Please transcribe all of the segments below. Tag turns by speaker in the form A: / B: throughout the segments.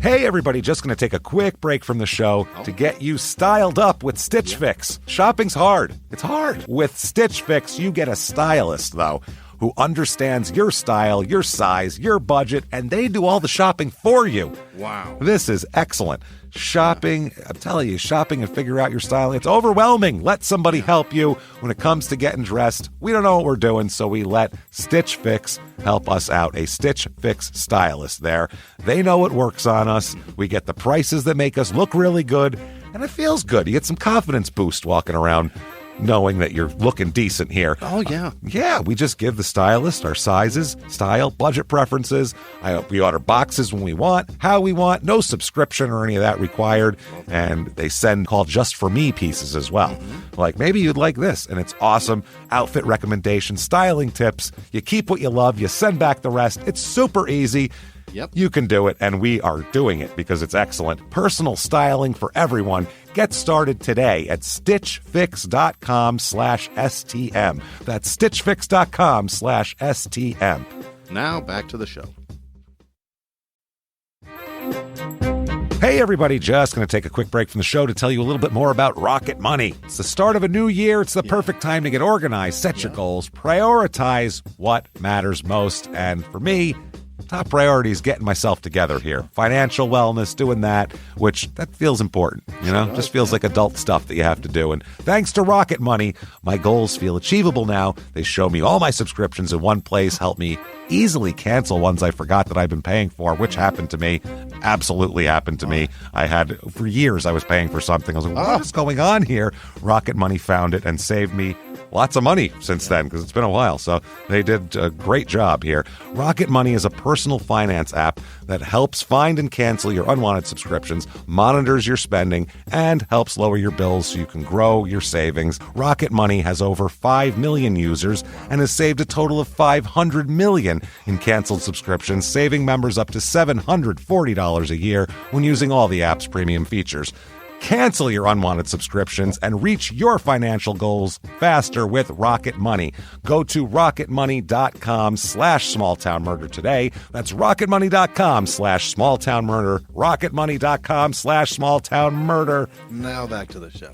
A: Hey, everybody, just going to take a quick break from the show to get you styled up with Stitch Fix. Shopping's hard. It's hard. With Stitch Fix, you get a stylist, though, who understands your style, your size, your budget, and they do all the shopping for you.
B: Wow.
A: This is excellent. Shopping, I'm telling you, shopping and figure out your style, it's overwhelming. Let somebody help you when it comes to getting dressed. We don't know what we're doing, so we let Stitch Fix help us out. A Stitch Fix stylist there. They know what works on us. We get the prices that make us look really good, and it feels good. You get some confidence boost walking around knowing that you're looking decent here.
B: Oh, yeah.
A: Yeah, we just give the stylist our sizes, style, budget preferences. We order boxes when we want, how we want, no subscription or any of that required. And they send called Just For Me pieces as well. Like, maybe you'd like this, and it's awesome. Outfit recommendations, styling tips. You keep what you love, you send back the rest. It's super easy.
B: Yep.
A: You can do it, and we are doing it because it's excellent. Personal styling for everyone. Get started today at stitchfix.com/STM. That's stitchfix.com/STM.
B: Now back to the show.
A: Hey, everybody, just going to take a quick break from the show to tell you a little bit more about Rocket Money. It's the start of a new year. It's the perfect time to get organized, set your goals, prioritize what matters most. And for me, top priority is getting myself together here. Financial wellness, doing that, which that feels important, you know? Just feels like adult stuff that you have to do. And thanks to Rocket Money, my goals feel achievable now. They show me all my subscriptions in one place, help me easily cancel ones I forgot that I've been paying for, which happened to me. Absolutely happened to me. I had, for years, I was paying for something. I was like, what is going on here? Rocket Money found it and saved me lots of money since then, because it's been a while. So they did a great job here. Rocket Money is a personal finance app that helps find and cancel your unwanted subscriptions, monitors your spending, and helps lower your bills so you can grow your savings. Rocket Money has over 5 million users and has saved a total of $500 million in canceled subscriptions, saving members up to $740 a year when using all the app's premium features. Cancel your unwanted subscriptions and reach your financial goals faster with Rocket Money. Go to rocketmoney.com/smalltownmurder today. That's rocketmoney.com/smalltownmurder. rocketmoney.com/smalltownmurder.
B: Now back to the show.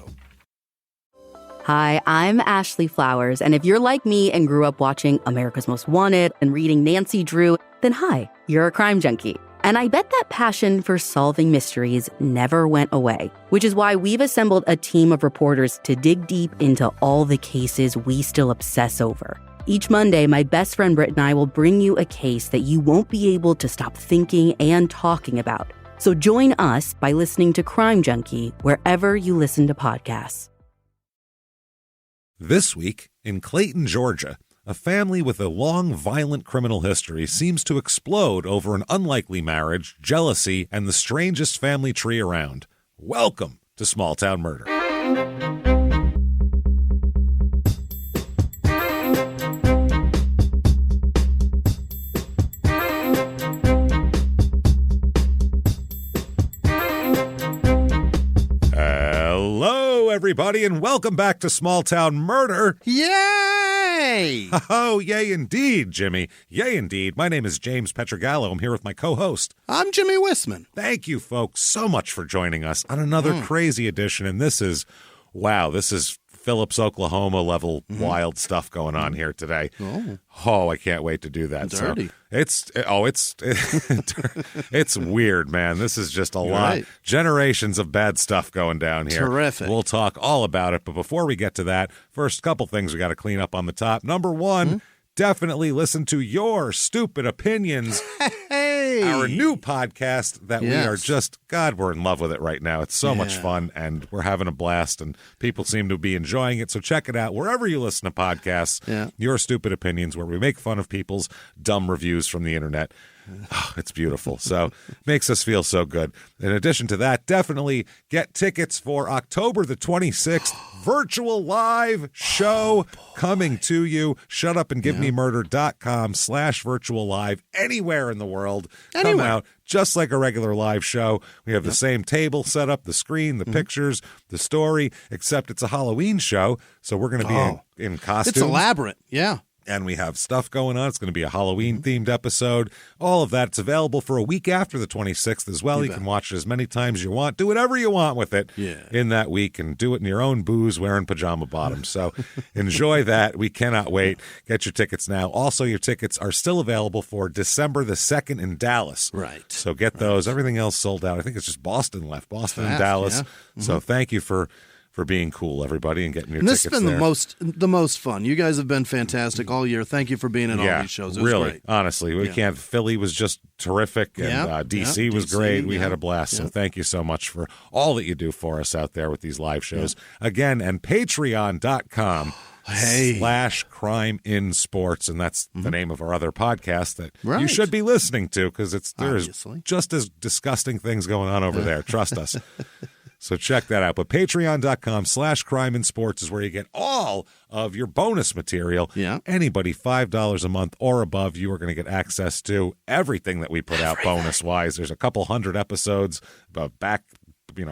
C: Hi, I'm Ashley Flowers, and if you're like me and grew up watching America's Most Wanted and reading Nancy Drew, then hi, you're a crime junkie. And I bet that passion for solving mysteries never went away, which is why we've assembled a team of reporters to dig deep into all the cases we still obsess over. Each Monday, my best friend Britt and I will bring you a case that you won't be able to stop thinking and talking about. So join us by listening to Crime Junkie wherever you listen to podcasts.
A: This week, in Clayton, Georgia, a family with a long, violent criminal history seems to explode over an unlikely marriage, jealousy, and the strangest family tree around. Welcome to Small Town Murder. Hello, everybody, and welcome back to Small Town Murder.
B: Yay!
A: Oh, yay indeed, Jimmy. Yay indeed. My name is James Pietragallo. I'm here with my co-host.
B: I'm Jimmie Whisman.
A: Thank you, folks, so much for joining us on another crazy edition. And this is, wow, this is Phillips, Oklahoma level wild stuff going on here today. Oh, I can't wait to do that.
B: Dirty.
A: So it's weird, man. This is just a lot.
B: Right.
A: Generations of bad stuff going down here.
B: Terrific.
A: We'll talk all about it. But before we get to that, first couple things we got to clean up on the top. Number one, definitely listen to Your Stupid Opinions.
B: Hey!
A: Our new podcast that we are
B: Yes.
A: just, God, we're in love with it right now. It's so much fun, and we're having a blast, and people seem to be enjoying it. So check it out wherever you listen to podcasts.
B: Yeah.
A: Your Stupid Opinions, where we make fun of people's dumb reviews from the internet. Oh, it's beautiful. So makes us feel so good. In addition to that, definitely get tickets for October the 26th, virtual live show coming to you. shutupandgivememurder.com/virtual live anywhere in the world. Come
B: Anywhere.
A: out just like a regular live show. We have the same table set up, the screen, the pictures, the story, except it's a Halloween show. So we're going to be in costumes.
B: It's elaborate. Yeah.
A: And we have stuff going on. It's going to be a Halloween-themed episode. All of that. It's available for a week after the 26th as well. You can watch it as many times as you want. Do whatever you want with it in that week, and do it in your own booze wearing pajama bottoms. So enjoy that. We cannot wait. Get your tickets now. Also, your tickets are still available for December the 2nd in Dallas.
B: Right.
A: So get those. Everything else sold out. I think it's just Boston left. Boston and Dallas.
B: Yeah.
A: So thank you for being cool, everybody, and getting your
B: This
A: tickets
B: has been
A: there.
B: the most fun. You guys have been fantastic all year. Thank you for being in all these shows. It was
A: really,
B: great.
A: honestly, we can't. Philly was just terrific, and DC was great. We had a blast. So thank you so much for all that you do for us out there with these live shows. Again, and Patreon.com. /Crime in Sports, and that's the name of our other podcast that you should be listening to, because there's just as disgusting things going on over there. Trust us. So check that out. But Patreon.com /Crime in Sports is where you get all of your bonus material.
B: Yeah.
A: Anybody $5 a month or above, you are going to get access to everything that we put out bonus-wise. There's a couple hundred episodes,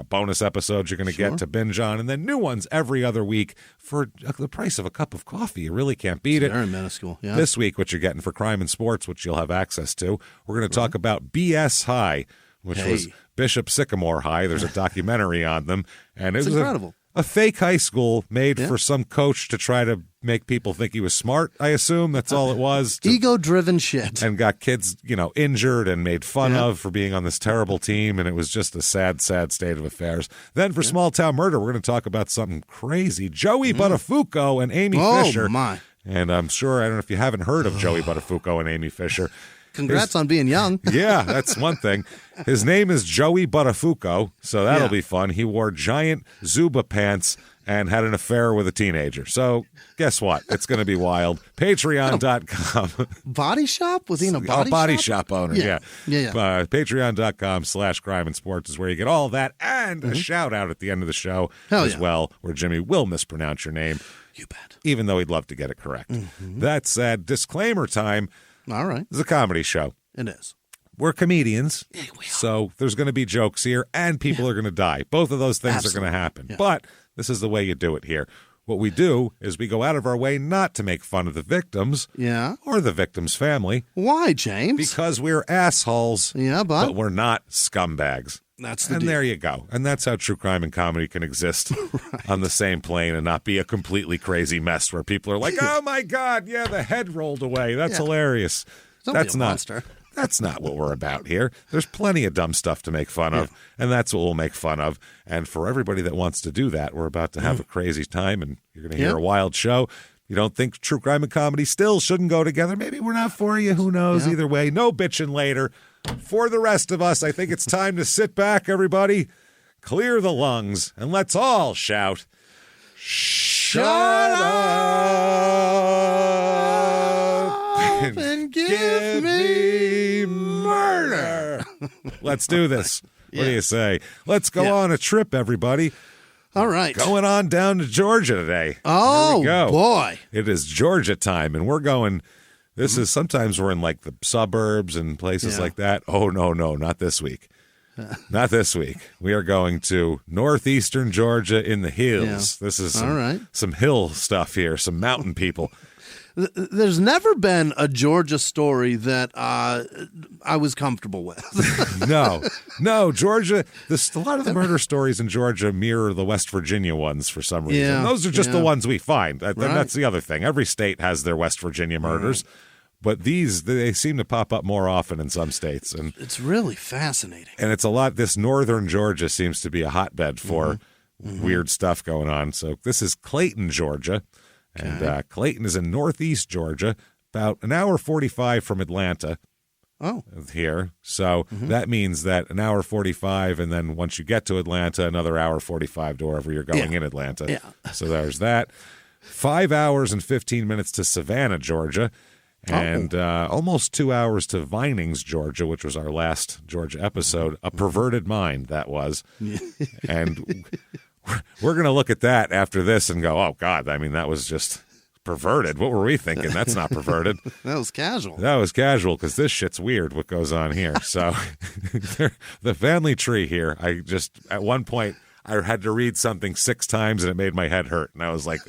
A: bonus episodes you're going to get to binge on, and then new ones every other week for the price of a cup of coffee. You really can't beat it.
B: Very minuscule. Yeah.
A: This week, what you're getting for Crime in Sports, which you'll have access to, we're going to talk about BS High, which was Bishop Sycamore High. There's a documentary on them, and it was
B: incredible.
A: A fake high school made for some coach to try to make people think he was smart, I assume. That's all it was.
B: Ego-driven shit.
A: And got kids, injured and made fun of for being on this terrible team, and it was just a sad, sad state of affairs. Then for Small Town Murder, we're going to talk about something crazy. Joey Buttafuoco and Amy Fisher.
B: Oh, my.
A: And I'm sure, I don't know if you haven't heard of Joey Buttafuoco and Amy Fisher.
B: Congrats on being young.
A: Yeah, that's one thing. His name is Joey Buttafuoco, so that'll be fun. He wore giant Zuba pants and had an affair with a teenager. So guess what? It's going to be wild. Patreon.com.
B: Body shop? Was he in a body shop?
A: Body shop owner, yeah. Patreon.com /Crime in Sports is where you get all that, and a shout out at the end of the show well, where Jimmie will mispronounce your name.
B: You bet.
A: Even though he'd love to get it correct. That said, disclaimer time.
B: All right.
A: It's a comedy show.
B: It is.
A: We're comedians,
B: we are.
A: so there's going to be jokes here, and people are going to die. Both of those things are going to happen.
B: Yeah.
A: But this is the way you do it here. What we do is we go out of our way not to make fun of the victims or the victim's family.
B: Why, James?
A: Because we're assholes,
B: but
A: we're not scumbags.
B: That's the
A: And
B: deal.
A: there you go. And that's how true crime and comedy can exist on the same plane and not be a completely crazy mess where people are like, oh, my God, the head rolled away. That's hilarious.
B: Don't
A: That's
B: be a
A: not.
B: monster.
A: That's not what we're about here. There's plenty of dumb stuff to make fun of, and that's what we'll make fun of. And for everybody that wants to do that, we're about to have a crazy time, and you're going to hear a wild show. You don't think true crime and comedy still shouldn't go together? Maybe we're not for you. Who knows? Either way, no bitching later. For the rest of us, I think it's time to sit back, everybody, clear the lungs, and let's all shout, shut up
B: and give me
A: murder. Let's do this. What do you say? Let's go on a trip, everybody.
B: All right.
A: Going on down to Georgia today.
B: Oh,
A: Here we go.
B: boy.
A: It is Georgia time, and we're going. This is sometimes we're in like the suburbs and places like that. Oh, no, not this week. Not this week. We are going to northeastern Georgia in the hills. This is some hill stuff here, some mountain people.
B: There's never been a Georgia story that I was comfortable with.
A: No, Georgia. A lot of the murder stories in Georgia mirror the West Virginia ones for some reason.
B: Yeah,
A: Those are just the ones we find. That's the other thing. Every state has their West Virginia murders, but they seem to pop up more often in some states. And
B: it's really fascinating.
A: And it's a lot. This northern Georgia seems to be a hotbed for weird stuff going on. So this is Clayton, Georgia. And Clayton is in northeast Georgia, about an hour 45 from Atlanta. Here. So that means that an hour 45, and then once you get to Atlanta, another hour 45 to wherever you're going in Atlanta.
B: Yeah.
A: So there's that. 5 hours and 15 minutes to Savannah, Georgia. And almost 2 hours to Vinings, Georgia, which was our last Georgia episode. A perverted mind, that was. And we're going to look at that after this and go, oh, God, I mean, that was just perverted. What were we thinking? That's not perverted.
B: That was casual.
A: That was casual because this shit's weird what goes on here. So the family tree here, at one point, I had to read something 6 times and it made my head hurt. And I was like,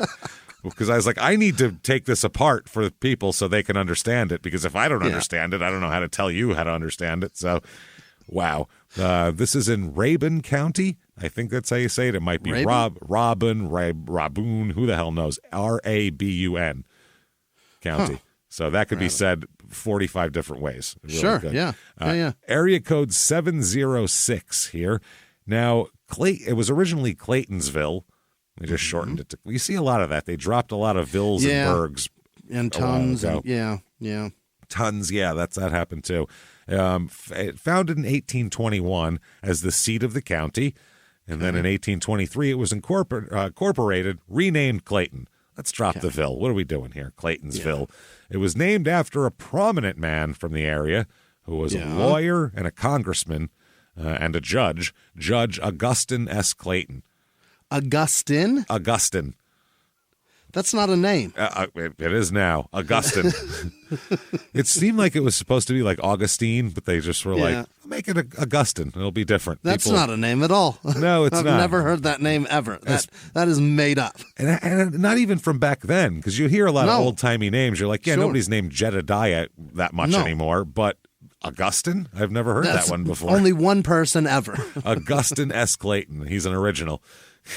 A: because I was like, I need to take this apart for people so they can understand it, because if I don't understand it, I don't know how to tell you how to understand it. So, wow. This is in Rabun County. I think that's how you say it. It might be Rabun, who the hell knows? Rabun County. So that could be said 45 different ways. Really
B: sure,
A: good.
B: Yeah.
A: Area code 706 here. Now, it was originally Claytonsville. They just shortened it to. You see a lot of that. They dropped a lot of vills and burgs.
B: And tons.
A: Yeah. Tons, that happened too. Founded in 1821 as the seat of the county. And then in 1823, it was incorporated, renamed Clayton. Let's drop the Ville. What are we doing here? Claytonsville. It was named after a prominent man from the area who was a lawyer and a congressman and a judge, Judge Augustine S. Clayton.
B: Augustine?
A: Augustine.
B: That's not a name.
A: It is now. Augustine. It seemed like it was supposed to be like Augustine, but they just were like, make it Augustine. It'll be different.
B: That's not a name at all.
A: No, it's
B: I've
A: not.
B: I've never heard that name ever. That is made up.
A: And not even from back then, because you hear a lot of old-timey names. You're like, nobody's named Jedediah that much anymore, but Augustine? I've never heard that one before.
B: Only one person ever.
A: Augustine S. Clayton. He's an original.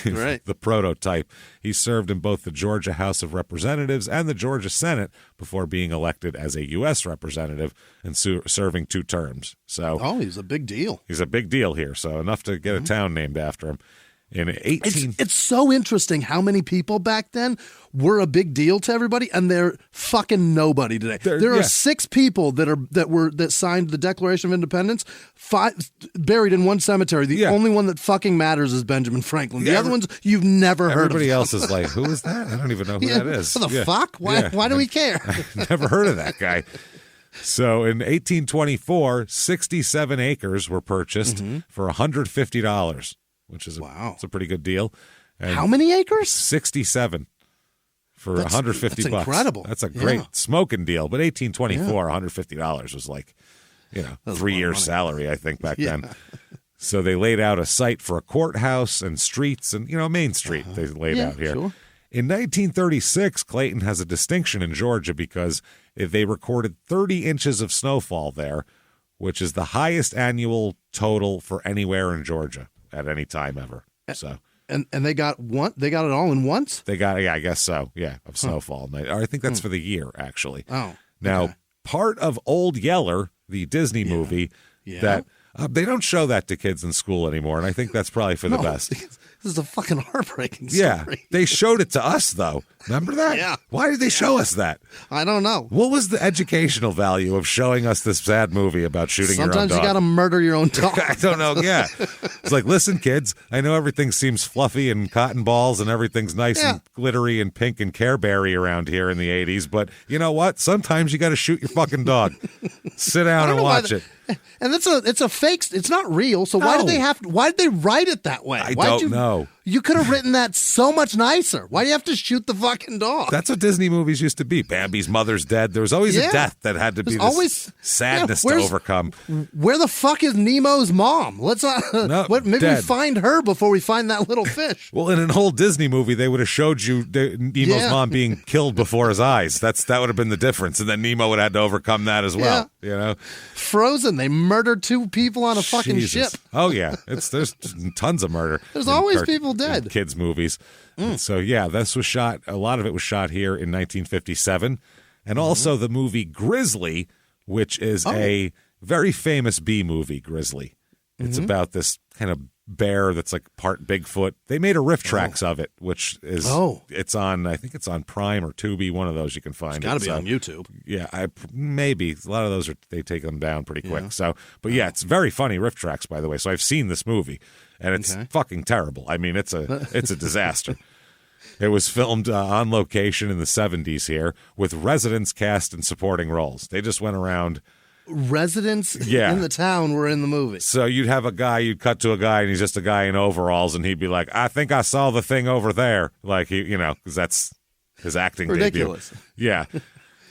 B: Right.
A: The prototype. He served in both the Georgia House of Representatives and the Georgia Senate before being elected as a U.S. representative and serving 2 terms. So,
B: he's a big deal.
A: He's a big deal here. So enough to get a town named after him. In 18...
B: It's so interesting how many people back then were a big deal to everybody, and they're fucking nobody today. There are 6 people that signed the Declaration of Independence, 5 buried in one cemetery. The only one that fucking matters is Benjamin Franklin. The other ones you've never heard of.
A: Everybody else is like, who is that? I don't even know who that is.
B: What the fuck? Why do we care?
A: Never heard of that guy. So in 1824, 67 acres were purchased for $150. Which is it's a pretty good deal. And
B: how many acres?
A: 67 for $150.
B: That's incredible.
A: That's a great smoking deal. But 1824, $150 was like, 3 years' salary, I think, back then. So they laid out a site for a courthouse and streets and, Main Street they laid out here.
B: Sure.
A: In 1936, Clayton has a distinction in Georgia because they recorded 30 inches of snowfall there, which is the highest annual total for anywhere in Georgia at any time ever. So
B: and they got it all in once?
A: They got I guess so. Yeah, of snowfall. I think that's for the year actually. Now, part of Old Yeller, the Disney movie that they don't show that to kids in school anymore, and I think that's probably for the best.
B: This is a fucking heartbreaking story.
A: Yeah, they showed it to us, though. Remember that?
B: Yeah.
A: Why did they show us that?
B: I don't know.
A: What was the educational value of showing us this sad movie about shooting your own dog?
B: Sometimes you got to murder your own dog.
A: I don't know, It's like, listen, kids, I know everything seems fluffy and cotton balls and everything's nice and glittery and pink and Care Berry around here in the 80s, but you know what? Sometimes you got to shoot your fucking dog. Sit down and watch it.
B: And it's a fake. It's not real. So why did they write it that way?
A: I don't know.
B: You could have written that so much nicer. Why do you have to shoot the fucking dog?
A: That's what Disney movies used to be. Bambi's mother's dead. There was always a death that had to be this sadness to overcome.
B: Where the fuck is Nemo's mom? Let's not. Maybe
A: dead.
B: we find her before we find that little fish.
A: Well, in an old Disney movie, they would have showed you Nemo's mom being killed before his eyes. That would have been the difference, and then Nemo would have had to overcome that as well.
B: Frozen. They murdered 2 people on a fucking ship.
A: Oh yeah, there's tons of murder.
B: There's always people dead.
A: In kids movies. So this was shot. A lot of it was shot here in 1957, and also the movie Grizzly, which is a very famous B movie. Grizzly. It's about this kind of bear that's like part Bigfoot. They made a riff tracks of it, which is it's on. I think it's on Prime or Tubi. One of those you can find.
B: It's got to be on YouTube.
A: Yeah, maybe a lot of those they take them down pretty quick. So, but it's very funny riff tracks, by the way. So I've seen this movie, and it's fucking terrible. I mean, it's a disaster. It was filmed on location in the 70s here with residents cast in supporting roles. They just went around.
B: Residents in the town were in the movie.
A: So you'd cut to a guy, and he's just a guy in overalls, and he'd be like, I think I saw the thing over there. Like, because that's his acting
B: ridiculous.
A: Debut.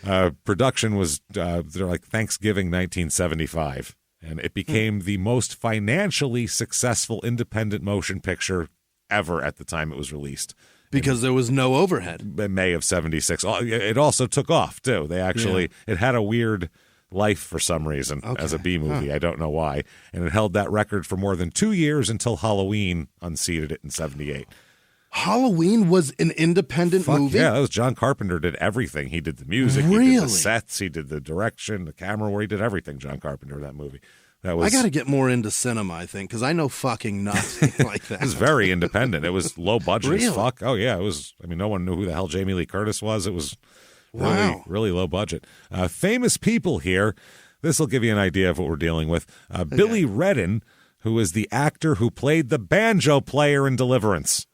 A: Yeah. Production was, they're like Thanksgiving 1975, and it became the most financially successful independent motion picture ever at the time it was released.
B: Because there was no overhead.
A: In May of 76. It also took off, too. They actually, it had a weird life for some reason as a B movie. I don't know why. And it held that record for more than 2 years until Halloween unseated it in 78.
B: Halloween was an independent movie?
A: Yeah, that was John Carpenter did everything. He did the music, he did the sets, he did the direction, the camera work, he did everything, John Carpenter, that movie. I
B: got to get more into cinema, I think, because I know fucking nothing like that.
A: It was very independent. It was low budget as fuck. Oh, yeah. It was. I mean, no one knew who the hell Jamie Lee Curtis was. It was really, really low budget. Famous people here. This will give you an idea of what we're dealing with. Billy Redden, who is the actor who played the banjo player in Deliverance.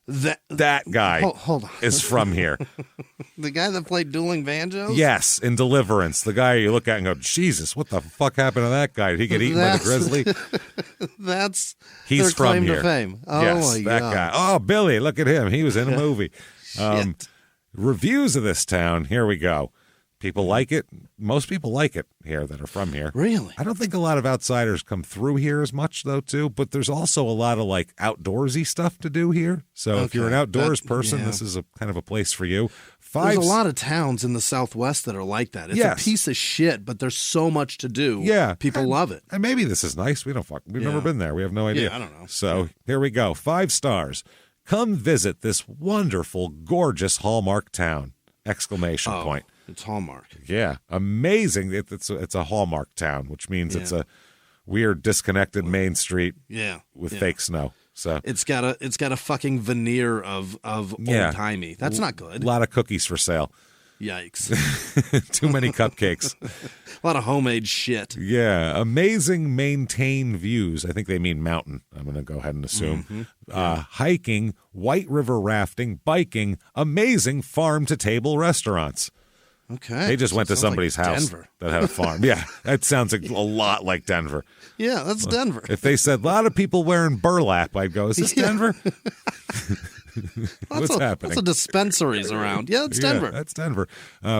A: That guy
B: hold on.
A: is from here.
B: The guy that played dueling banjos?
A: Yes, in Deliverance. The guy you look at and go, Jesus, what the fuck happened to that guy? Did he get eaten by the grizzly?
B: He's
A: their claim
B: to fame. Oh,
A: yes,
B: my
A: that
B: God.
A: guy. Oh, Billy, look at him. He was in a movie. Reviews of this town. Here we go. People like it. Most people like it here that are from here.
B: Really?
A: I don't think a lot of outsiders come through here as much, though, too. But there's also a lot of, like, outdoorsy stuff to do here. So if you're an outdoors person, this is a kind of a place for you.
B: There's a lot of towns in the Southwest that are like that. It's a piece of shit, but there's so much to do.
A: Yeah.
B: People love it.
A: And maybe this is nice. We've never been there. We have no idea.
B: Yeah, I don't know.
A: So here we go. 5 stars. Come visit this wonderful, gorgeous Hallmark town! Exclamation point.
B: It's Hallmark.
A: Yeah, amazing. It's a Hallmark town, which means it's a weird, disconnected main street. With fake snow. So
B: it's got a fucking veneer of old timey. That's not good.
A: A lot of cookies for sale.
B: Yikes!
A: Too many cupcakes.
B: A lot of homemade shit.
A: Yeah, amazing maintained views. I think they mean mountain. I'm going to go ahead and assume. Hiking, white river rafting, biking, amazing farm-to-table restaurants.
B: Okay.
A: They just went to somebody's house
B: Denver.
A: that had a farm. Yeah, that sounds a lot like Denver.
B: Yeah, that's Denver.
A: If they said a lot of people wearing burlap, I'd go, is this Denver? What's happening?
B: Lots of dispensaries around. Yeah, it's Denver.
A: Yeah, that's Denver.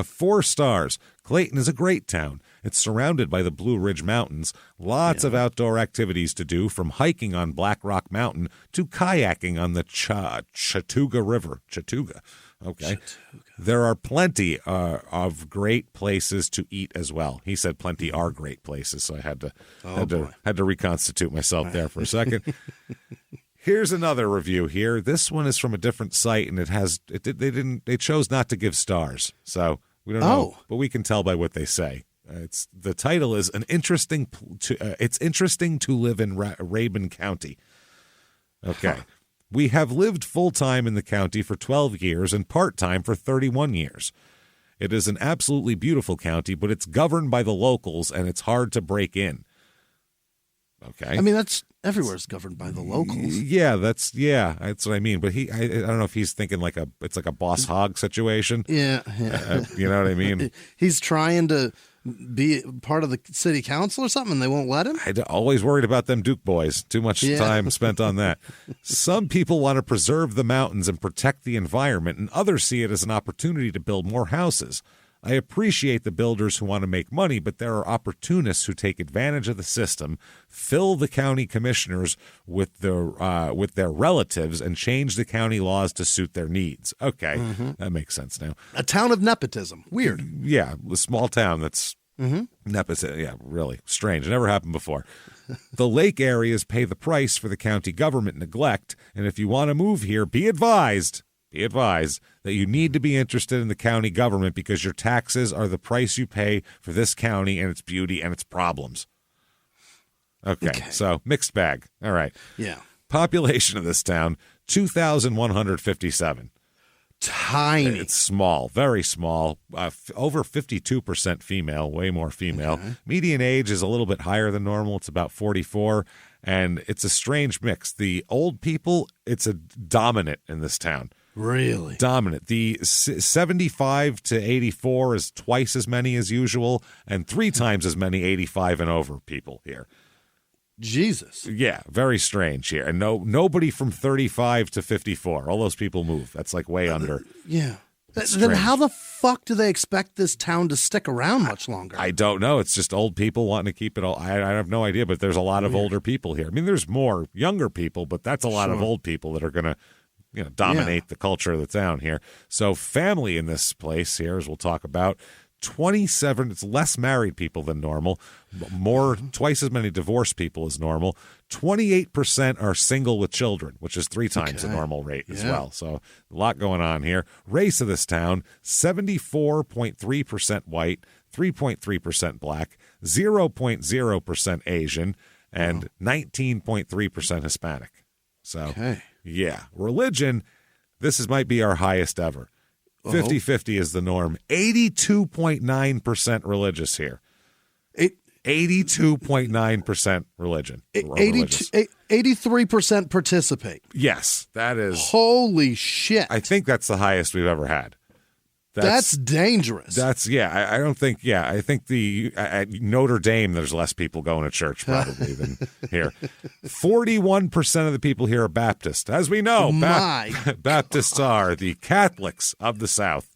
A: 4 stars. Clayton is a great town. It's surrounded by the Blue Ridge Mountains. Lots of outdoor activities to do, from hiking on Black Rock Mountain to kayaking on the Chattooga River. Chattooga. Okay. There are plenty of great places to eat as well. He said plenty are great places, so I had to reconstitute myself there for a second. Here's another review here. This one is from a different site, and they chose not to give stars, so we don't know, but we can tell by what they say. The title is it's interesting to live in Rabun County. Okay. We have lived full-time in the county for 12 years and part-time for 31 years. It is an absolutely beautiful county, but it's governed by the locals, and it's hard to break in. Okay.
B: I mean, everywhere's governed by the locals.
A: Yeah, that's what I mean. But I don't know if he's thinking it's like a boss hog situation.
B: Yeah.
A: You know what I mean?
B: He's trying to be part of the city council or something, and they won't let him?
A: Always worried about them Duke boys. Too much time spent on that. Some people want to preserve the mountains and protect the environment, and others see it as an opportunity to build more houses. I appreciate the builders who want to make money, but there are opportunists who take advantage of the system, fill the county commissioners with their relatives, and change the county laws to suit their needs. Okay, that makes sense now.
B: A town of nepotism. Weird.
A: Yeah, a small town that's nepotism. Yeah, really strange. It never happened before. The lake areas pay the price for the county government neglect, and if you want to move here, be advised that you need to be interested in the county government because your taxes are the price you pay for this county and its beauty and its problems. Okay, so mixed bag. All right.
B: Yeah.
A: Population of this town, 2,157.
B: Tiny.
A: It's small, very small. Over 52% female, way more female.
B: Okay.
A: Median age is a little bit higher than normal. It's about 44, and it's a strange mix. The old people, it's a dominant in this town.
B: Really?
A: Dominant. The 75 to 84 is twice as many as usual, and 3 times as many 85 and over people here.
B: Jesus.
A: Yeah, very strange here. And nobody from 35 to 54. All those people move. That's like way under.
B: Yeah. Then how the fuck do they expect this town to stick around much longer?
A: I don't know. It's just old people wanting to keep it all. I have no idea, but there's a lot of older people here. I mean, there's more younger people, but that's a lot of old people that are going to dominate the culture of the town here. So family in this place here, as we'll talk about, 27, it's less married people than normal, twice as many divorced people as normal. 28% are single with children, which is 3 times the normal rate as well. So a lot going on here. Race of this town, 74.3% white, 3.3% black, 0.0% Asian, and 19.3% Hispanic. So, yeah. Religion, might be our highest ever. 50-50 is the norm. 82.9% religious here. 82.9% religion.
B: 83% participate.
A: Yes, that is.
B: Holy shit.
A: I think that's the highest we've ever had.
B: That's dangerous.
A: I don't think, I think at Notre Dame, there's less people going to church probably than here. 41% of the people here are Baptist. As we know, Baptists are the Catholics of the South,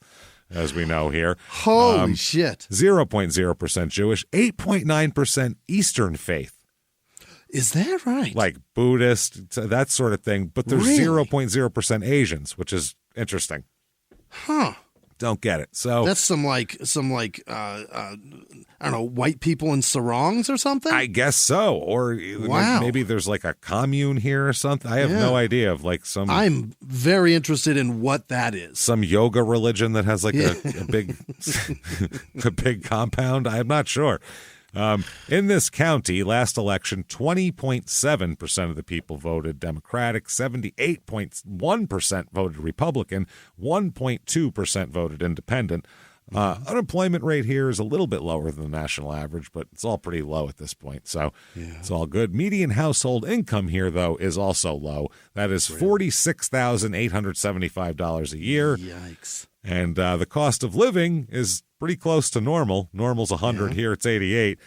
A: as we know here.
B: Holy shit.
A: 0.0% Jewish, 8.9% Eastern faith.
B: Is that right?
A: Like Buddhist, that sort of thing. But there's 0.0% Asians, which is interesting.
B: Huh.
A: Don't get it. So
B: that's some I don't know, white people in sarongs or something?
A: I guess so. Or maybe there's like a commune here or something. I have no idea of like some.
B: I'm very interested in what that is.
A: Some yoga religion that has like a big a big compound. I'm not sure. In this county, last election, 20.7% of the people voted Democratic, 78.1% voted Republican, 1.2% voted Independent. Unemployment rate here is a little bit lower than the national average, but it's all pretty low at this point, so it's all good. Median household income here, though, is also low. That is $46,875 a year.
B: Yikes.
A: And the cost of living is pretty close to normal. Normal's 100, here it's 88.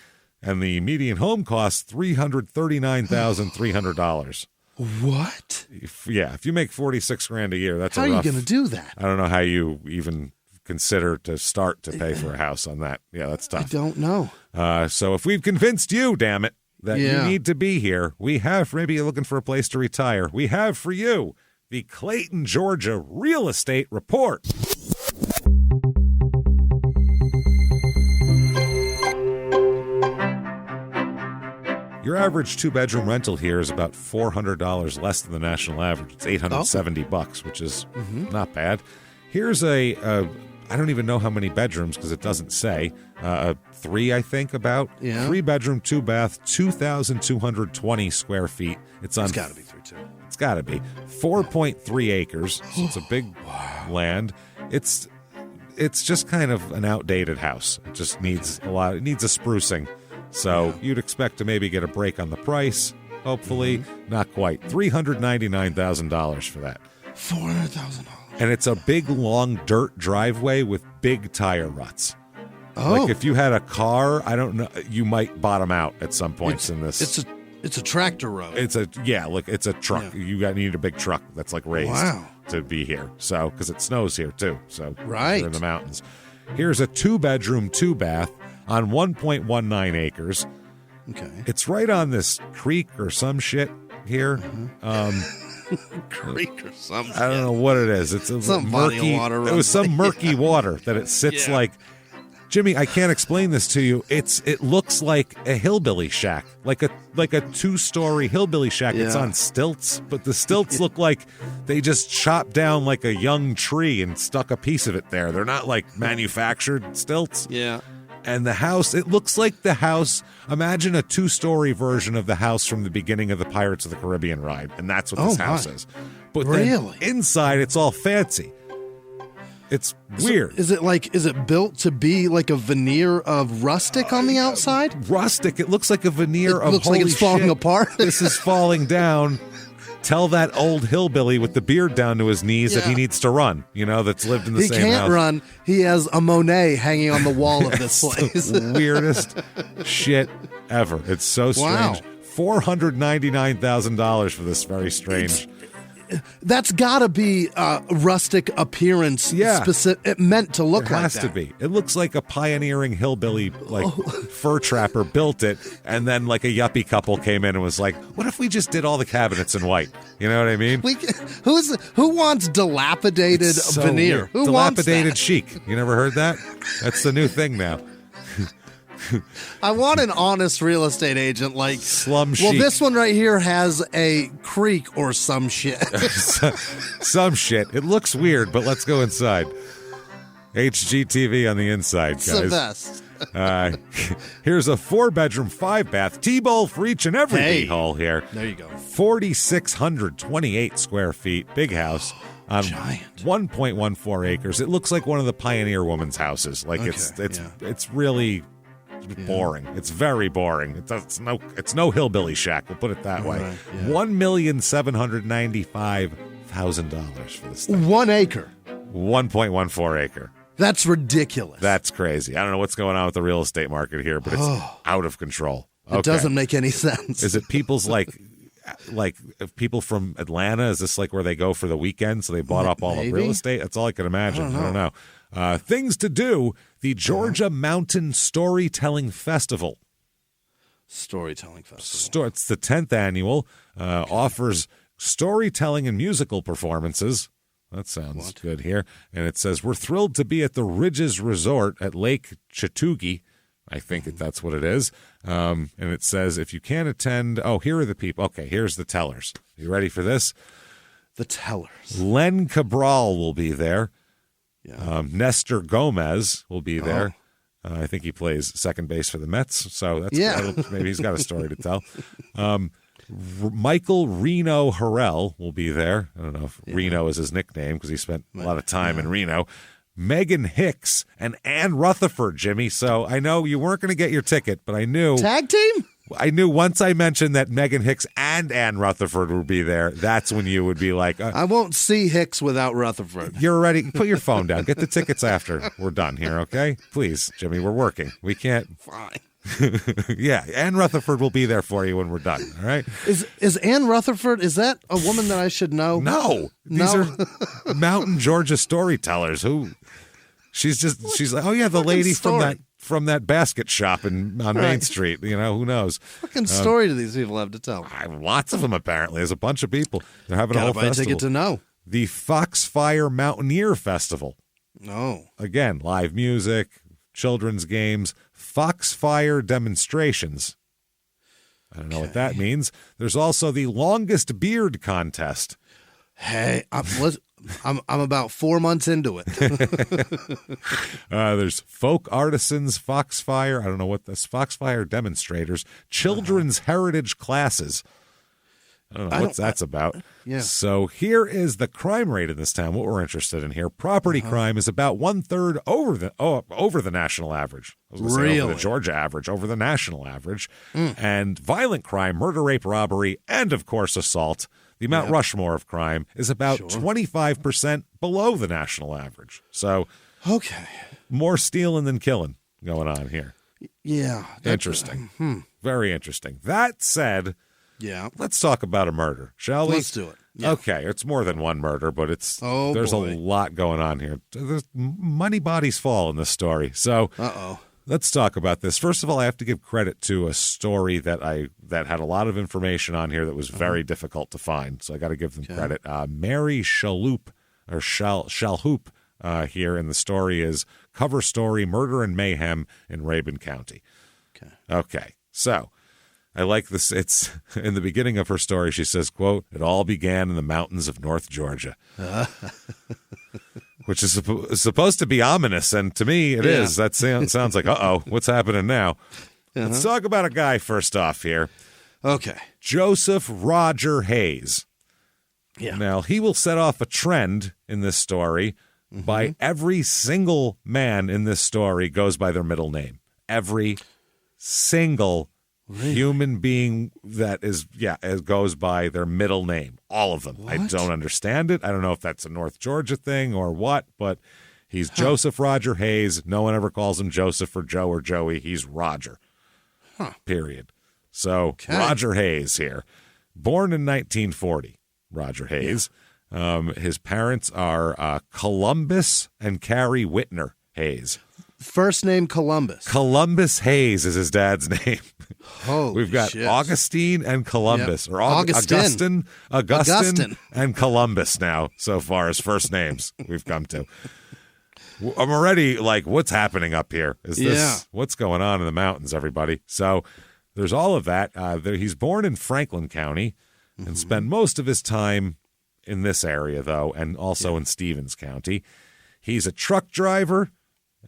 A: And the median home costs $339,300.
B: What?
A: If you make $46,000 a year, that's
B: how are you going to do that?
A: I don't know how you even consider to start to pay for a house on that. Yeah, that's tough.
B: I don't know.
A: So if we've convinced you, damn it, that you need to be here, we have, maybe you're looking for a place to retire, we have for you the Clayton, Georgia Real Estate Report. Your average 2-bedroom rental here is about $400 less than the national average. It's $870, which is not bad. Here's I don't even know how many bedrooms because it doesn't say. 3, I think, about. Yeah. 3-bedroom, 2-bath, 2,220 square feet. It's got
B: to be 3, too.
A: It's got to be. 4.3 acres. So it's a big land. It's just kind of an outdated house. It just needs it needs a sprucing. So you'd expect to maybe get a break on the price. Hopefully, not quite. $399,000 for that.
B: $400,000.
A: And it's a big, long dirt driveway with big tire ruts.
B: Oh.
A: Like if you had a car, I don't know, you might bottom out at some points in this.
B: It's a tractor road.
A: It's a truck. Yeah. You need a big truck that's like raised to be here. So, because it snows here too. So, you're in the mountains. Here's a 2-bedroom, 2-bath on 1.19 acres.
B: Okay.
A: It's right on this creek or some shit here.
B: Creek or some shit.
A: I don't know what it is. It's
B: some
A: murky
B: water.
A: It was some murky water that it sits like. Jimmie, I can't explain this to you. It looks like a hillbilly shack, like a 2-story hillbilly shack. It's on stilts, but the stilts look like they just chopped down like a young tree and stuck a piece of it there. They're not like manufactured stilts.
B: Yeah.
A: And the house, it looks like the house, imagine a 2-story version of the house from the beginning of the Pirates of the Caribbean ride, and that's what this house is. But then inside, it's all fancy. It's weird.
B: Is it built to be like a veneer of rustic on the outside?
A: Rustic. It looks like a veneer of
B: looks like it's falling apart.
A: This is falling down. Tell that old hillbilly with the beard down to his knees that he needs to run, that's lived in the same house.
B: He can't run. He has a Monet hanging on the wall of this place.
A: The weirdest shit ever. It's so strange.
B: Wow.
A: $499,000 for this very strange.
B: that's got to be rustic appearance.
A: Yeah.
B: It meant to look
A: It
B: like
A: has
B: that.
A: to be. It looks like a pioneering hillbilly, fur trapper built it, and then like a yuppie couple came in and was like, "What if we just did all the cabinets in white?" You know what I mean?
B: Who wants dilapidated
A: So
B: veneer?
A: weird.
B: Who
A: Dilapidated
B: wants that?
A: chic. You never heard that? That's the new thing now.
B: I want an honest real estate agent like
A: Slum
B: Well,
A: chic.
B: this one right here has a creek or some shit.
A: Some shit. It looks weird, but let's go inside. HGTV on the inside,
B: It's
A: guys.
B: the best.
A: Here's a 4-bedroom, 5-bath, T-bowl for each and every
B: Hey.
A: hole here.
B: There you go.
A: 4,628 square feet, big house on
B: Giant.
A: 1.14 acres. It looks like one of the Pioneer Woman's houses. Like it's really boring. It's very boring. It's no hillbilly shack. We'll put it that way.
B: Right, yeah.
A: $1,795,000 for this thing.
B: 1 acre.
A: 1.14 acre.
B: That's ridiculous.
A: That's crazy. I don't know what's going on with the real estate market here, but it's out of control.
B: It doesn't make any sense.
A: Is it people's like if people from Atlanta? Is this like where they go for the weekend? So they bought up all the
B: Maybe.
A: real estate? That's all I can imagine. I don't know. Things to do. The Georgia Mountain Storytelling Festival.
B: Storytelling festival.
A: It's the 10th annual. Offers storytelling and musical performances. That sounds good here. And it says, we're thrilled to be at the Ridges Resort at Lake Chattoogie. I think that's what it is. And it says, if you can't attend, here are the people. Okay, here's the tellers. You ready for this?
B: The tellers.
A: Len Cabral will be there.
B: Yeah.
A: Nestor Gomez will be there. I think he plays second base for the Mets. So maybe he's got a story to tell. Michael Reno Harrell will be there. I don't know if Reno is his nickname because he spent a lot of time in Reno. Megan Hicks and Ann Rutherford, Jimmy. So I know you weren't going to get your ticket, but I knew.
B: Tag team?
A: I knew once I mentioned that Megan Hicks and Ann Rutherford would be there, that's when you would be like,
B: I won't see Hicks without Rutherford.
A: you're ready. Put your phone down. Get the tickets after we're done here, okay? Please, Jimmy, we're working. We can't.
B: Fine.
A: Yeah, Ann Rutherford will be there for you when we're done, all right?
B: Is Ann Rutherford, is that a woman that I should know?
A: No. These are Mountain Georgia storytellers who she's like, oh yeah, the lady from that basket shop on Main Street. You know, who knows?
B: What story do these people have to tell?
A: Lots of them apparently. There's a bunch of people. They're having a whole
B: Gotta buy a
A: festival.
B: ticket to know.
A: The Foxfire Mountaineer Festival.
B: No.
A: Again, live music, children's games, Foxfire demonstrations. I don't know what that means. There's also the longest beard contest.
B: Hey, I'm about 4 months into it.
A: There's folk artisans, Foxfire. I don't know what this Foxfire demonstrators, children's heritage classes. I don't know what that's about.
B: Yeah.
A: So here is the crime rate in this town. What we're interested in here: property crime is about 1/3 over the national average. I was gonna say
B: Really?
A: over the Georgia average, over the national average, and violent crime, murder, rape, robbery, and of course assault. The Mount Rushmore of crime is about 25% below the national average. So, more stealing than killing going on here.
B: Yeah.
A: Interesting. Very interesting. That said, let's talk about a murder, shall we?
B: Let's do it. Yeah.
A: Okay, it's more than one murder, but there's a lot going on here. There's money bodies fall in this story. So, let's talk about this. First of all, I have to give credit to a story that had a lot of information on here that was very difficult to find. So I got to give them credit. Mary Shalhoub here, and the story is cover story: murder and mayhem in Rabun County. Okay. So I like this. It's in the beginning of her story. She says, "quote It all began in the mountains of North Georgia." Which is supposed to be ominous, and to me it is. That sounds like, what's happening now? Let's talk about a guy first off here.
B: Okay.
A: Joseph Roger Hayes.
B: Yeah.
A: Now, he will set off a trend in this story by every single man in this story goes by their middle name. Every single human being that it goes by their middle name. All of them.
B: What?
A: I don't understand it. I don't know if that's a North Georgia thing or what, but he's Joseph Roger Hayes. No one ever calls him Joseph or Joe or Joey. He's Roger. Period. So Roger Hayes here. Born in 1940. Roger Hayes. His parents are Columbus and Carrie Whitner Hayes.
B: First name Columbus.
A: Columbus Hayes is his dad's name. We've got
B: shit.
A: Augustine and Columbus,
B: Yep.
A: or
B: Augustine
A: and Columbus now, so far as first names we've come to. I'm already like, what's happening up here? Is this what's going on in the mountains, everybody? So there's all of that. He's born in Franklin County and spent most of his time in this area, though, and also in Stevens County. He's a truck driver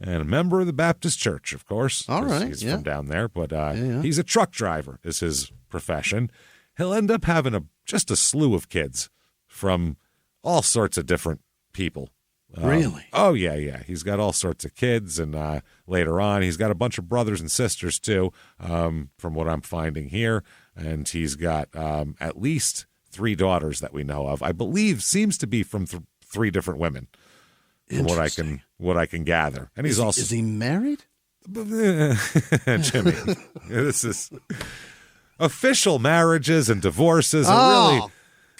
A: and a member of the Baptist Church, of course.
B: All right.
A: He's from down there, but he's a truck driver is his profession. He'll end up having just a slew of kids from all sorts of different people.
B: Really?
A: Oh, yeah. He's got all sorts of kids, and later on, he's got a bunch of brothers and sisters, too, from what I'm finding here. And he's got at least 3 daughters that we know of. I believe seems to be from 3 different women, from what I can gather. And he's also...
B: Is he married?
A: Jimmie, this is... Official marriages and divorces
B: Oh,
A: really...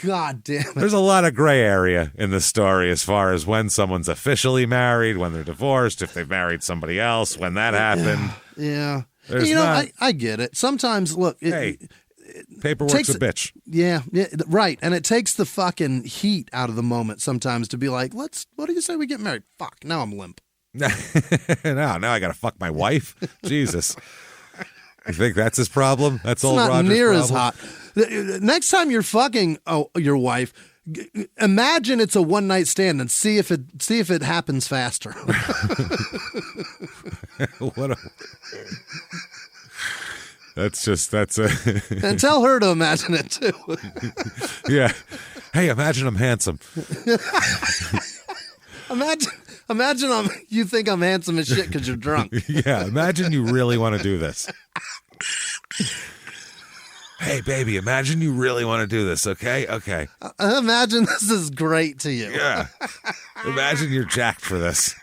B: God damn it.
A: There's a lot of gray area in the story as far as when someone's officially married, when they're divorced, if they've married somebody else, when that happened.
B: Yeah.
A: There's
B: I get it. Sometimes, look...
A: Paperwork's a bitch.
B: Yeah, right. And it takes the fucking heat out of the moment sometimes to be like, what do you say we get married? Fuck, now I'm limp.
A: Now I got to fuck my wife? Jesus. You think that's his problem? That's old Roger's problem?
B: It's not near as hot. Next time you're fucking your wife, imagine it's a one-night stand and see if it happens faster. And tell her to imagine it too.
A: Yeah. Hey, imagine I'm handsome.
B: Imagine you think I'm handsome as shit because you're drunk.
A: Yeah, imagine you really want to do this. Hey, baby, imagine you really want to do this, okay? Okay.
B: Imagine this is great to you.
A: Yeah. Imagine you're jacked for this.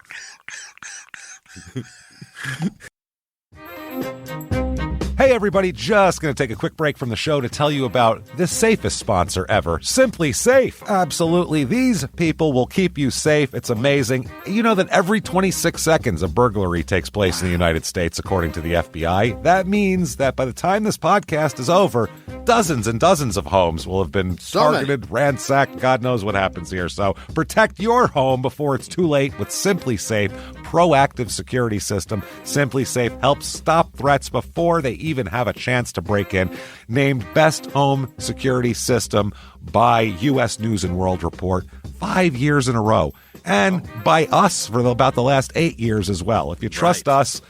A: Hey, everybody, just going to take a quick break from the show to tell you about the safest sponsor ever, Simply Safe. Absolutely. These people will keep you safe. It's amazing. You know that every 26 seconds a burglary takes place in the United States, according to the FBI. That means that by the time this podcast is over, dozens and dozens of homes will have been targeted, ransacked. God knows what happens here. So protect your home before it's too late with Simply Safe proactive security system. Simply Safe helps stop threats before they even have a chance to break in. Named Best Home Security System by U.S. News and World Report 5 years in a row. And by us for about the last 8 years as well. If you trust us,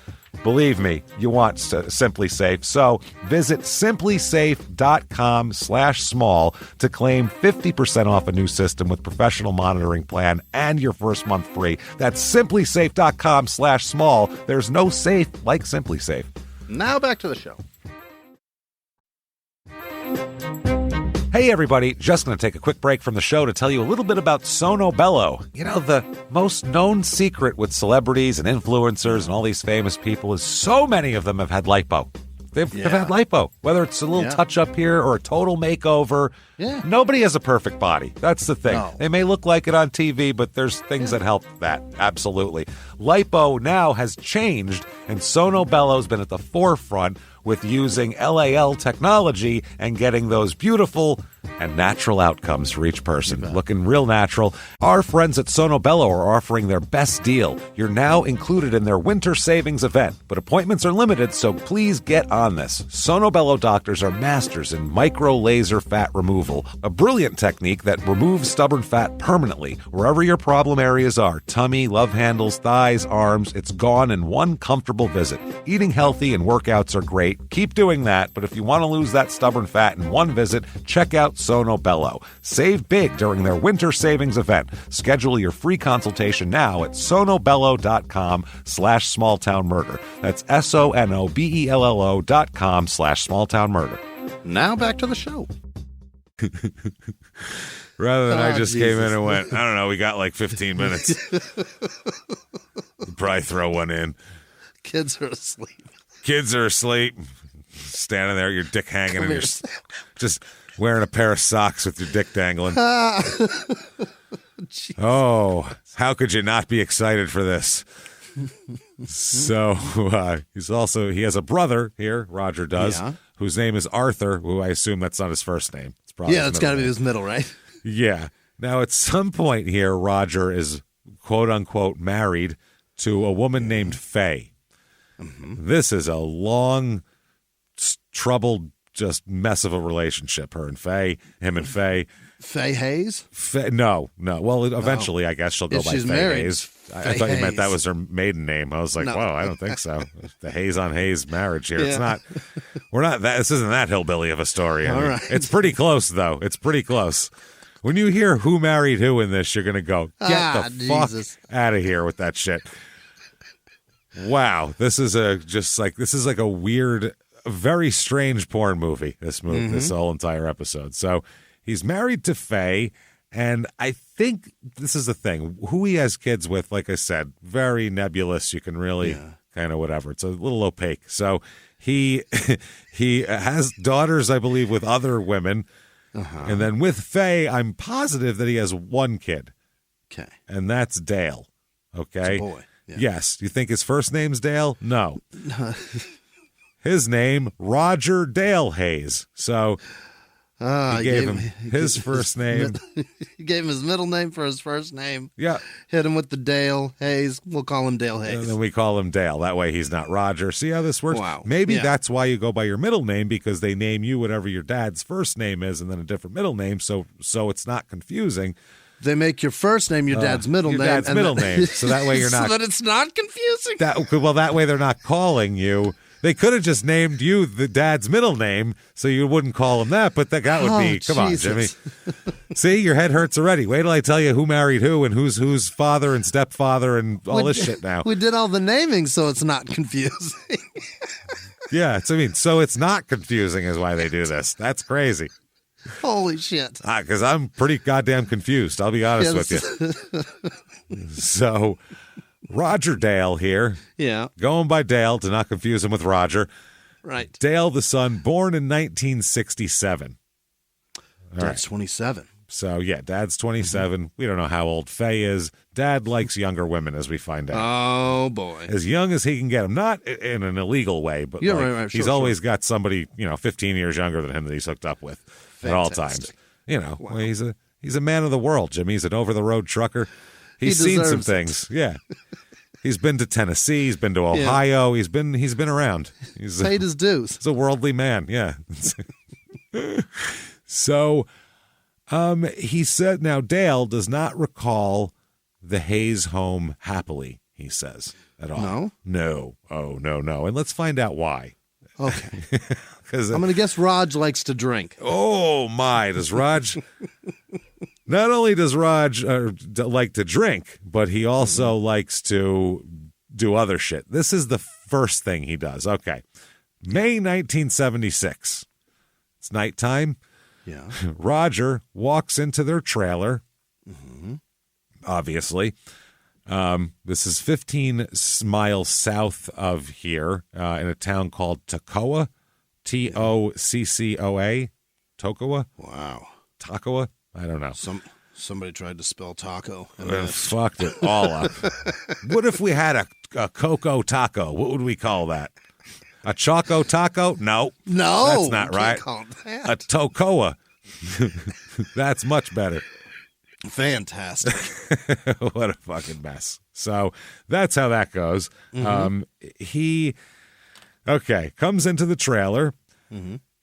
A: believe me, you want Simply Safe. So visit simplysafe.com/small to claim 50% off a new system with professional monitoring plan and your first month free. That's simplysafe.com/small. There's no safe like Simply Safe.
B: Now back to the show.
A: Hey, everybody, just going to take a quick break from the show to tell you a little bit about Sono Bello. You know, the most known secret with celebrities and influencers and all these famous people is so many of them have had lipo. They've had lipo, whether it's a little touch up here or a total makeover.
B: Yeah.
A: Nobody has a perfect body. That's the thing.
B: No.
A: They may look like it on TV, but there's things that help that. Absolutely. Lipo now has changed, and Sono Bello's been at the forefront with using LAL technology and getting those beautiful and natural outcomes for each person. Looking real natural. Our friends at Sono Bello are offering their best deal. You're now included in their winter savings event, but appointments are limited, so please get on this. Sono Bello doctors are masters in micro laser fat removal, a brilliant technique that removes stubborn fat permanently. Wherever your problem areas are, tummy, love handles, thighs, arms, it's gone in one comfortable visit. Eating healthy and workouts are great. Keep doing that, but if you want to lose that stubborn fat in one visit, check out Sono Bello. Save big during their winter savings event. Schedule your free consultation now at sonobello.com/smalltownmurder. That's sonobello.com/smalltownmurder.
B: Now back to the show.
A: Rather than I just came in and went, I don't know, we got like 15 minutes. We'll probably throw one in.
B: Kids are asleep.
A: Kids are asleep. Standing there, your dick hanging, and you're just wearing a pair of socks with your dick dangling. Oh, how could you not be excited for this? So he has a brother here, Roger does, whose name is Arthur, who I assume that's not his first name. It's probably
B: that's got to be his middle, right?
A: Yeah. Now, at some point here, Roger is quote-unquote married to a woman named Faye. Mm-hmm. This is a long, troubled, just mess of a relationship, him and Faye.
B: Faye Hayes?
A: No. Well, eventually, I guess she'll go by Faye
B: married.
A: Hayes. I thought you meant that was her maiden name. I was like, well, I don't think so. The Hayes on Hayes marriage here. Yeah. It's not. We're not that. This isn't that hillbilly of a story.
B: All right.
A: It's pretty close, though. It's pretty close. When you hear who married who in this, you're gonna go, get the fuck out of here with that shit. Wow, this is like a weird, very strange porn movie. This whole entire episode. So he's married to Faye, and I think this is the thing. Who he has kids with, like I said, very nebulous. You can really kind of whatever. It's a little opaque. So he has daughters, I believe, with other women. And then with Faye, I'm positive that he has one kid.
B: Okay.
A: And that's Dale. Okay.
B: It's a boy. Yeah.
A: Yes. You think his first name's Dale? No. His name, Roger Dale Hayes. So he gave him his first name.
B: He gave him his middle name for his first name.
A: Yeah.
B: Hit him with the Dale Hayes. We'll call him Dale Hayes.
A: And then we call him Dale. That way he's not Roger. See how this works?
B: Wow.
A: Maybe that's why you go by your middle name, because they name you whatever your dad's first name is and then a different middle name, so it's not confusing.
B: They make your first name your dad's middle name.
A: Your dad's middle name. So that way you're not.
B: So that it's not confusing.
A: That way they're not calling you. They could have just named you the dad's middle name, so you wouldn't call him that. But that would be, come
B: Jesus.
A: on, Jimmy. See, your head hurts already. Wait till I tell you who married who and who's father and stepfather and all this shit now.
B: We did all the naming, so it's not confusing.
A: Yeah, so it's not confusing is why they do this. That's crazy.
B: Holy shit.
A: Because I'm pretty goddamn confused. I'll be honest with you. So, Roger Dale here.
B: Yeah.
A: Going by Dale to not confuse him with Roger.
B: Right.
A: Dale the son, born in 1967.
B: Dad's 27.
A: So, yeah, Dad's 27. Mm-hmm. We don't know how old Faye is. Dad likes younger women, as we find out.
B: Oh, boy.
A: As young as he can get them. Not in an illegal way, but
B: right.
A: He's always got somebody, 15 years younger than him that he's hooked up with. Fantastic. At all times. Wow. Well, he's a man of the world, Jimmy. He's an over-the-road trucker. He's seen some things. Yeah. He's been to Tennessee. He's been to Ohio. Yeah. He's been around. He's
B: paid his dues.
A: He's a worldly man. Yeah. So, he said, now Dale does not recall the Hayes home happily, he says, at all.
B: No?
A: No. Oh, no. And let's find out why.
B: Okay. I'm going to guess Raj likes to drink.
A: Oh, my. Does Raj... Not only does Raj like to drink, but he also likes to do other shit. This is the first thing he does. Okay. May 1976. It's nighttime.
B: Yeah.
A: Roger walks into their trailer.
B: Mm-hmm.
A: Obviously. This is 15 miles south of here in a town called Toccoa. Toccoa. Toccoa?
B: Wow.
A: Toccoa? I don't know.
B: Somebody tried to spell taco.
A: And fucked it all up. What if we had a cocoa taco? What would we call that? A choco taco? No. That's not right.
B: Call that.
A: A Toccoa. That's much better.
B: Fantastic.
A: What a fucking mess. So that's how that goes.
B: Mm-hmm.
A: He comes into the trailer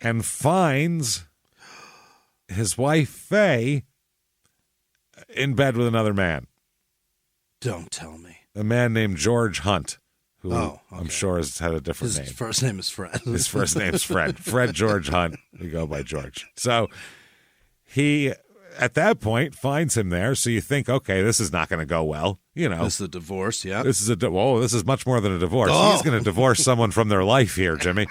A: and finds his wife, Faye, in bed with another man.
B: Don't tell me.
A: A man named George Hunt, who
B: okay.
A: I'm sure has had a different name.
B: His first name is Fred.
A: His first name's Fred. Fred George Hunt. We go by George. So he, at that point, finds him there. So you think, okay, this is not going to go well.
B: This is a divorce, yeah.
A: This is much more than a divorce. Oh. He's going to divorce someone from their life here, Jimmy.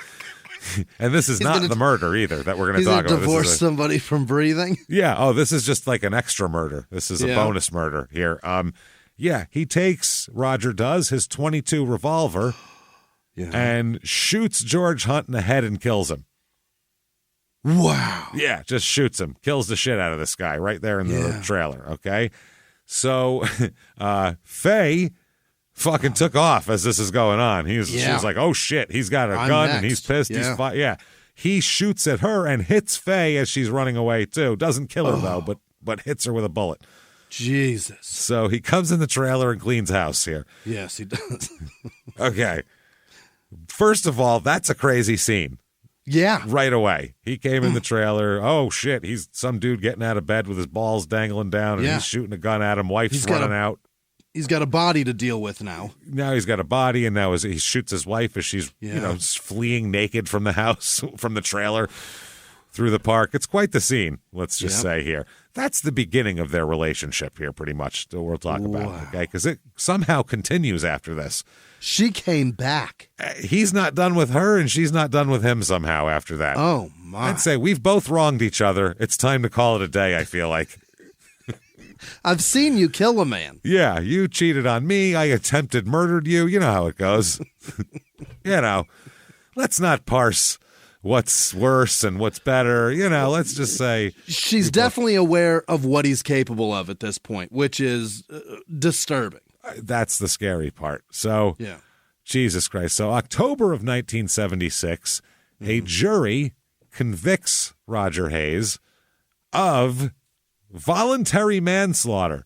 A: And this is not the murder either that we're going to talk about.
B: Divorce somebody from breathing?
A: Yeah. Oh, this is just like an extra murder. This is a bonus murder here. He takes, Roger does, his .22 revolver and shoots George Hunt in the head and kills him.
B: Wow.
A: Yeah, just shoots him. Kills the shit out of this guy right there in the trailer, okay? So Faye fucking took off as this is going on. She was like, oh, shit, he's got a gun and he's pissed.
B: Yeah.
A: He shoots at her and hits Faye as she's running away, too. Doesn't kill her, though, but hits her with a bullet.
B: Jesus.
A: So he comes in the trailer and cleans house here.
B: Yes, he does.
A: Okay. First of all, that's a crazy scene.
B: Yeah.
A: Right away. He came in the trailer. Oh, shit. He's some dude getting out of bed with his balls dangling down, and he's shooting a gun at him. Wife's running out.
B: He's got a body to deal with now.
A: Now he's got a body, and now he shoots his wife as she's fleeing naked from the house, from the trailer through the park. It's quite the scene, let's just say here. That's the beginning of their relationship here, pretty much, that we'll talk about, okay? Because it somehow continues after this.
B: She came back.
A: He's not done with her, and she's not done with him somehow after that.
B: Oh, my.
A: I'd say we've both wronged each other. It's time to call it a day, I feel like.
B: I've seen you kill a man.
A: Yeah, you cheated on me. I attempted murdered you. You know how it goes. Let's not parse what's worse and what's better. Let's just say.
B: She's definitely aware of what he's capable of at this point, which is disturbing.
A: That's the scary part. So, Jesus Christ. So, October of 1976, a jury convicts Roger Hayes of voluntary manslaughter.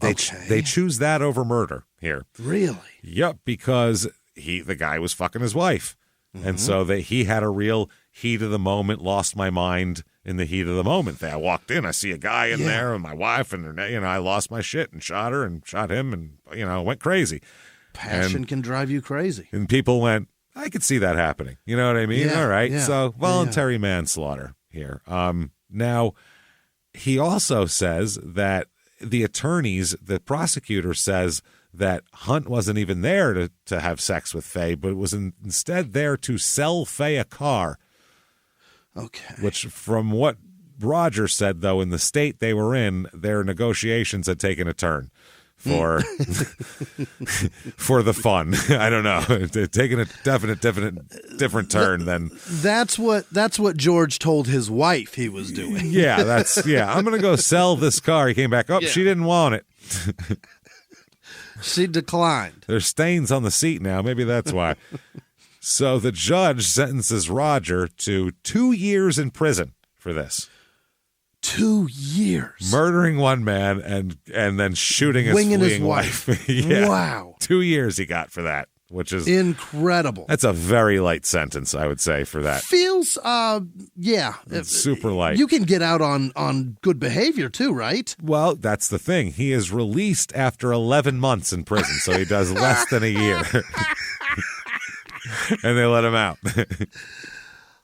A: They choose that over murder here.
B: Really?
A: Yep, because the guy was fucking his wife. And so he had a real heat of the moment, lost my mind in the heat of the moment. I walked in, I see a guy in there and my wife, and I lost my shit and shot her and shot him and went crazy.
B: Passion can drive you crazy.
A: And people went, I could see that happening. You know what I mean?
B: Yeah,
A: all right.
B: yeah,
A: So voluntary manslaughter here. Now, he also says that the prosecutor says that Hunt wasn't even there to have sex with Faye, but was instead there to sell Faye a car.
B: Okay.
A: Which, from what Roger said, though, in the state they were in, their negotiations had taken a turn for for the fun. I don't know. Taking a different turn than
B: that's what George told his wife he was doing.
A: I'm gonna go sell this car. He came back. She didn't want it.
B: She declined.
A: There's stains on the seat now. Maybe that's why. So the judge sentences Roger to 2 years in prison for this.
B: 2 years.
A: Murdering one man and then shooting his fleeing wife.
B: Wow.
A: 2 years he got for that, which is
B: incredible.
A: That's a very light sentence, I would say, for that.
B: Feels,
A: It's super light.
B: You can get out on good behavior too, right?
A: Well, that's the thing. He is released after 11 months in prison, so he does less than a year. And they let him out.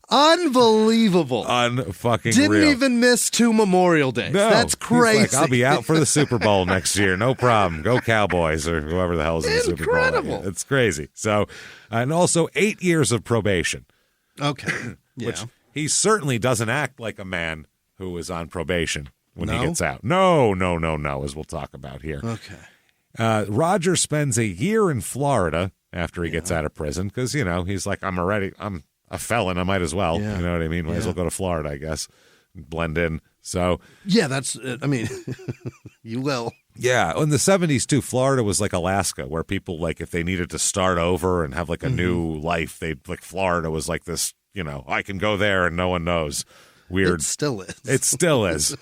B: Unbelievable.
A: Unfucking
B: Didn't
A: real.
B: even miss 2 Memorial Days.
A: No.
B: That's crazy.
A: He's like, I'll be out for the Super Bowl next year. No problem. Go Cowboys or whoever the hell's in the Super Bowl.
B: Incredible.
A: It's crazy. So, and also 8 years of probation.
B: Okay. Yeah.
A: Which he certainly doesn't act like a man who is on probation when he gets out. No, as we'll talk about here.
B: Okay.
A: Roger spends a year in Florida after he gets out of prison because, he's like, I'm a felon. I might as well.
B: Yeah.
A: You know what I mean? Might as well go to Florida, I guess. Blend in. So.
B: Yeah, that's, you will.
A: Yeah. In the 70s, too, Florida was like Alaska, where people, like, if they needed to start over and have, like, a new life, Florida was like this, I can go there and no one knows. Weird.
B: It still is.
A: It still is.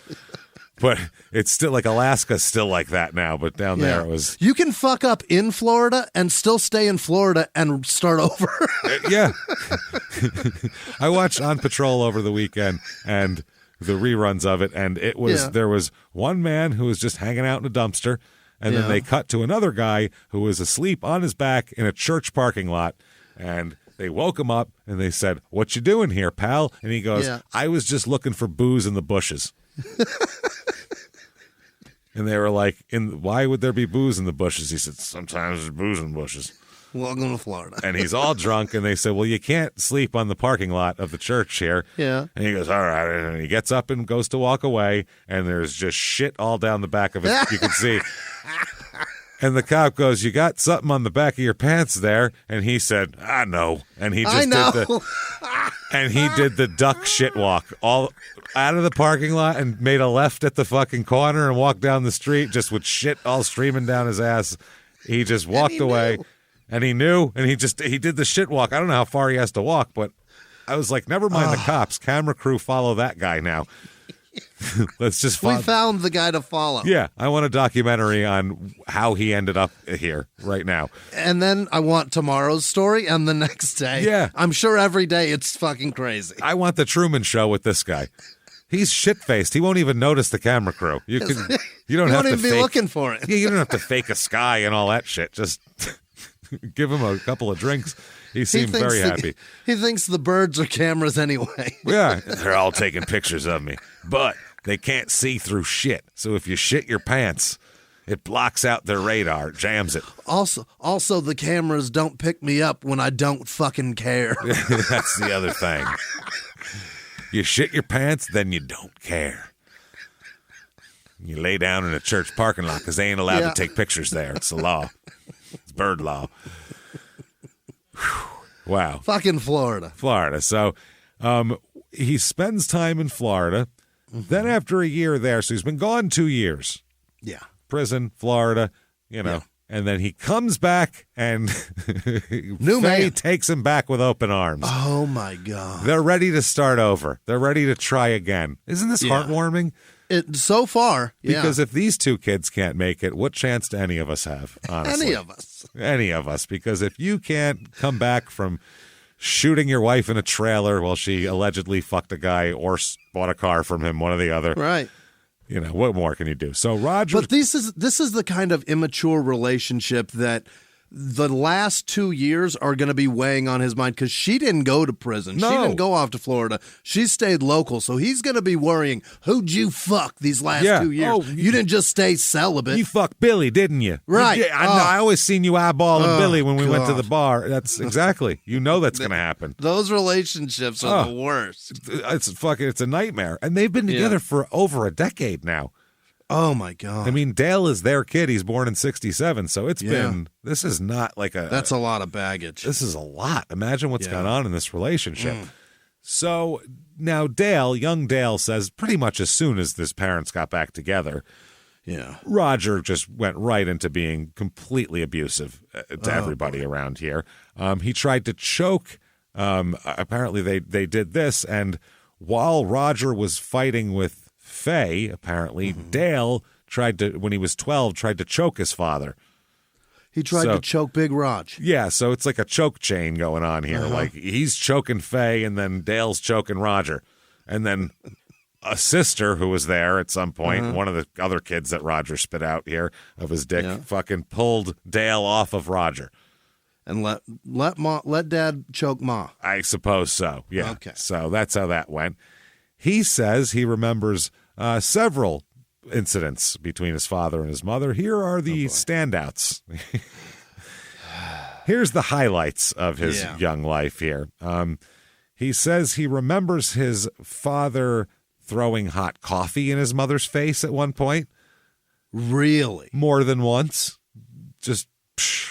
A: But it's still like Alaska's still like that now, but down there it was.
B: You can fuck up in Florida and still stay in Florida and start over.
A: Yeah. I watched On Patrol over the weekend and the reruns of it, and it was there was one man who was just hanging out in a dumpster, and then they cut to another guy who was asleep on his back in a church parking lot, and they woke him up and they said, "What you doing here, pal?" And he goes, "I was just looking for booze in the bushes." And they were like, why would there be booze in the bushes? He said, sometimes there's booze in the bushes.
B: Welcome to Florida.
A: And he's all drunk, and they said, well, you can't sleep on the parking lot of the church here.
B: Yeah.
A: And he goes, all right. And he gets up and goes to walk away, and there's just shit all down the back of it. You can see. And the cop goes, "You got something on the back of your pants there." And he said, "I know." And he just did the duck shit walk all out of the parking lot and made a left at the fucking corner and walked down the street just with shit all streaming down his ass. He just walked away and he knew and he did the shit walk. I don't know how far he has to walk, but I was like, never mind the cops. Camera crew follow that guy now. Let's just follow.
B: We found the guy to follow.
A: Yeah, I want a documentary on how he ended up here right now.
B: And then I want tomorrow's story and the next day.
A: Yeah.
B: I'm sure every day it's fucking crazy.
A: I want the Truman Show with this guy. He's shit-faced. He won't even notice the camera crew. You don't have to
B: even be looking for it.
A: Yeah, you don't have to fake a sky and all that shit. Just give him a couple of drinks. He seemed very happy.
B: He thinks the birds are cameras anyway.
A: Yeah, they're all taking pictures of me, but they can't see through shit. So if you shit your pants, it blocks out their radar, jams it.
B: Also, the cameras don't pick me up when I don't fucking care.
A: That's the other thing. You shit your pants, then you don't care. You lay down in a church parking lot because they ain't allowed to take pictures there. It's the law. It's bird law. Wow.
B: Fucking Florida.
A: So he spends time in Florida. Mm-hmm. Then after a year there, so he's been gone 2 years.
B: Yeah.
A: Prison, Florida, Yeah. And then he comes back and Faye takes him back with open arms.
B: Oh, my God.
A: They're ready to start over. They're ready to try again. Isn't this heartwarming?
B: So far,
A: Because if these two kids can't make it, what chance do any of us have, honestly? Any of us. Because if you can't come back from shooting your wife in a trailer while she allegedly fucked a guy or bought a car from him, one or the other.
B: Right.
A: What more can you do? So Roger.
B: But this is the kind of immature relationship that the last 2 years are going to be weighing on his mind because she didn't go to prison.
A: No.
B: She didn't go off to Florida. She stayed local. So he's going to be worrying, who'd you fuck these last 2 years?
A: Oh,
B: you didn't just stay celibate.
A: You fucked Billy, didn't you?
B: Right.
A: I always seen you eyeballing Billy when we went to the bar. That's exactly. That's going to happen.
B: Those relationships are the worst.
A: It's a nightmare. And they've been together for over a decade now.
B: Oh, my God.
A: I mean, Dale is their kid. He's born in 1967. So it's been, this is not like
B: that's a lot of baggage.
A: This is a lot. Imagine what's gone on in this relationship. So now young Dale says pretty much as soon as his parents got back together, Roger just went right into being completely abusive to everybody around here. He tried to choke. Apparently they did this. And while Roger was fighting with Faye, apparently, Dale when he was 12, tried to choke his father.
B: He tried to choke Big Raj.
A: Yeah, so it's like a choke chain going on here. Like, he's choking Faye, and then Dale's choking Roger. And then a sister who was there at some point, one of the other kids that Roger spit out here of his dick, fucking pulled Dale off of Roger.
B: And let Dad choke Ma.
A: I suppose so, yeah.
B: Okay.
A: So that's how that went. He says he remembers several incidents between his father and his mother. Here are the standouts. Here's the highlights of his young life here. He says he remembers his father throwing hot coffee in his mother's face at one point.
B: Really?
A: More than once. Just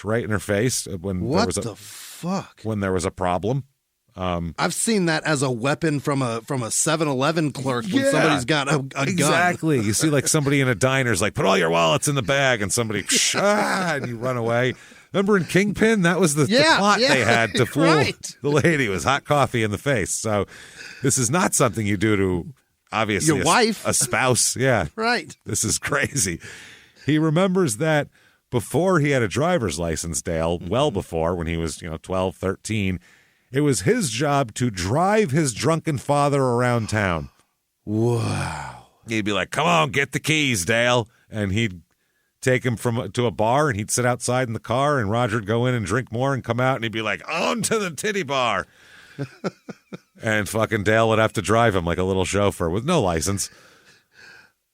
A: right in her face.
B: What the fuck?
A: When there was a problem.
B: I've seen that as a weapon from a 7-Eleven clerk when somebody's got a gun.
A: Exactly. You see like somebody in a diner's like, put all your wallets in the bag, and somebody, and you run away. Remember in Kingpin? That was the plot they had to fool the lady. It was hot coffee in the face. So this is not something you do to, obviously,
B: your wife.
A: A spouse. Yeah.
B: Right.
A: This is crazy. He remembers that before he had a driver's license, Dale, well before, when he was 12, 13, it was his job to drive his drunken father around town.
B: Wow.
A: He'd be like, come on, get the keys, Dale. And he'd take him to a bar, and he'd sit outside in the car, and Roger'd go in and drink more and come out, and he'd be like, on to the titty bar. And fucking Dale would have to drive him like a little chauffeur with no license.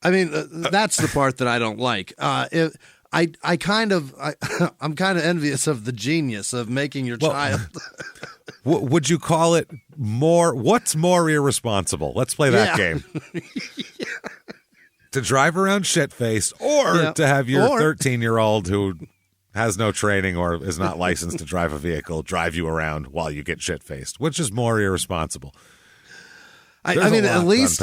B: I mean, that's the part that I don't like. I'm kind of envious of the genius of making your child.
A: Would you call it more? What's more irresponsible? Let's play that game. to drive around shit-faced or to have your 13-year-old who has no training or is not licensed to drive a vehicle drive you around while you get shit-faced, which is more irresponsible.
B: I mean, at least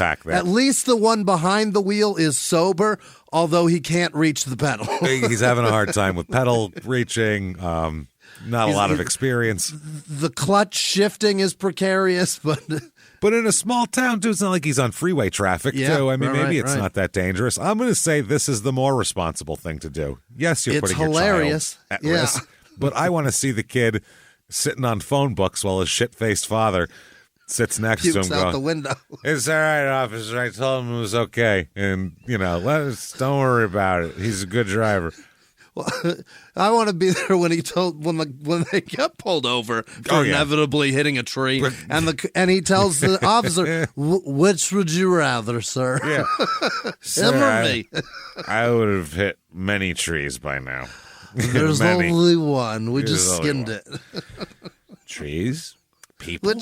B: the one behind the wheel is sober, although he can't reach the pedal.
A: He's having a hard time with pedal reaching, not a lot of experience.
B: The clutch shifting is precarious, but
A: in a small town, too, it's not like he's on freeway traffic, too. I mean, maybe it's not that dangerous. I'm going to say this is the more responsible thing to do. Yes, you're putting your child at risk, but I want to see the kid sitting on phone books while his shit-faced father sits next to him
B: out the window.
A: It's all right, officer. I told him it was okay. And, don't worry about it. He's a good driver.
B: Well, I want to be there when when they get pulled over for inevitably hitting a tree, and he tells the officer, "Which would you rather, sir?
A: Sir,
B: him or me?"
A: I would have hit many trees by now.
B: There's only one. We just skinned it.
A: Trees, people.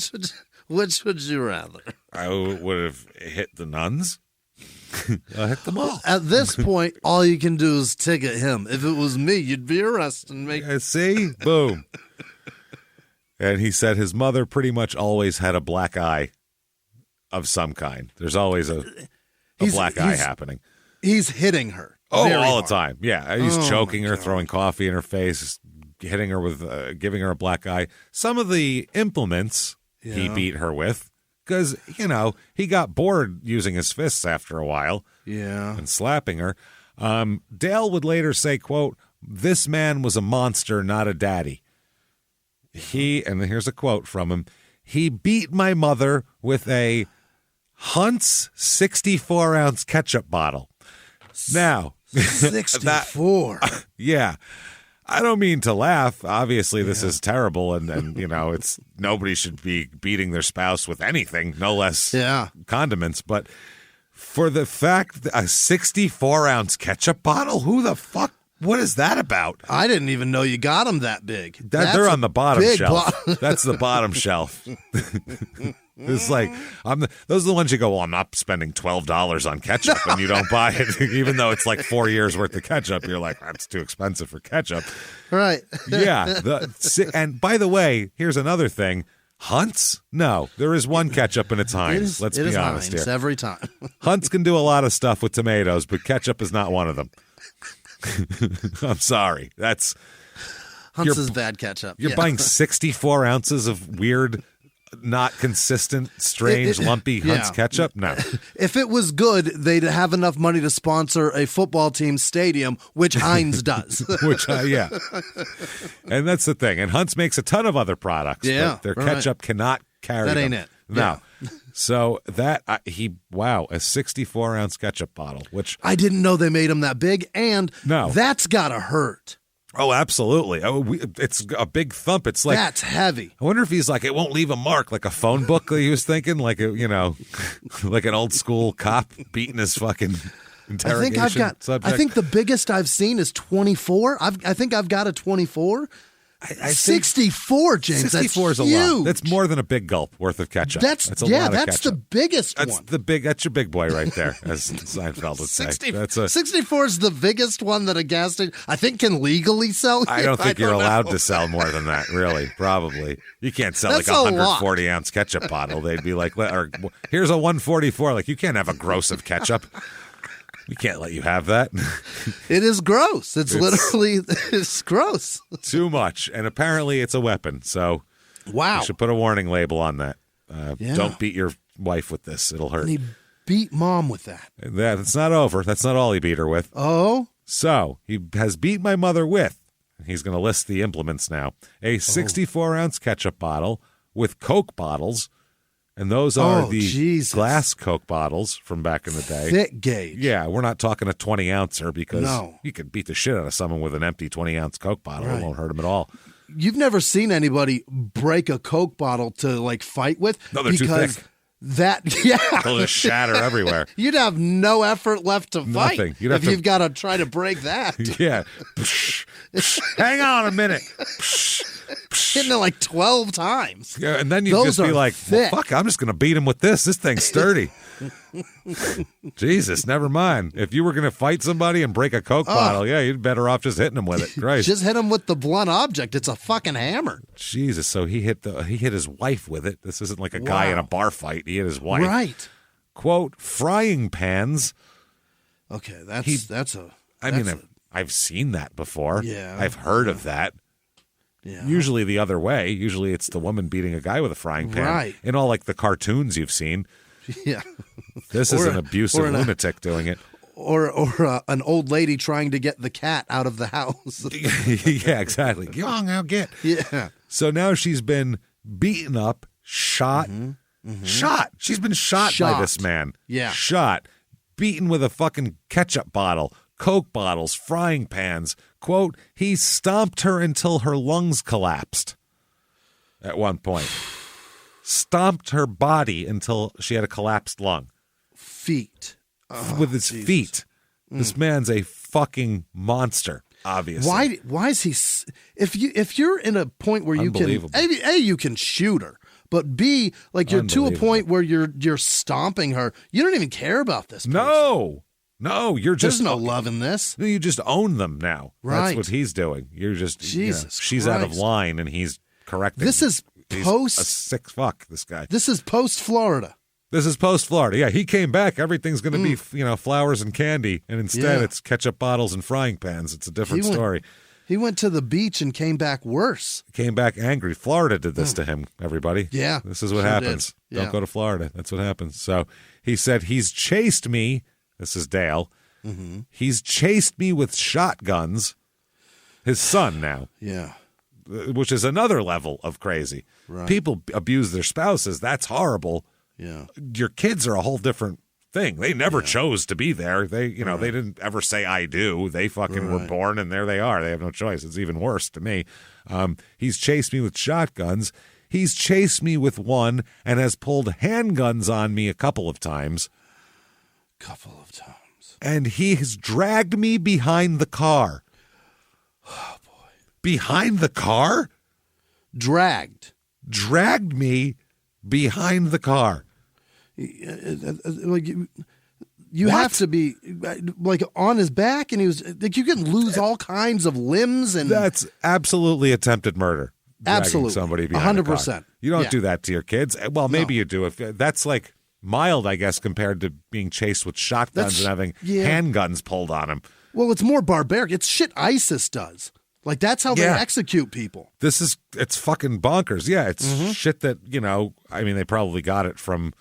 B: Which would you rather?
A: I would have hit the nuns. I hit them all.
B: At this point, all you can do is ticket him. If it was me, you'd be arresting me.
A: See? Boom. And he said his mother pretty much always had a black eye of some kind. There's always a black eye happening.
B: He's hitting her.
A: All the time. Yeah. He's choking her, throwing coffee in her face, hitting her with, giving her a black eye. Some of the implements he beat her with. Because, he got bored using his fists after a while.
B: Yeah.
A: And slapping her. Dale would later say, quote, "This man was a monster, not a daddy." And here's a quote from him. "He beat my mother with a Hunt's 64-ounce ketchup bottle." Now.
B: 64.
A: Yeah. I don't mean to laugh. Obviously, this is terrible, and it's nobody should be beating their spouse with anything, no less condiments. But for the fact that a 64-ounce ketchup bottle, who the fuck? What is that about?
B: I didn't even know you got them that big.
A: They're on the bottom shelf. That's the bottom shelf. It's like those are the ones you go, well, I'm not spending $12 on ketchup, and you don't buy it, even though it's like 4 years worth of ketchup. You're like, that's too expensive for ketchup,
B: right?
A: Yeah. And by the way, here's another thing: Hunt's? No, there is one ketchup, and it's Heinz. Let's be honest
B: Heinz
A: here.
B: Every time,
A: Hunt's can do a lot of stuff with tomatoes, but ketchup is not one of them. I'm sorry. That's
B: Hunt's is bad ketchup.
A: You're buying 64 ounces of weird, not consistent, strange, lumpy Hunt's ketchup? No.
B: If it was good, they'd have enough money to sponsor a football team's stadium, which Heinz does.
A: And that's the thing. And Hunt's makes a ton of other products. But their ketchup cannot carry
B: that.
A: Them.
B: Ain't it?
A: No. Yeah. So a 64-ounce ketchup bottle, which
B: I didn't know they made them that big, and
A: no,
B: that's gotta hurt.
A: Oh, absolutely. It's a big thump. It's like
B: that's heavy.
A: I wonder if he's like, it won't leave a mark, like a phone book that he was thinking, like like an old school cop beating his fucking interrogation subject.
B: I think the biggest I've seen is 24. I think I've got a 24. I 64, James.
A: 64 is a lot. That's more than a big gulp worth of ketchup.
B: That's
A: a lot of
B: that's the biggest
A: one.
B: That's
A: That's your big boy right there, as Seinfeld would say.
B: 64 is the biggest one that a gas station I think can legally sell.
A: I don't think you're allowed to sell more than that. Really, probably you can't sell like a 140-ounce ketchup bottle. They'd be like, or here's a 144. Like you can't have a gross of ketchup. We can't let you have that.
B: It is gross. It's literally gross.
A: Too much. And apparently it's a weapon. So you should put a warning label on that. Don't beat your wife with this. It'll hurt.
B: And he beat mom with that.
A: That's not over. That's not all he beat her with.
B: Oh?
A: So he has beat my mother with, he's going to list the implements now, a 64-ounce ketchup bottle with Coke bottles. And those are the glass Coke bottles from back in the day.
B: Thick gauge.
A: Yeah, we're not talking a 20-ouncer because you could beat the shit out of someone with an empty 20-ounce Coke bottle. Right. It won't hurt them at all.
B: You've never seen anybody break a Coke bottle to, like, fight with?
A: No, they're too thick.
B: They'll
A: just shatter everywhere.
B: You'd have no effort left to fight.
A: Nothing.
B: You've got to try to break that.
A: Yeah. Hang on a minute.
B: Hitting it like 12 times.
A: Yeah, and then you
B: Those
A: just be
B: are
A: like, well,
B: thick.
A: fuck, I'm just going to beat him with this. This thing's sturdy. Jesus, never mind. If you were going to fight somebody and break a Coke bottle, yeah, you'd better off just hitting him with it. Right.
B: Just hit him with the blunt object. It's a fucking hammer.
A: Jesus, so he hit his wife with it. This isn't like a guy in a bar fight. He hit his wife.
B: Right.
A: Quote, frying pans.
B: Okay,
A: I've seen that before.
B: Yeah.
A: I've heard of that.
B: Yeah.
A: Usually the other way. Usually it's the woman beating a guy with a frying pan.
B: Right.
A: In all like the cartoons you've seen.
B: Yeah.
A: This is an abusive lunatic doing it.
B: Or an old lady trying to get the cat out of the house.
A: Yeah, exactly. Go on, now get.
B: Yeah.
A: So now she's been beaten up, shot. Shot. She's been shot by this man.
B: Yeah.
A: Shot. Beaten with a fucking ketchup bottle, Coke bottles, frying pans. Quote, he stomped her until her lungs collapsed at one point. Stomped her body until she had a collapsed lung.
B: Feet.
A: With his feet. This man's a fucking monster, obviously.
B: Why is he if you're in a point where you can A, you can shoot her, but B, like you're to a point where you're stomping her, you don't even care about this person.
A: No, you're just
B: there's no love in this.
A: No, you just own them now.
B: Right.
A: That's what he's doing. You're just
B: Jesus
A: she's
B: Christ.
A: out of line and he's correcting.
B: This is
A: he's
B: post
A: a sick fuck, this guy.
B: This is post Florida.
A: This is post Florida. Yeah, he came back. Everything's going to be, flowers and candy, and instead it's ketchup bottles and frying pans. It's a different story.
B: He went to the beach and came back worse.
A: Came back angry. Florida did this to him, everybody.
B: Yeah.
A: This is what happens.
B: Yeah.
A: Don't go to Florida. That's what happens. So he said, he's chased me. This is Dale. He's chased me with shotguns. His son now.
B: Yeah.
A: Which is another level of crazy.
B: Right.
A: People abuse their spouses. That's horrible.
B: Yeah.
A: Your kids are a whole different thing. They never chose to be there. They, they didn't ever say I do. They fucking were born and there they are. They have no choice. It's even worse to me. He's chased me with shotguns. He's chased me with one and has pulled handguns on me a couple of times. And he has dragged me behind the car.
B: Oh, boy.
A: Behind the car?
B: Dragged
A: me behind the car.
B: Like you have to be like on his back, and he was like, you can lose all kinds of limbs, and
A: that's absolutely attempted murder.
B: Absolutely,
A: somebody behind
B: 100%.
A: You don't do that to your kids. Well, maybe you do. If that's like mild, I guess, compared to being chased with shotguns and having handguns pulled on him.
B: Well, it's more barbaric. It's shit ISIS does. Like, that's how they execute people.
A: It's fucking bonkers. Yeah, it's shit that, they probably got it from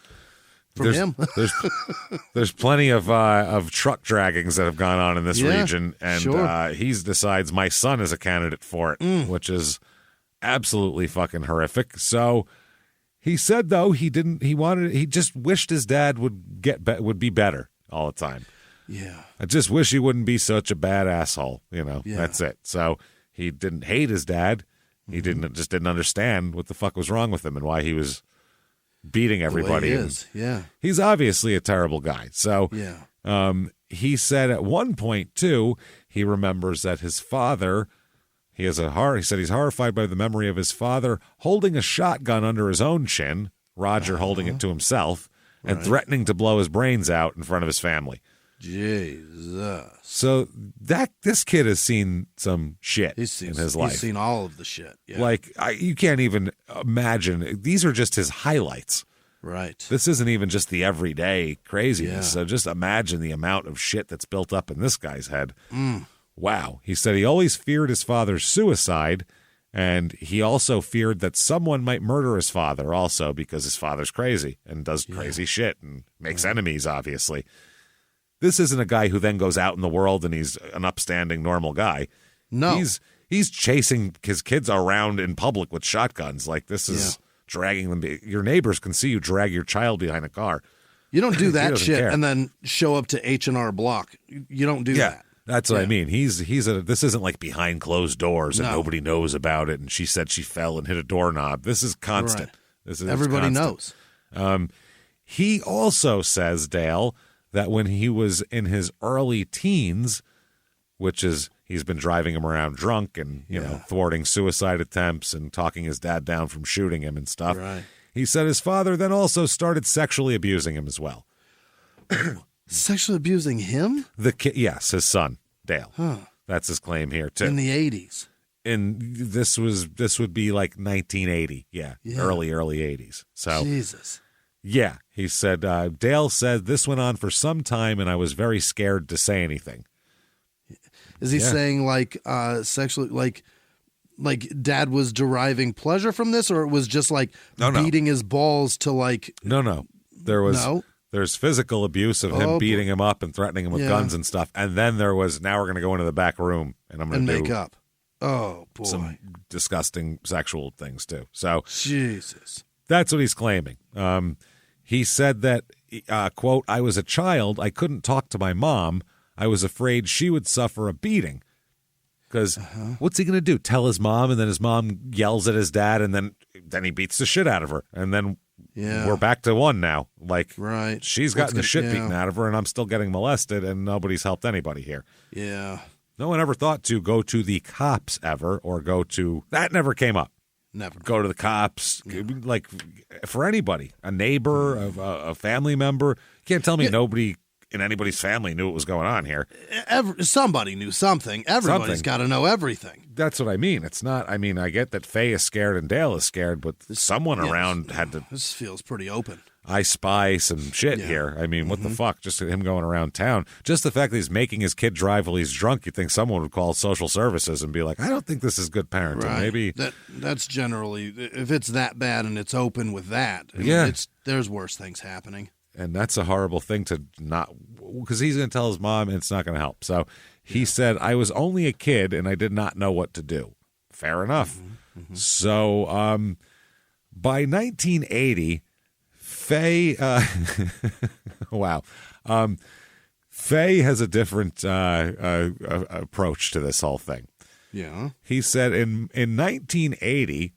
B: him.
A: there's plenty of truck draggings that have gone on in this region, and he decides my son is a candidate for it, which is absolutely fucking horrific. So he said, though, he just wished his dad would be better all the time.
B: Yeah.
A: I just wish he wouldn't be such a bad asshole, That's it. So he didn't hate his dad. He didn't understand what the fuck was wrong with him and why he was beating everybody.
B: The way he is. Yeah.
A: He's obviously a terrible guy. So he said at one point, too, he remembers that his father, he said he's horrified by the memory of his father holding a shotgun under his own chin, Roger holding it to himself, and threatening to blow his brains out in front of his family.
B: Jesus.
A: So this kid has seen some shit in his life.
B: He's seen all of the shit. Yeah.
A: Like, you can't even imagine. These are just his highlights.
B: Right.
A: This isn't even just the everyday craziness.
B: Yeah.
A: So just imagine the amount of shit that's built up in this guy's head. Wow. He said he always feared his father's suicide, and he also feared that someone might murder his father also because his father's crazy and does crazy shit and makes enemies, obviously. This isn't a guy who then goes out in the world and he's an upstanding, normal guy.
B: No.
A: He's chasing his kids around in public with shotguns. Like, this is dragging them. Your neighbors can see you drag your child behind a car.
B: You don't do that shit
A: care.
B: and then show up to H&R Block. You don't do that.
A: That's what I mean. This isn't like behind closed doors and nobody knows about it. And she said she fell and hit a doorknob. This is constant.
B: Right. Everybody knows.
A: He also says, Dale, that when he was in his early teens, which is he's been driving him around drunk and, you know, thwarting suicide attempts and talking his dad down from shooting him and stuff.
B: Right.
A: He said his father then also started sexually abusing him as well.
B: Sexually abusing him?
A: The kid, yes, his son, Dale.
B: Huh.
A: That's his claim here, too.
B: In the 80s.
A: And this would be like 1980. Yeah. Early 80s. So
B: Jesus.
A: Yeah. He said, Dale said this went on for some time and I was very scared to say anything.
B: Is he saying like sexually, like dad was deriving pleasure from this, or it was just like beating his balls to like?
A: No. There's physical abuse of him beating him up and threatening him with guns and stuff. And then there was, now we're going to go into the back room and I'm going to
B: make up. Oh, boy.
A: Some disgusting sexual things, too. So,
B: Jesus.
A: That's what he's claiming. He said that, quote, I was a child. I couldn't talk to my mom. I was afraid she would suffer a beating. Because what's he going to do? Tell his mom, and then his mom yells at his dad, and then he beats the shit out of her. And then we're back to one now. Like, she's gotten the shit beaten out of her, and I'm still getting molested, and nobody's helped anybody here.
B: Yeah.
A: No one ever thought to go to the cops ever, or go to, that never came up.
B: Never.
A: Go to the cops, like for anybody, a neighbor, a family member. You can't tell me nobody in anybody's family knew what was going on here.
B: Somebody knew something. Everybody's got to know everything.
A: That's what I mean. It's not, I mean, I get that Faye is scared and Dale is scared, but someone around had to.
B: This feels pretty open.
A: I spy some shit here. I mean, what the fuck? Just him going around town. Just the fact that he's making his kid drive while he's drunk, you'd think someone would call social services and be like, I don't think this is good parenting.
B: Right.
A: Maybe
B: that's generally, if it's that bad and it's open with that, there's worse things happening.
A: And that's a horrible thing to not, because he's going to tell his mom and it's not going to help. So he said, I was only a kid and I did not know what to do. Fair enough. So by 1980, Faye, wow. Faye has a different approach to this whole thing.
B: Yeah.
A: He said in 1980,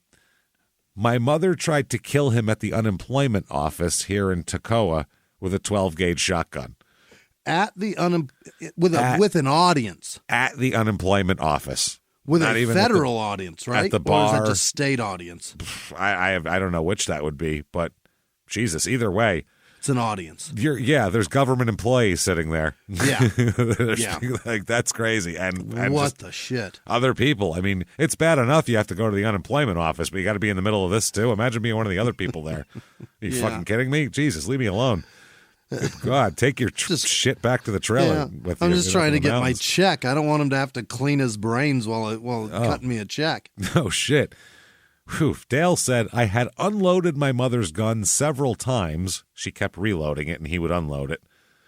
A: my mother tried to kill him at the unemployment office here in Toccoa with a 12-gauge shotgun.
B: At the with an audience.
A: At the unemployment office.
B: With a federal audience, right?
A: At the bar.
B: Or is that just state audience?
A: I don't know which that would be, but Jesus, either way.
B: It's an audience.
A: There's government employees sitting there.
B: Yeah.
A: Like, that's crazy. And
B: what the shit?
A: Other people. I mean, it's bad enough you have to go to the unemployment office, but you got to be in the middle of this too. Imagine being one of the other people there. Are you fucking kidding me? Jesus, leave me alone. Good God, take your shit back to the trailer.
B: Yeah. I'm just trying to get my check. I don't want him to have to clean his brains while cutting me a check.
A: No shit. Whew. Dale said, I had unloaded my mother's gun several times. She kept reloading it, and he would unload it.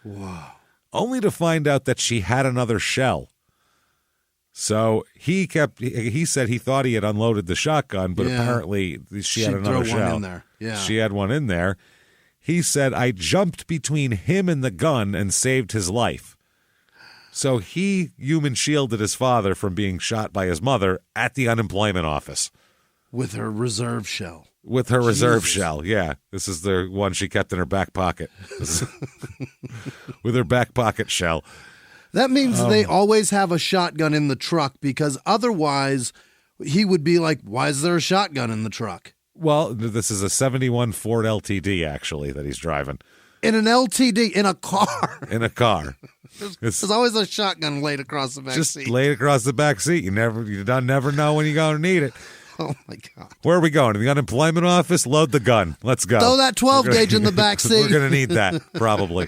B: Wow.
A: Only to find out that she had another shell. So he said he thought he had unloaded the shotgun, but apparently she had another shell.
B: One in there. Yeah.
A: She had one in there. He said, I jumped between him and the gun and saved his life. So he human shielded his father from being shot by his mother at the unemployment office.
B: With her reserve shell.
A: With her reserve shell, yeah. This is the one she kept in her back pocket. With her back pocket shell.
B: That means they always have a shotgun in the truck, because otherwise he would be like, why is there a shotgun in the truck?
A: Well, this is a 71 Ford LTD, actually, that he's driving.
B: In an LTD, in a car.
A: In a car.
B: There's always a shotgun laid across the back seat.
A: Just laid across the back seat. You never know when you're going to need it.
B: Oh, my God.
A: Where are we going? To the unemployment office? Load the gun. Let's go.
B: Throw that 12-gauge in the back seat.
A: We're going to need that, probably.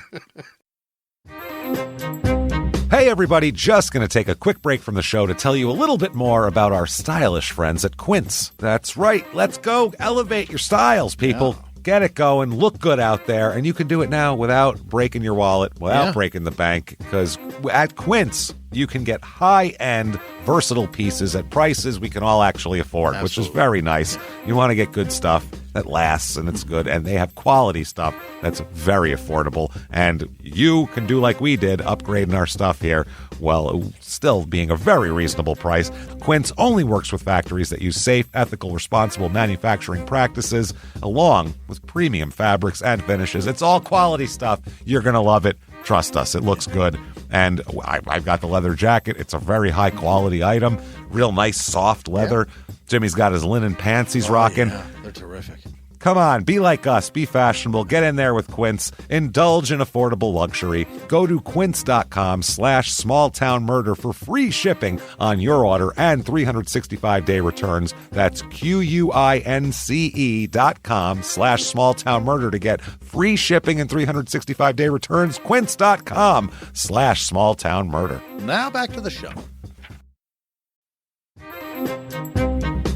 A: Hey, everybody. Just going to take a quick break from the show to tell you a little bit more about our stylish friends at Quince. That's right. Let's go elevate your styles, people. Yeah. Get it going. Look good out there. And you can do it now without breaking your wallet, without breaking the bank. Because at Quince, you can get high-end, versatile pieces at prices we can all actually afford, which is very nice. You want to get good stuff that lasts and it's good. And they have quality stuff that's very affordable. And you can do like we did, upgrading our stuff here, while still being a very reasonable price. Quince only works with factories that use safe, ethical, responsible manufacturing practices, along with premium fabrics and finishes. It's all quality stuff. You're going to love it. Trust us, it looks good. And I've got the leather jacket. It's a very high quality item. Real nice, soft leather. Yeah. Jimmie's got his linen pants he's rocking.
B: Yeah, they're terrific.
A: Come on, be like us, be fashionable, get in there with Quince, indulge in affordable luxury. Go to quince.com/smalltownmurder for free shipping on your order and 365-day returns. That's QUINCE.com/smalltownmurder to get free shipping and 365-day returns. Quince.com/smalltownmurder.
D: Now back to the show.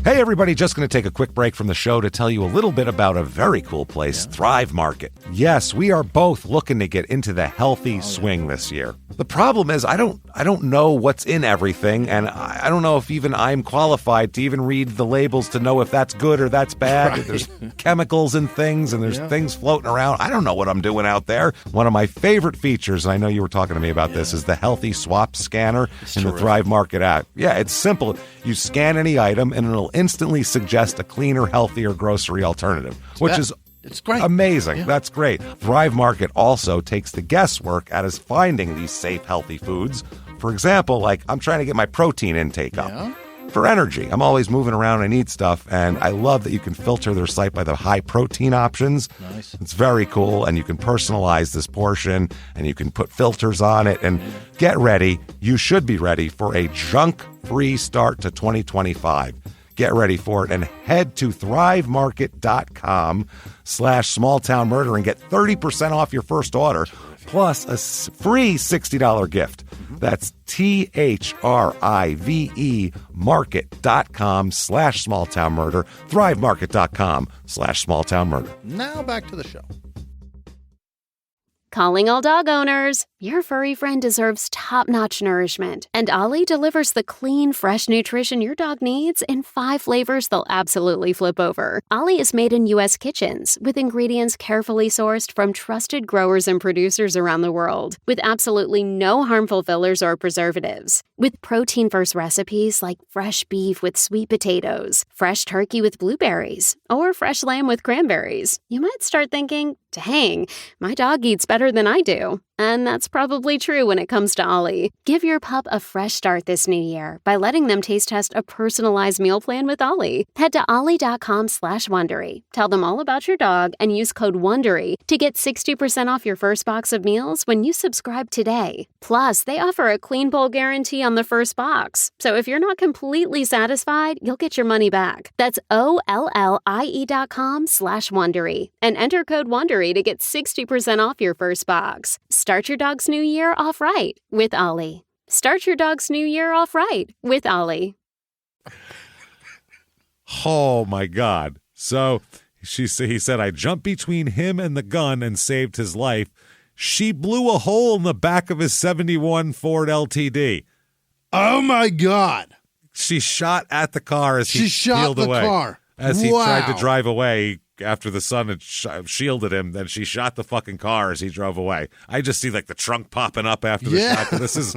A: Hey everybody, just going to take a quick break from the show to tell you a little bit about a very cool place, Thrive Market. Yes, we are both looking to get into the healthy swing this year. The problem is I don't know what's in everything, and I don't know if even I'm qualified to even read the labels to know if that's good or that's bad. Right. There's chemicals in things, and there's things floating around. I don't know what I'm doing out there. One of my favorite features, and I know you were talking to me about this, is the Healthy Swap Scanner in the Thrive Market app. Yeah, it's simple. You scan any item, and it'll instantly suggest a cleaner, healthier grocery alternative, which is
B: it's great.
A: Amazing. Yeah. That's great. Thrive Market also takes the guesswork out of finding these safe, healthy foods. For example, like I'm trying to get my protein intake up for energy. I'm always moving around. I need stuff, and I love that you can filter their site by the high protein options.
D: Nice.
A: It's very cool, and you can personalize this portion, and you can put filters on it, and get ready. You should be ready for a junk-free start to 2025. Get ready for it and head to thrivemarket.com/smalltownmurder and get 30% off your first order plus a free $60 gift. That's THRIVE market.com/smalltownmurder, thrivemarket.com/smalltownmurder.
D: Now back to the show.
E: Calling all dog owners. Your furry friend deserves top-notch nourishment, and Ollie delivers the clean, fresh nutrition your dog needs in 5 flavors they'll absolutely flip over. Ollie is made in U.S. kitchens with ingredients carefully sourced from trusted growers and producers around the world, with absolutely no harmful fillers or preservatives. With protein-first recipes like fresh beef with sweet potatoes, fresh turkey with blueberries, or fresh lamb with cranberries, you might start thinking, dang, my dog eats better than I do. And that's probably true when it comes to Ollie. Give your pup a fresh start this new year by letting them taste test a personalized meal plan with Ollie. Head to ollie.com/Wondery. Tell them all about your dog and use code WONDERY to get 60% off your first box of meals when you subscribe today. Plus, they offer a clean bowl guarantee on the first box. So if you're not completely satisfied, you'll get your money back. That's OLLIE.com/Wondery and enter code WONDERY to get 60% off your first box. Start your dog's new year off right with Ollie. Start your dog's new year off right with Ollie.
A: Oh, my God. So he said, I jumped between him and the gun and saved his life. She blew a hole in the back of his 71 Ford LTD.
B: Oh, my God.
A: She shot at the car as he
B: shot the
A: away.
B: Car.
A: As he tried to drive away after the sun had shielded him, then she shot the fucking car as he drove away. I just see like the trunk popping up after the shot. This is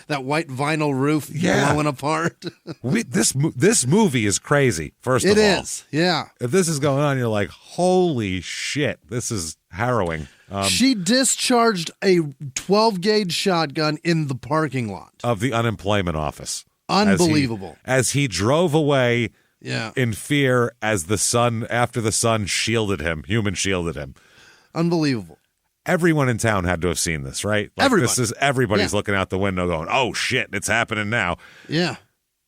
B: that white vinyl roof blowing apart.
A: This movie is crazy. First of all,
B: it is. Yeah.
A: If this is going on, you're like, holy shit, this is harrowing.
B: She discharged a 12-gauge shotgun in the parking lot
A: of the unemployment office.
B: Unbelievable.
A: As he drove away.
B: Yeah.
A: In fear as after the sun shielded him, shielded him.
B: Unbelievable.
A: Everyone in town had to have seen this, right? Like everybody's looking out the window going, oh shit, it's happening now.
B: Yeah.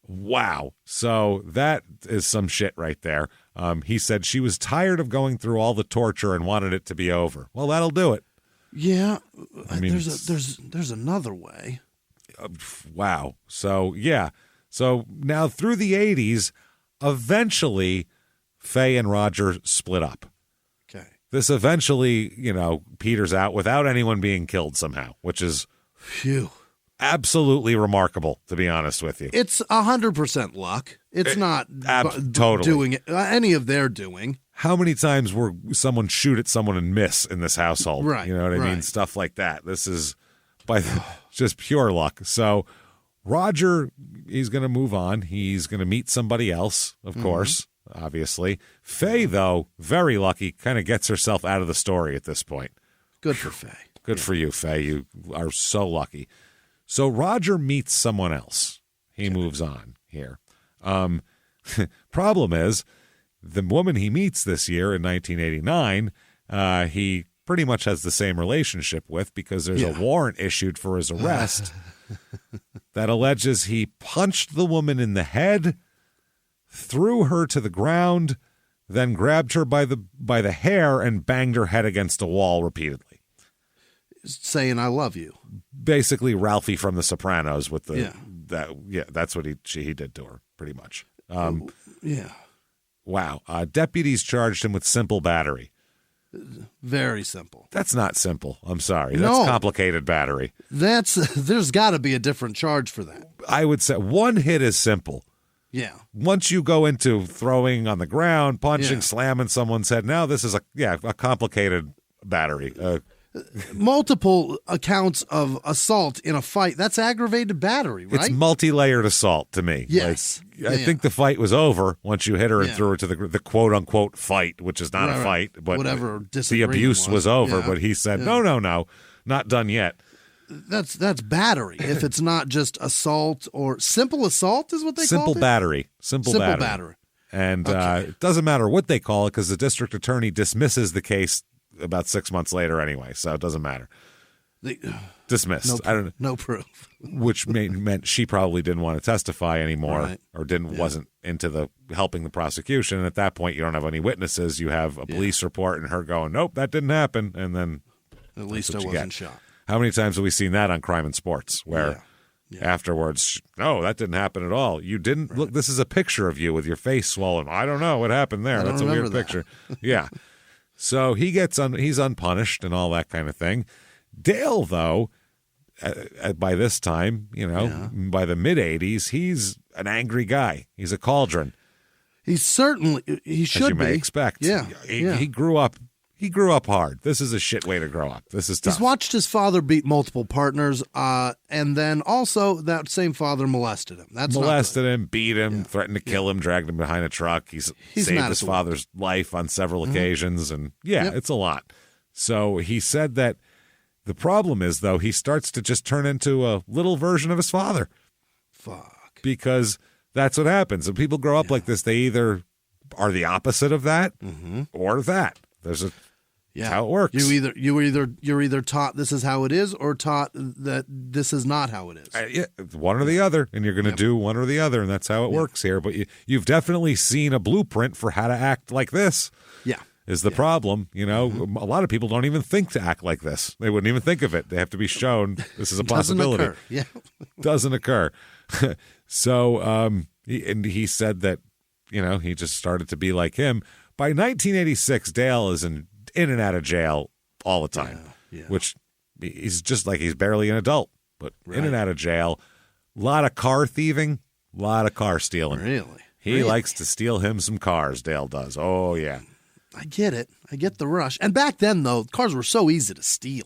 A: Wow. So that is some shit right there. He said she was tired of going through all the torture and wanted it to be over. Well, that'll do it.
B: Yeah. I mean, there's another way.
A: Wow. So yeah. So now through the 80s, eventually, Faye and Roger split up.
B: Okay.
A: This eventually, peters out without anyone being killed somehow, which is absolutely remarkable, to be honest with you.
B: It's 100% luck. It's not
A: totally
B: doing any of their doing.
A: How many times were someone shoot at someone and miss in this household?
B: Right.
A: You know what I mean? Stuff like that. This is just pure luck. So Roger, he's going to move on. He's going to meet somebody else, of course, obviously. Faye, though, very lucky, kind of gets herself out of the story at this point.
B: Good for Faye.
A: Good for you, Faye. You are so lucky. So Roger meets someone else. He moves on here. Problem is, the woman he meets this year in 1989, he pretty much has the same relationship with because there's a warrant issued for his arrest that alleges he punched the woman in the head, threw her to the ground, then grabbed her by the hair and banged her head against a wall repeatedly.
B: Saying, I love you.
A: Basically, Ralphie from The Sopranos with that's what he did to her, pretty much. Wow. Deputies charged him with simple battery.
B: Very simple.
A: That's not simple. I'm sorry. That's complicated battery.
B: There's got to be a different charge for that.
A: I would say one hit is simple.
B: Yeah.
A: Once you go into throwing on the ground, punching, slamming someone's head, now this is a complicated battery.
B: Multiple accounts of assault in a fight, that's aggravated battery, right?
A: It's multi-layered assault to me.
B: Yes.
A: I think the fight was over once you hit her and threw her to the quote-unquote fight, which is not a fight, but
B: whatever
A: the abuse was over. But he said, no, not done yet.
B: That's battery. If it's not just assault or simple assault is what they call it?
A: Simple battery. Simple battery. And it doesn't matter what they call it because the district attorney dismisses the case about 6 months later anyway, so it doesn't matter. Dismissed.
B: No proof.
A: Which meant she probably didn't want to testify anymore or wasn't into helping the prosecution. And at that point, you don't have any witnesses. You have a police report and her going, nope, that didn't happen. And then
B: at least I wasn't shot.
A: How many times have we seen that on Crime and Sports where afterwards, no, that didn't happen at all. You didn't look. This is a picture of you with your face swollen. I don't know what happened there. That's a weird picture. Yeah. So he's unpunished and all that kind of thing. Dale, though, by this time, by the mid-'80s, he's an angry guy. He's a cauldron.
B: He should be.
A: As you may expect.
B: Yeah.
A: He grew up. He grew up hard. This is a shit way to grow up. This is tough.
B: He's watched his father beat multiple partners, and then also that same father molested him.
A: Molested him, beat him, threatened to kill him, dragged him behind a truck. He's saved his father's life on several occasions, and it's a lot. So he said that the problem is, though, he starts to just turn into a little version of his father.
B: Fuck.
A: Because that's what happens. When people grow up like this, they either are the opposite of that or that. That's how it works.
B: You're either taught this is how it is, or taught that this is not how it is.
A: One or the other, and you're going to do one or the other, and that's how it works here. But you've definitely seen a blueprint for how to act like this.
B: Yeah,
A: is the problem. A lot of people don't even think to act like this. They wouldn't even think of it. They have to be shown this is a possibility.
B: Doesn't occur. Yeah,
A: doesn't occur. So, he said that he just started to be like him. By 1986, Dale is in and out of jail all the time, which he's just like he's barely an adult, but in and out of jail. A lot of car thieving, a lot of car stealing.
B: Really?
A: He likes to steal him some cars, Dale does. Oh, yeah.
B: I get it. I get the rush. And back then, though, cars were so easy to steal.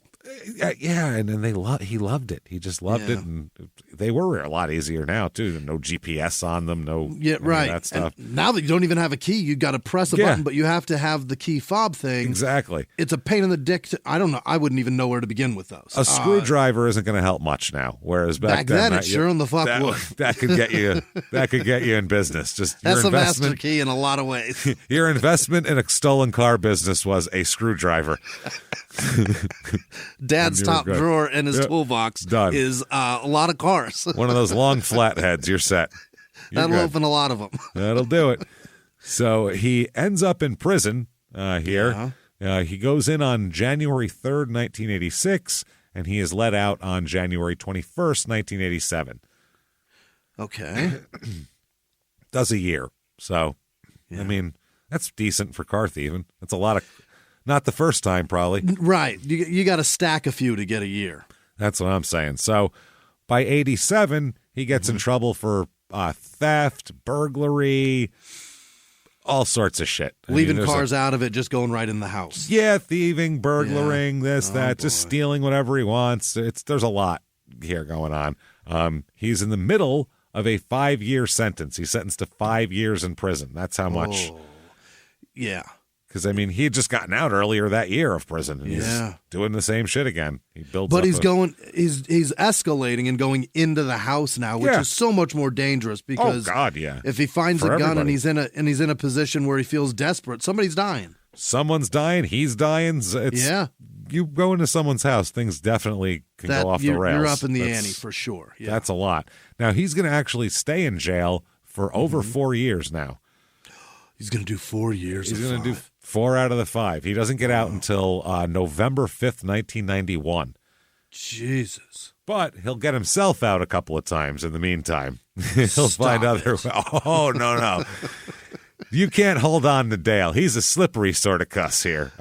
A: Yeah, and then he loved it. He just loved it, and they were a lot easier now too. No GPS on them, that stuff.
B: And now that you don't even have a key, you got to press a button, but you have to have the key fob thing.
A: Exactly.
B: It's a pain in the dick. I don't know. I wouldn't even know where to begin with those.
A: A screwdriver isn't going to help much now, whereas back then
B: it sure in the fuck would.
A: That could get you. That could get you in business. Just
B: that's a master key in a lot of ways.
A: Your investment in a stolen car business was a screwdriver.
B: Dad's top drawer in his toolbox is a lot of cars.
A: One of those long flatheads. You're set.
B: That'll open a lot of them.
A: That'll do it. So he ends up in prison here. He goes in on January 3rd, 1986, and he is let out on January 21st, 1987.
B: Okay.
A: Does a year. So, I mean, that's decent for car thieving. That's a lot of... Not the first time, probably.
B: Right. You got to stack a few to get a year.
A: That's what I'm saying. So by 87, he gets in trouble for theft, burglary, all sorts of shit.
B: Leaving cars out of it, just going right in the house.
A: Yeah, thieving, burglaring, that, just stealing whatever he wants. There's a lot here going on. He's in the middle of a 5-year sentence. He's sentenced to 5 years in prison. That's how much.
B: Yeah.
A: Because, I mean, he had just gotten out earlier that year of prison. And he's doing the same shit again. He builds
B: But
A: up
B: he's escalating and going into the house now, which is so much more dangerous because if he finds a gun and he's in a position where he feels desperate, somebody's dying.
A: Someone's dying. He's dying. You go into someone's house, things definitely can go off the rails.
B: You're up in the ante for sure. Yeah.
A: That's a lot. Now, he's going to actually stay in jail for over 4 years now.
B: He's going to do 4 years.
A: He's going to do 4 out of the 5. He doesn't get out until November 5th, 1991.
B: Jesus.
A: But he'll get himself out a couple of times in the meantime. He'll find other... Oh, no. You can't hold on to Dale. He's a slippery sort of cuss here.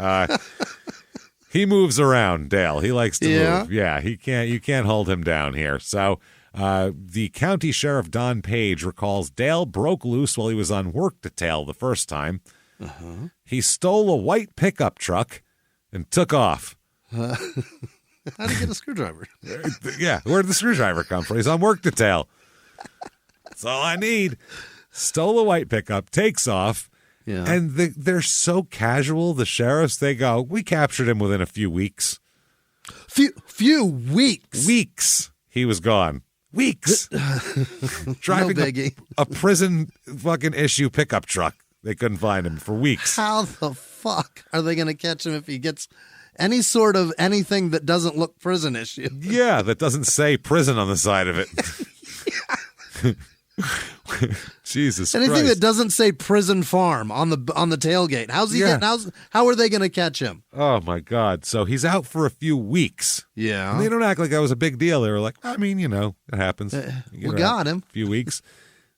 A: He moves around, Dale. He likes to move. Yeah, you can't hold him down here. So... the county sheriff, Don Page, recalls Dale broke loose while he was on work detail the first time. He stole a white pickup truck and took off.
B: How did he get a screwdriver?
A: Yeah, where'd the screwdriver come from? He's on work detail. That's all I need. Stole a white pickup, takes off, and they're so casual, the sheriffs, they go, we captured him within a few weeks.
B: Few weeks?
A: Weeks. He was gone. Weeks. Driving a prison fucking issue pickup truck. They couldn't find him for weeks.
B: How the fuck are they going to catch him if he gets any sort of anything that doesn't look prison issue?
A: Yeah, that doesn't say prison on the side of it. Jesus
B: Anything
A: Christ.
B: that doesn't say prison farm on the tailgate. How are they going to catch him?
A: Oh my God. So he's out for a few weeks.
B: Yeah.
A: And they don't act like that was a big deal. They were like, I mean, it happens.
B: We got him.
A: A few weeks.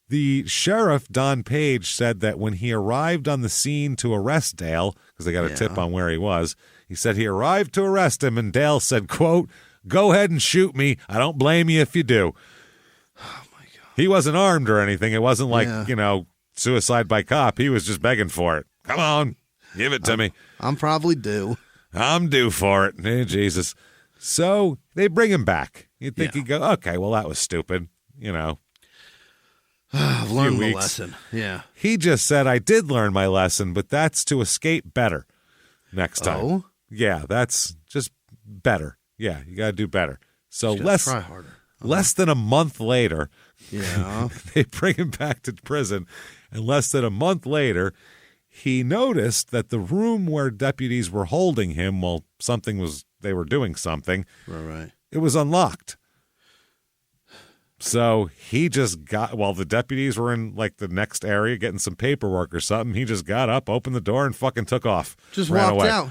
A: The sheriff, Don Page, said that when he arrived on the scene to arrest Dale, because they got a tip on where he was, he said he arrived to arrest him, and Dale said, quote, go ahead and shoot me. I don't blame you if you do. He wasn't armed or anything. It wasn't like, suicide by cop. He was just begging for it. Come on, give it to me.
B: I'm probably due.
A: I'm due for it. Jesus. So they bring him back. You'd think he'd go, okay, well, that was stupid.
B: I've learned the lesson. Yeah.
A: He just said, I did learn my lesson, but that's to escape better next time.
B: Oh?
A: Yeah, that's just better. Yeah, you got to do better. So
B: try harder.
A: Less than a month later,
B: Yeah.
A: They bring him back to prison, and less than a month later, he noticed that the room where deputies were holding him while they were doing something,
B: right.
A: It was unlocked. So he just while the deputies were in like the next area getting some paperwork or something, he just got up, opened the door, and fucking took off.
B: Just walked
A: away.
B: out.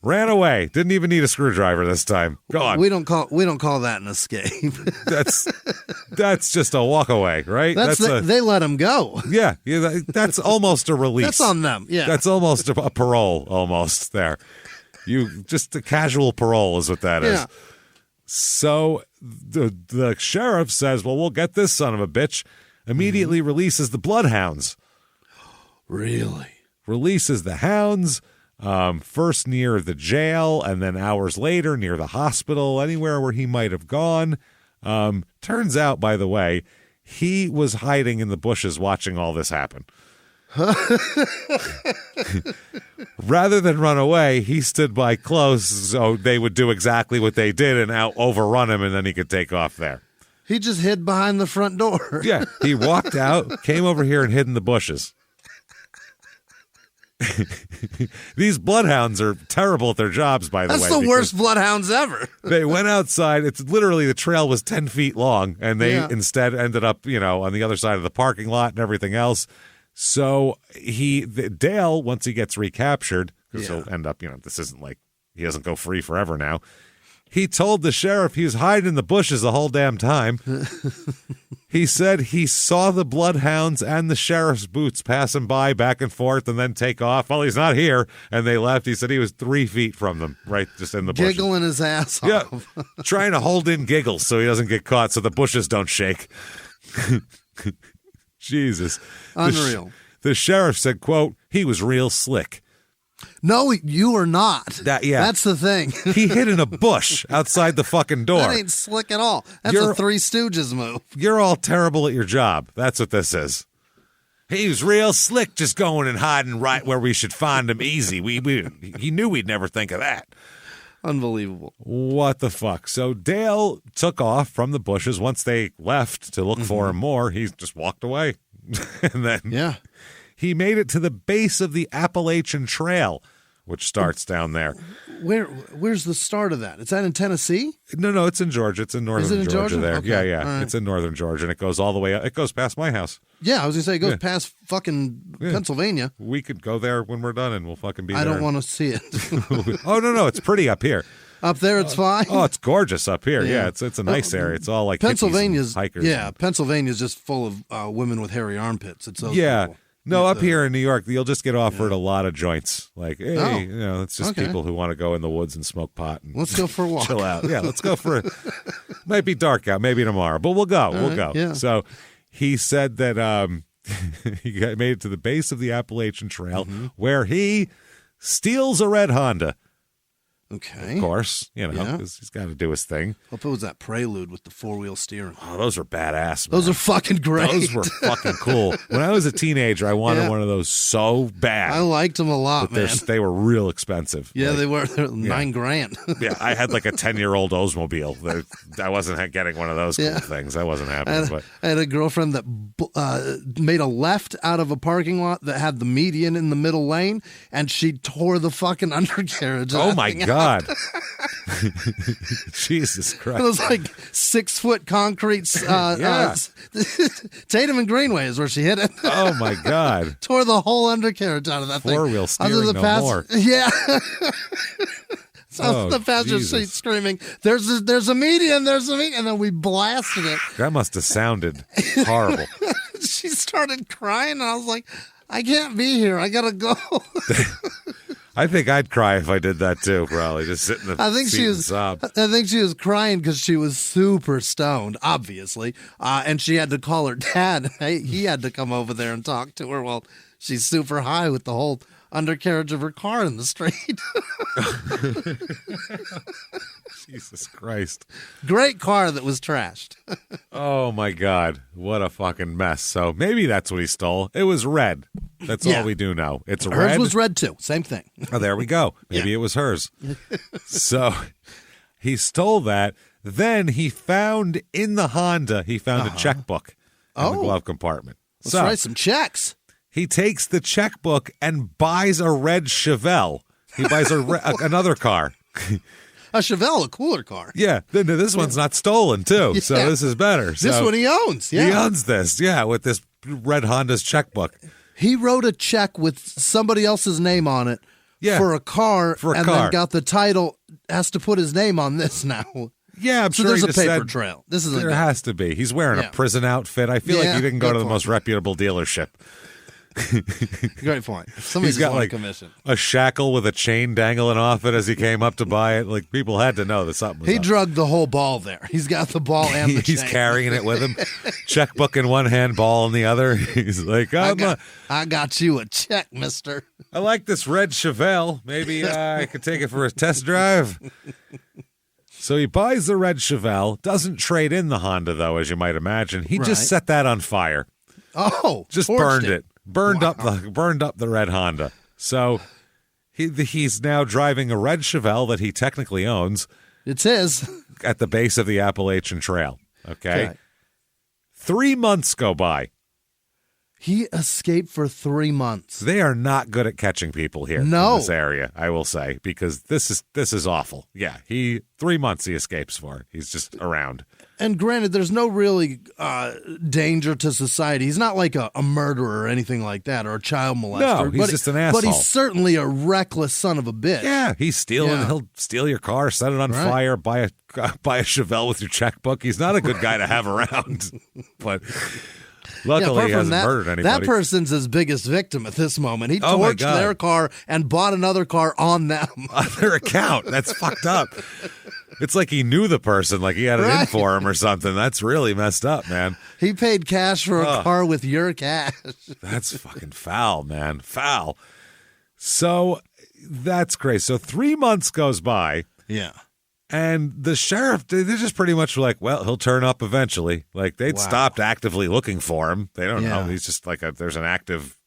A: Ran away. Didn't even need a screwdriver this time. Gone.
B: We don't call that an escape.
A: That's just a walk away, right?
B: They let him go.
A: Yeah, that's almost a release.
B: That's on them. Yeah,
A: that's almost a parole. Almost there. Just a casual parole is what that is.
B: Yeah.
A: So the sheriff says, well, we'll get this son of a bitch. Immediately releases the bloodhounds.
B: Really?
A: Releases the hounds, first near the jail, and then hours later near the hospital, anywhere where he might have gone. Turns out, by the way, he was hiding in the bushes watching all this happen. Rather than run away, he stood by close so they would do exactly what they did and overrun him, and then he could take off there.
B: He just hid behind the front door.
A: Yeah, he walked out, came over here, and hid in the bushes. These bloodhounds are terrible at their jobs, by the way.
B: That's the worst bloodhounds ever.
A: They went outside. It's literally the trail was 10 feet long, and they instead ended up, on the other side of the parking lot and everything else. So Dale, once he gets recaptured, because he'll end up, this isn't like he doesn't go free forever now. He told the sheriff he was hiding in the bushes the whole damn time. He said he saw the bloodhounds and the sheriff's boots pass him by back and forth and then take off. Well, he's not here. And they left. He said he was 3 feet from them, right just in the bushes.
B: Giggling his ass off.
A: Yeah, trying to hold in giggles so he doesn't get caught so the bushes don't shake. Jesus.
B: Unreal.
A: The sheriff said, quote, he was real slick.
B: No, you are not. That's the thing.
A: He hid in a bush outside the fucking door.
B: That ain't slick at all. That's a Three Stooges move.
A: You're all terrible at your job. That's what this is. He was real slick, just going and hiding right where we should find him easy. He knew we'd never think of that.
B: Unbelievable.
A: What the fuck? So Dale took off from the bushes. Once they left to look for him more, he just walked away. And then he made it to the base of the Appalachian Trail, which starts down there.
B: Where's the start of that? Is that in Tennessee?
A: No, it's in Georgia. It's in northern Georgia there.
B: Okay.
A: Yeah.
B: Right.
A: It's in northern Georgia, and it goes all the way up. It goes past my house.
B: Yeah, I was going to say it goes past fucking Pennsylvania.
A: We could go there when we're done, and we'll fucking be there.
B: I don't want to see it.
A: Oh, no, it's pretty up here.
B: Up there, it's fine.
A: Oh, it's gorgeous up here. Yeah, it's a nice area. It's all like
B: Pennsylvania's
A: hikers.
B: Yeah, Pennsylvania's just full of women with hairy armpits. It's those people.
A: No, up here in New York, you'll just get offered a lot of joints. Like, hey, it's just people who want to go in the woods and smoke pot. And
B: let's go for a walk.
A: Chill out. Yeah, let's go for it. Might be dark out, maybe tomorrow, but we'll go. We'll go.
B: Yeah.
A: So he said that he made it to the base of the Appalachian Trail where he steals a red Honda.
B: Okay.
A: Of course, because he's got to do his thing.
B: Hope it was that Prelude with the 4-wheel steering.
A: Oh, those are badass, man.
B: Those are fucking great.
A: Those were fucking cool. When I was a teenager, I wanted one of those so bad.
B: I liked them a lot, man.
A: They were real expensive.
B: Yeah, they were. They're $9,000.
A: Yeah, I had like a 10-year-old Oldsmobile. I wasn't getting one of those cool things. I wasn't happy.
B: I had a girlfriend that made a left out of a parking lot that had the median in the middle lane, and she tore the fucking undercarriage.
A: Oh, my God. Jesus Christ.
B: It was like 6-foot concrete. Tatum and Greenway is where she hit it.
A: Oh, my God.
B: Tore the whole undercarriage out of that thing.
A: Four-wheel steering more.
B: Yeah. So the passenger seat screaming, there's a median, and then we blasted it.
A: That must have sounded horrible.
B: She started crying, and I was like, I can't be here. I got to go.
A: I think I'd cry if I did that too, probably. Just sit in the seat and sob.
B: I think she was crying because she was super stoned, obviously, and she had to call her dad. He had to come over there and talk to her while she's super high with the whole undercarriage of her car in the street.
A: Jesus Christ.
B: Great car that was trashed.
A: Oh, my God. What a fucking mess. So maybe that's what he stole. It was red. That's all we do know. It's red.
B: Hers was red, too. Same thing.
A: Oh, there we go. Maybe it was hers. So he stole that. Then he found in the Honda, a checkbook in the glove compartment.
B: Let's write some checks.
A: He takes the checkbook and buys a red Chevelle. He buys another car.
B: A Chevelle, a cooler car.
A: Yeah, this one's not stolen, too, so this is better.
B: This one he owns,
A: He owns this, with this red Honda's checkbook.
B: He wrote a check with somebody else's name on it for a car, then got the title, has to put his name on this now.
A: Yeah, I'm
B: so
A: sure
B: there's a paper trail.
A: There has to be. He's wearing a prison outfit. I feel like he didn't go to the most reputable dealership.
B: Great point. Somebody's got like commission.
A: A shackle with a chain dangling off it as he came up to buy it. Like people had to know that something was
B: He
A: up.
B: drugged the whole ball there. He's got the ball and the
A: He's
B: chain.
A: carrying it with him. Checkbook in one hand, ball in the other. He's like,
B: I got you a check, mister.
A: I like this red Chevelle. Maybe I could take it for a test drive. So he buys the red Chevelle, doesn't trade in the Honda, though, as you might imagine. He just set that on fire.
B: Oh,
A: just burned it. Burned up the red Honda. So he's now driving a red Chevelle that he technically owns.
B: It's his.
A: At the base of the Appalachian Trail. Okay. 3 months go by.
B: He escaped for 3 months.
A: They are not good at catching people here in this area, I will say, because this is awful. Yeah, 3 months he escapes for. He's just around.
B: And granted, there's no really danger to society. He's not like a murderer or anything like that, or a child molester.
A: No, he's just an asshole.
B: But he's certainly a reckless son of a bitch.
A: Yeah, he's stealing. Yeah. He'll steal your car, set it on fire, buy a Chevelle with your checkbook. He's not a good guy to have around. But luckily, he hasn't murdered anybody.
B: That person's his biggest victim at this moment. He torched their car and bought another car on them.
A: On their account. That's fucked up. It's like he knew the person, like he had it in for him or something. That's really messed up, man.
B: He paid cash for a car with your cash.
A: That's fucking foul, man. Foul. So that's great. So 3 months goes by.
B: Yeah.
A: And the sheriff, they're just pretty much like, well, he'll turn up eventually. Like, they'd stopped actively looking for him. They don't know. He's just like, there's an active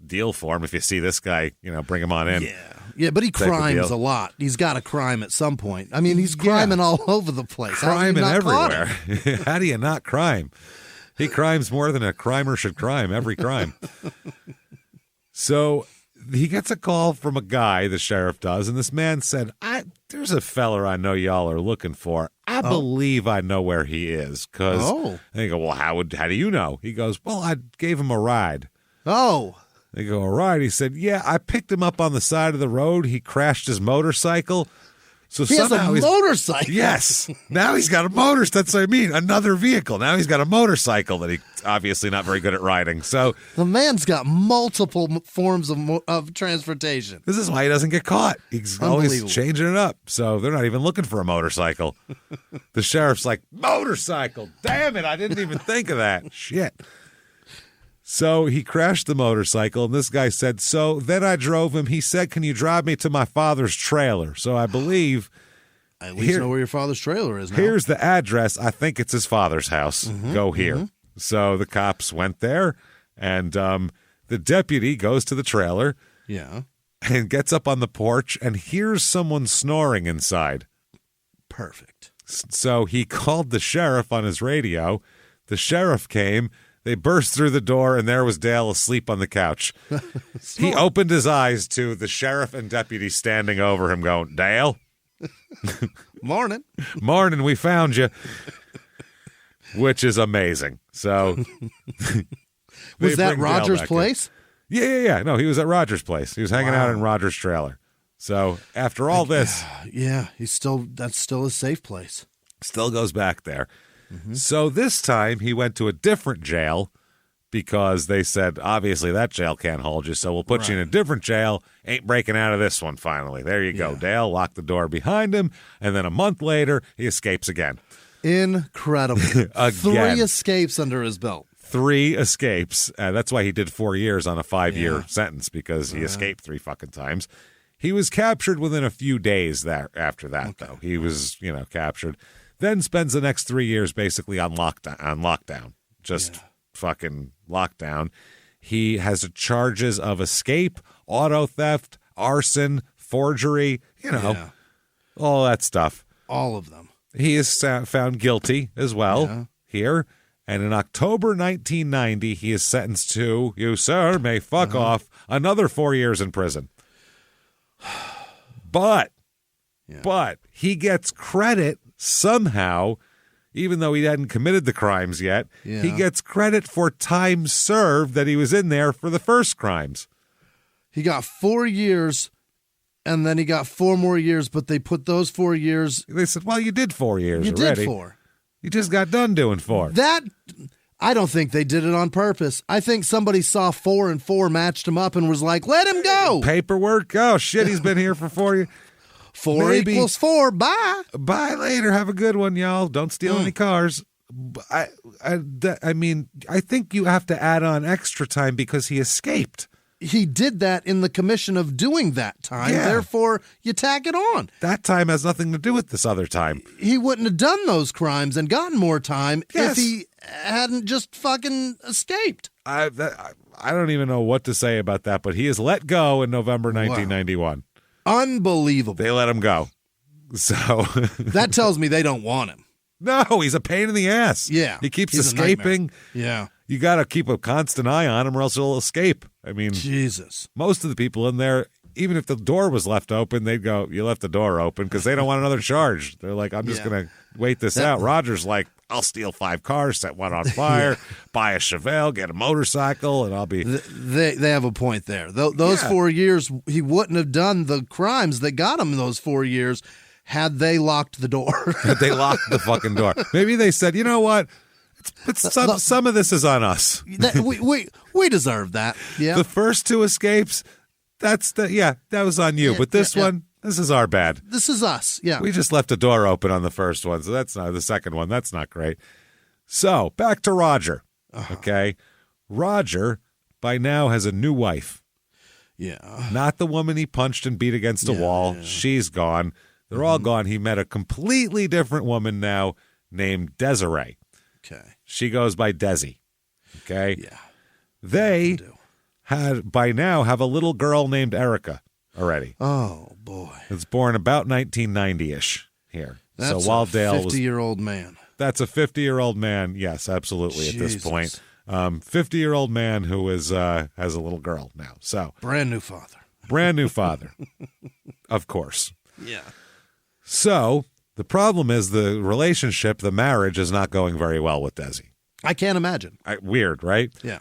A: deal for him. If you see this guy, bring him on in.
B: Yeah, but he crimes a lot. He's got a crime at some point. I mean, he's criming all over the place.
A: Criming everywhere. How do you not crime? He crimes more than a crimer should crime, every crime. So he gets a call from a guy, the sheriff does, and this man said, there's a feller I know y'all are looking for. I believe I know where he is. And they go, well, how do you know? He goes, well, I gave him a ride.
B: Oh.
A: They go, all right. He said, yeah, I picked him up on the side of the road. He crashed his motorcycle. So
B: he has a motorcycle.
A: Yes. Now he's got a motorcycle. That's what I mean. Another vehicle. Now he's got a motorcycle that he's obviously not very good at riding. So
B: the man's got multiple forms of transportation.
A: This is why he doesn't get caught. He's always changing it up. So they're not even looking for a motorcycle. The sheriff's like, motorcycle. Damn it. I didn't even think of that. Shit. So he crashed the motorcycle, and this guy said, so then I drove him. He said, can you drive me to my father's trailer? So I believe...
B: I at least know where your father's trailer is now.
A: Here's the address. I think it's his father's house. Go here. So the cops went there, and the deputy goes to the trailer and gets up on the porch and hears someone snoring inside.
B: Perfect.
A: So he called the sheriff on his radio. The sheriff came. They burst through the door, and there was Dale asleep on the couch. He opened his eyes to the sheriff and deputy standing over him going, Dale?
B: Morning.
A: Morning, we found you. Which is amazing. So
B: was that Roger's place?
A: Yeah. No, he was at Roger's place. He was hanging out in Roger's trailer. So after all this...
B: that's still a safe place.
A: Still goes back there. So this time he went to a different jail because they said, obviously, that jail can't hold you, so we'll put you in a different jail. Ain't breaking out of this one, finally. There you go. Dale locked the door behind him, and then a month later, he escapes again.
B: Incredible. 3 escapes under his belt.
A: 3 escapes. That's why he did 4 years on a 5-year sentence, because he escaped 3 fucking times. He was captured within a few days after that, though. He was, captured. Then spends the next 3 years basically on lockdown. Just fucking lockdown. He has charges of escape, auto theft, arson, forgery, all that stuff.
B: All of them.
A: He is found guilty as well here. And in October 1990, he is sentenced to, you, sir, may fuck off, another 4 years in prison. But he gets credit somehow, even though he hadn't committed the crimes yet, he gets credit for time served that he was in there for the first crimes.
B: He got 4 years, and then he got 4 more years, but they put those 4 years...
A: They said, well, you did 4 years already.
B: You did 4.
A: You just got done doing 4.
B: I don't think they did it on purpose. I think somebody saw 4 and 4, matched him up, and was like, let him go.
A: Paperwork? Oh, shit, he's been here for 4 years.
B: 4 equals 4. Bye.
A: Bye later. Have a good one, y'all. Don't steal any cars. I mean, I think you have to add on extra time because he escaped.
B: He did that in the commission of doing that time. Yeah. Therefore, you tack it on.
A: That time has nothing to do with this other time.
B: He wouldn't have done those crimes and gotten more time if he hadn't just fucking escaped.
A: I don't even know what to say about that, but he is let go in November 1991.
B: Unbelievable.
A: They let him go. So
B: that tells me they don't want him.
A: No, he's a pain in the ass.
B: Yeah.
A: He keeps escaping.
B: Yeah.
A: You got to keep a constant eye on him or else he'll escape. I mean,
B: Jesus.
A: Most of the people in there, even if the door was left open, they'd go, you left the door open, because they don't want another charge. They're like, I'm just going to wait this out. Roger's like, I'll steal 5 cars, set one on fire, buy a Chevelle, get a motorcycle, and I'll be...
B: They have a point there. Those 4 years, he wouldn't have done the crimes that got him those 4 years had they locked the door.
A: They locked the fucking door. Maybe they said, you know what? Some of this is on us.
B: We deserve that. Yeah.
A: The first 2 escapes, that was on you. But this one, this is our bad.
B: This is us. Yeah.
A: We just left a door open on the first one, so that's not the second one. That's not great. So back to Roger. Okay, Roger by now has a new wife.
B: Yeah.
A: Not the woman he punched and beat against a wall. Yeah. She's gone. They're all gone. He met a completely different woman now named Desiree.
B: Okay.
A: She goes by Desi. Okay.
B: Yeah.
A: They had by now have a little girl named Erica already.
B: Oh, boy.
A: It's born about 1990-ish here.
B: That's
A: so while
B: a
A: Dale
B: 50-year-old man.
A: That's a 50-year-old man. Yes, absolutely.
B: Jesus.
A: At this point, 50-year-old man who is has a little girl now. So
B: brand new father.
A: Brand new father, of course.
B: Yeah.
A: So the problem is the relationship, the marriage, is not going very well with Desi.
B: I can't imagine.
A: Weird, right?
B: Yeah.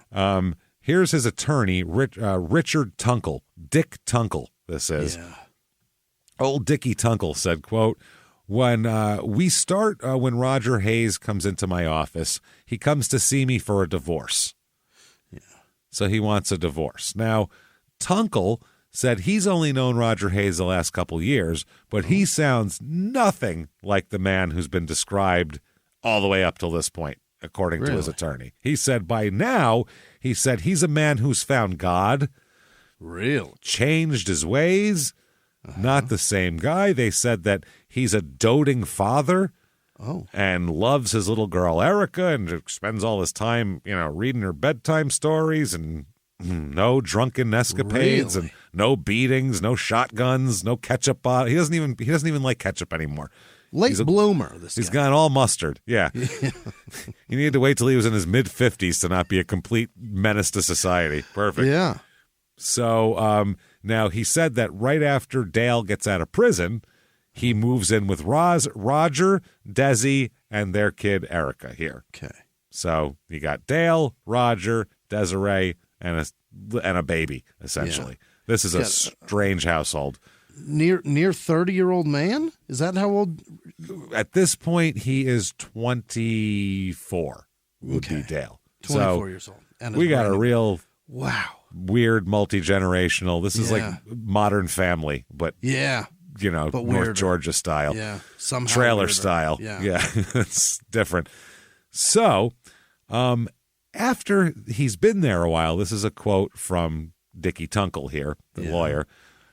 A: Here's his attorney, Richard Tunkel. Dick Tunkel, this is.
B: Yeah.
A: Old Dickie Tunkel said, quote, when Roger Hayes comes into my office, he comes to see me for a divorce.
B: Yeah.
A: So he wants a divorce. Now, Tunkel said he's only known Roger Hayes the last couple years, but he sounds nothing like the man who's been described all the way up till this point, according to his attorney. He said by now, he's a man who's found God, changed his ways, not the same guy. They said that he's a doting father and loves his little girl Erica and spends all his time, reading her bedtime stories and no drunken escapades and no beatings, no shotguns, no ketchup bottle. He doesn't even like ketchup anymore.
B: Late bloomer,
A: He's gone all mustard. Yeah. You needed to wait till he was in his mid-50s to not be a complete menace to society. Perfect.
B: Yeah.
A: So now he said that right after Dale gets out of prison, he moves in with Roger, Desi, and their kid Erica here.
B: Okay.
A: So you got Dale, Roger, Desiree, and a baby, essentially. Yeah. This is a strange household.
B: Near 30-year-old man? Is that how old?
A: At this point, he is 24. Would be Dale.
B: 24 years old.
A: And we got a real weird multi-generational. This is like Modern Family, but but North Georgia style.
B: Yeah. Somehow
A: trailer
B: weirder.
A: style.
B: Yeah.
A: It's different. So, after he's been there a while, this is a quote from Dickie Tunkel here, the lawyer.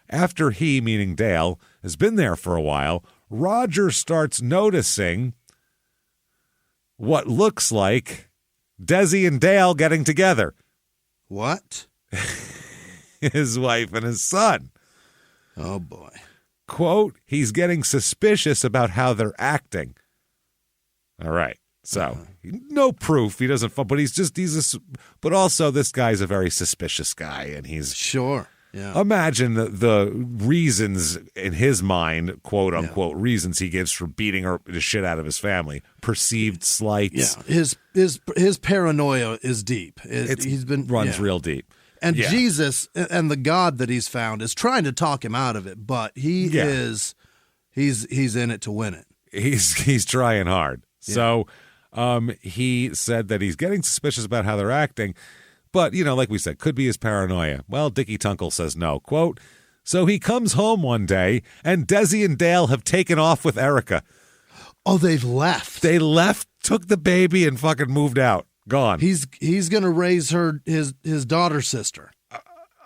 A: After he, meaning Dale, has been there for a while, Roger starts noticing what looks like Desi and Dale getting together.
B: What?
A: His wife and his son.
B: Oh, boy.
A: Quote, he's getting suspicious about how they're acting. All right. So, no proof. He doesn't, but but also this guy's a very suspicious guy, and he's.
B: Sure. Yeah.
A: Imagine the reasons in his mind, quote unquote, reasons he gives for beating the shit out of his family. Perceived slights.
B: Yeah. His paranoia is deep. He's been
A: runs real deep.
B: And Jesus and the God that he's found is trying to talk him out of it, but he's in it to win it.
A: He's trying hard. Yeah. So he said that he's getting suspicious about how they're acting. But, like we said, could be his paranoia. Well, Dickie Tunkel says no. Quote, so he comes home one day, and Desi and Dale have taken off with Erica.
B: Oh, they've left.
A: They left, took the baby, and fucking moved out. Gone.
B: He's going to raise his daughter's sister.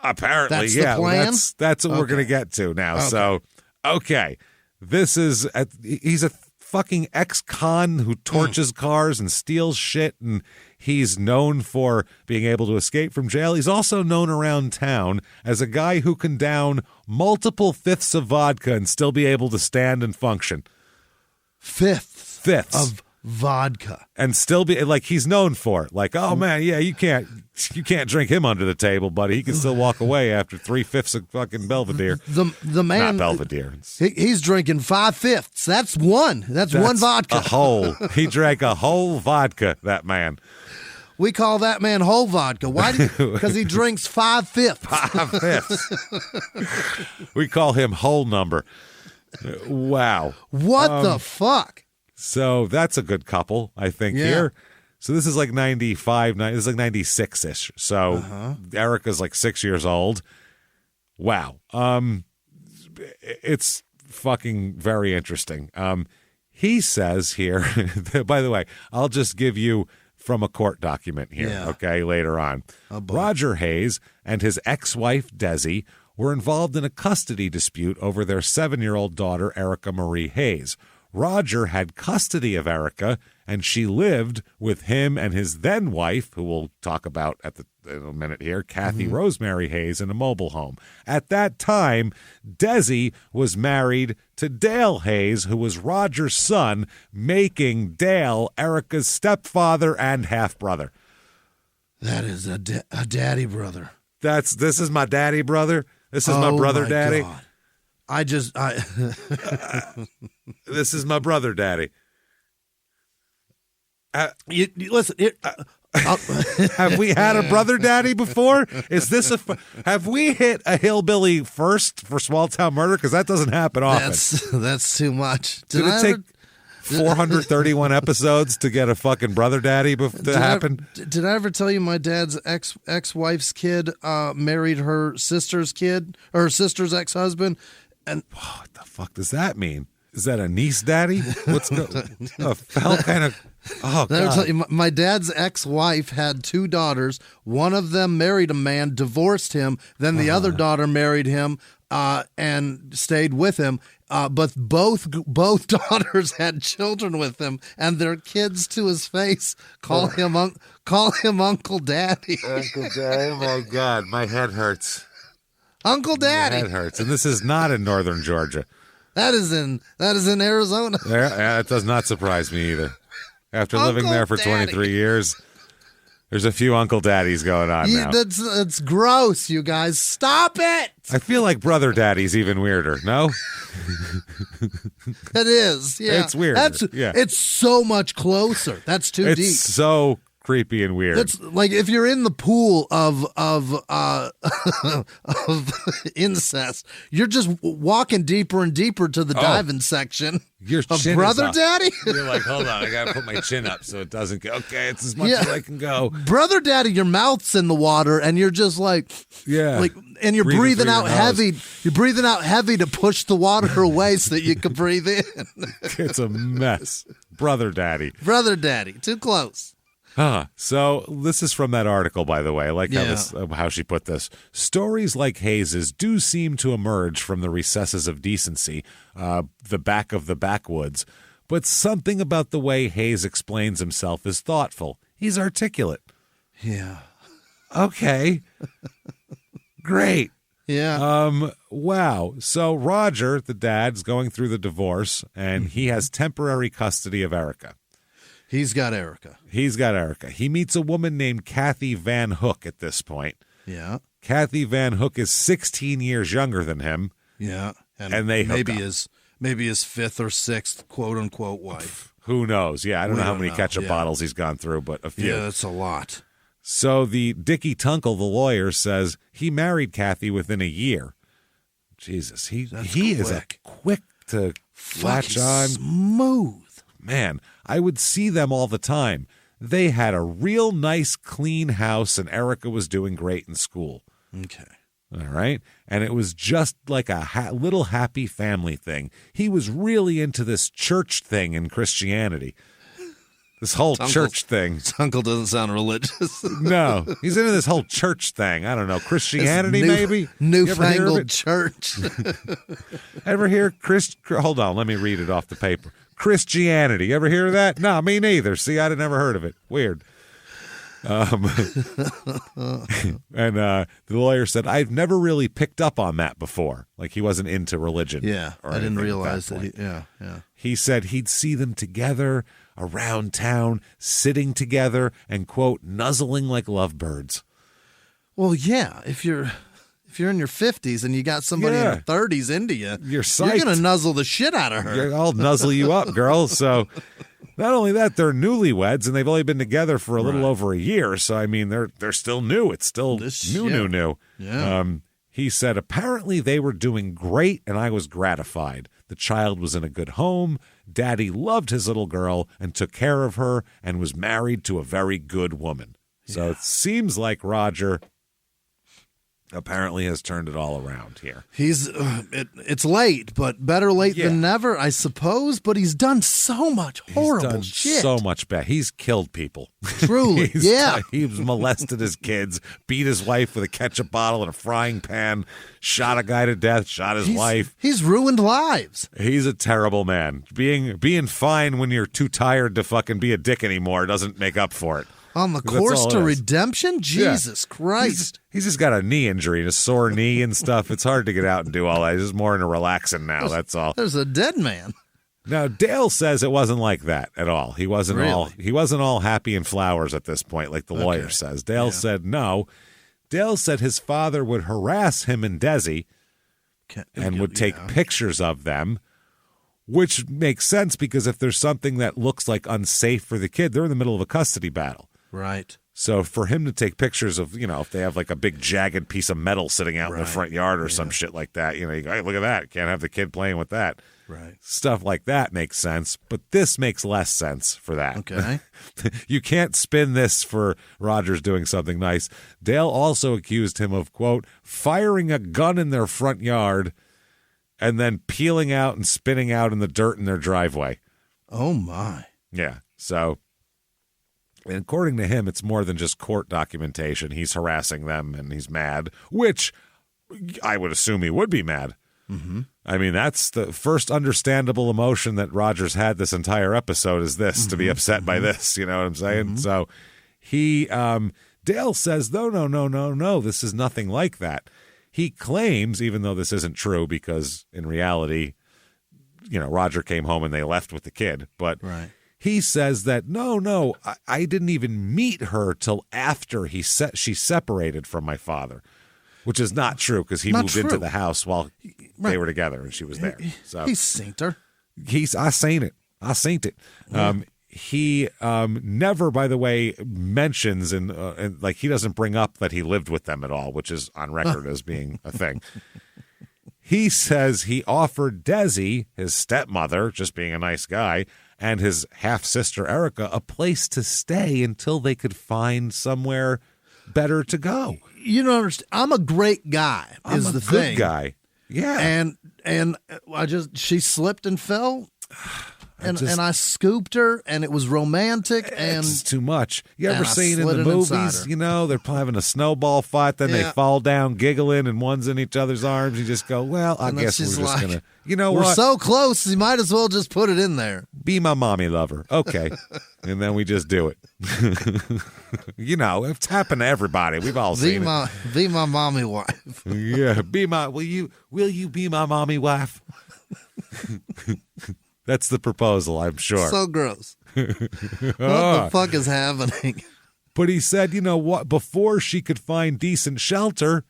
A: Apparently,
B: that's the plan?
A: That's what we're going to get to now. Okay. So, this is, he's a fucking ex-con who torches cars and steals shit, and he's known for being able to escape from jail. He's also known around town as a guy who can down multiple fifths of vodka and still be able to stand and function.
B: Fifths
A: of
B: vodka.
A: And still be like, he's known for it. Like, oh man, you can't drink him under the table, buddy. He can still walk away after 3/5 of fucking Belvedere.
B: The man,
A: not Belvedere.
B: He's drinking 5/5. That's one. That's one vodka.
A: A whole. He drank a whole vodka. That man.
B: We call that man whole vodka. Why? Because he drinks 5/5.
A: 5/5. We call him whole number. Wow.
B: What the fuck?
A: So that's a good couple, I think, here. So this is like 95, this is like 96-ish. So Erica's like 6 years old. Wow. It's fucking very interesting. He says here, by the way, I'll just give you from a court document here, okay, later on.
B: Oh,
A: Roger Hayes and his ex-wife, Desi, were involved in a custody dispute over their 7-year-old daughter, Erica Marie Hayes. Roger had custody of Erica, and she lived with him and his then-wife, who we'll talk about in a minute here, Kathy Rosemary Hayes, in a mobile home. At that time, Desi was married to Dale Hayes, who was Roger's son, making Dale Erica's stepfather and half-brother.
B: That is a daddy brother.
A: This is my daddy brother. This is my brother daddy.
B: God.
A: This is my brother daddy.
B: Listen.
A: Have we had a brother daddy before? Is this have we hit a hillbilly first for small town murder? Because that doesn't happen often.
B: That's too much.
A: Did it take 431 episodes to get a fucking brother daddy to happen?
B: Did I ever tell you my dad's ex-wife's kid married her sister's kid, or her sister's ex-husband? And
A: what the fuck does that mean? Is that a niece daddy? What's the hell kind of? Oh, God.
B: My dad's ex-wife had 2 daughters. One of them married a man, divorced him. Then the other daughter married him and stayed with him. But both daughters had children with him, and their kids, to his face, call him Uncle Daddy.
A: Uncle Daddy. Oh my God, my head hurts.
B: Uncle Daddy.
A: My head hurts, and this is not in northern Georgia.
B: That is in Arizona.
A: Yeah, it does not surprise me either. After living there for 23 years, there's a few Uncle Daddies going on now.
B: That's gross, you guys. Stop it!
A: I feel like Brother Daddy's even weirder, no?
B: It is, yeah.
A: It's weird.
B: It's so much closer. That's too deep.
A: It's so creepy and weird.
B: It's like if you're in the pool of incest, you're just walking deeper and deeper to the diving section.
A: Your
B: of
A: chin
B: Brother
A: is
B: Daddy.
A: You're like, hold on, I gotta put my chin up so it doesn't go. Okay, it's as much as I can go.
B: Brother Daddy, your mouth's in the water, and you're just like, and you're breathing out heavy. You're breathing out heavy to push the water away so that you can breathe in.
A: It's a mess. Brother Daddy,
B: too close.
A: So this is from that article, by the way. I like how she put this. Stories like Hayes's do seem to emerge from the recesses of decency, the back of the backwoods. But something about the way Hayes explains himself is thoughtful. He's articulate.
B: Yeah.
A: Okay. Great.
B: Yeah.
A: Wow. So Roger, the dad's going through the divorce, and he has temporary custody of Erica.
B: He's got Erica.
A: He meets a woman named Kathy Van Hook at this point.
B: Yeah.
A: Kathy Van Hook is 16 years younger than him.
B: Yeah.
A: And they hook up.
B: Maybe his 5th or 6th quote unquote wife.
A: Who knows? Yeah, I don't know how many ketchup bottles he's gone through, but a few.
B: Yeah, that's a lot.
A: So the Dickie Tunkel, the lawyer, says he married Kathy within a year. Jesus, he is quick to latch on.
B: Smooth.
A: Man, I would see them all the time. They had a real nice, clean house, and Erica was doing great in school.
B: Okay.
A: All right? And it was just like a little happy family thing. He was really into this church thing in Christianity. This whole church thing.
B: His uncle doesn't sound religious.
A: No, he's into this whole church thing. I don't know, Christianity maybe?
B: Newfangled church.
A: Ever hear Hold on, let me read it off the paper. Christianity. Ever hear of that? No, me neither. See, I'd never heard of it. Weird. And the lawyer said, I've never really picked up on that before. Like he wasn't into religion.
B: Yeah, I didn't realize that. Yeah.
A: He said he'd see them together around town, sitting together and, quote, nuzzling like lovebirds.
B: Well, yeah, if you're in your 50s and you got somebody in her 30s into you, you're going to nuzzle the shit out of her.
A: I'll nuzzle you up, girl. So not only that, they're newlyweds and they've only been together for a little over a year. So, I mean, they're still new. It's still new.
B: Yeah.
A: He said, apparently they were doing great and I was gratified. The child was in a good home. Daddy loved his little girl and took care of her and was married to a very good woman. So it seems like Roger apparently has turned it all around here.
B: It's late, but better late than never, I suppose. But he's done so much horrible shit.
A: So much bad. He's killed people.
B: Truly,
A: He's molested his kids, beat his wife with a ketchup bottle and a frying pan, shot a guy to death, shot his wife.
B: He's ruined lives.
A: He's a terrible man. Being fine when you're too tired to fucking be a dick anymore doesn't make up for it.
B: On the course to redemption? Jesus Christ.
A: He's just got a knee injury and a sore knee and stuff. It's hard to get out and do all that. He's just more into relaxing now, that's all.
B: There's a dead man.
A: Now, Dale says it wasn't like that at all. He wasn't all happy and flowers at this point, like the lawyer says. Dale said no. Dale said his father would harass him and Desi and would take pictures of them, which makes sense because if there's something that looks like unsafe for the kid, they're in the middle of a custody battle.
B: Right.
A: So for him to take pictures of, if they have like a big jagged piece of metal sitting out in the front yard or some shit like that, you go, hey, look at that. Can't have the kid playing with that.
B: Right.
A: Stuff like that makes sense, but this makes less sense for that.
B: Okay.
A: You can't spin this for Rogers doing something nice. Dale also accused him of, quote, firing a gun in their front yard and then peeling out and spinning out in the dirt in their driveway.
B: Oh, my.
A: Yeah. So, and according to him, it's more than just court documentation. He's harassing them and he's mad, which I would assume he would be mad.
B: Mm-hmm.
A: I mean, that's the first understandable emotion that Rogers had this entire episode is this, to be upset by this. You know what I'm saying? So Dale says, no, this is nothing like that. He claims, even though this isn't true, because in reality, Roger came home and they left with the kid. But he says that, no, I didn't even meet her till after she separated from my father, which is not true because he moved into the house while they were together and she was there. So
B: he's seen her.
A: I seen it. Yeah. He never, by the way, mentions and like he doesn't bring up that he lived with them at all, which is on record as being a thing. He says he offered Desi, his stepmother, just being a nice guy, and his half-sister Erica a place to stay until they could find somewhere better to go.
B: You don't understand. I'm a great guy.
A: I'm a good guy. Yeah.
B: And she slipped and fell. And I scooped her, and it was romantic. And
A: it's too much. You ever seen in the movies, they're having a snowball fight, then they fall down giggling, and one's in each other's arms. You just go, well, I guess we're just going to,
B: we're so close, you might as well just put it in there.
A: Be my mommy lover. Okay. And then we just do it. It's happened to everybody. We've all seen it.
B: Be my mommy wife.
A: Yeah. Will you be my mommy wife? That's the proposal, I'm sure.
B: So gross. What the fuck is happening?
A: But he said, what? Before she could find decent shelter,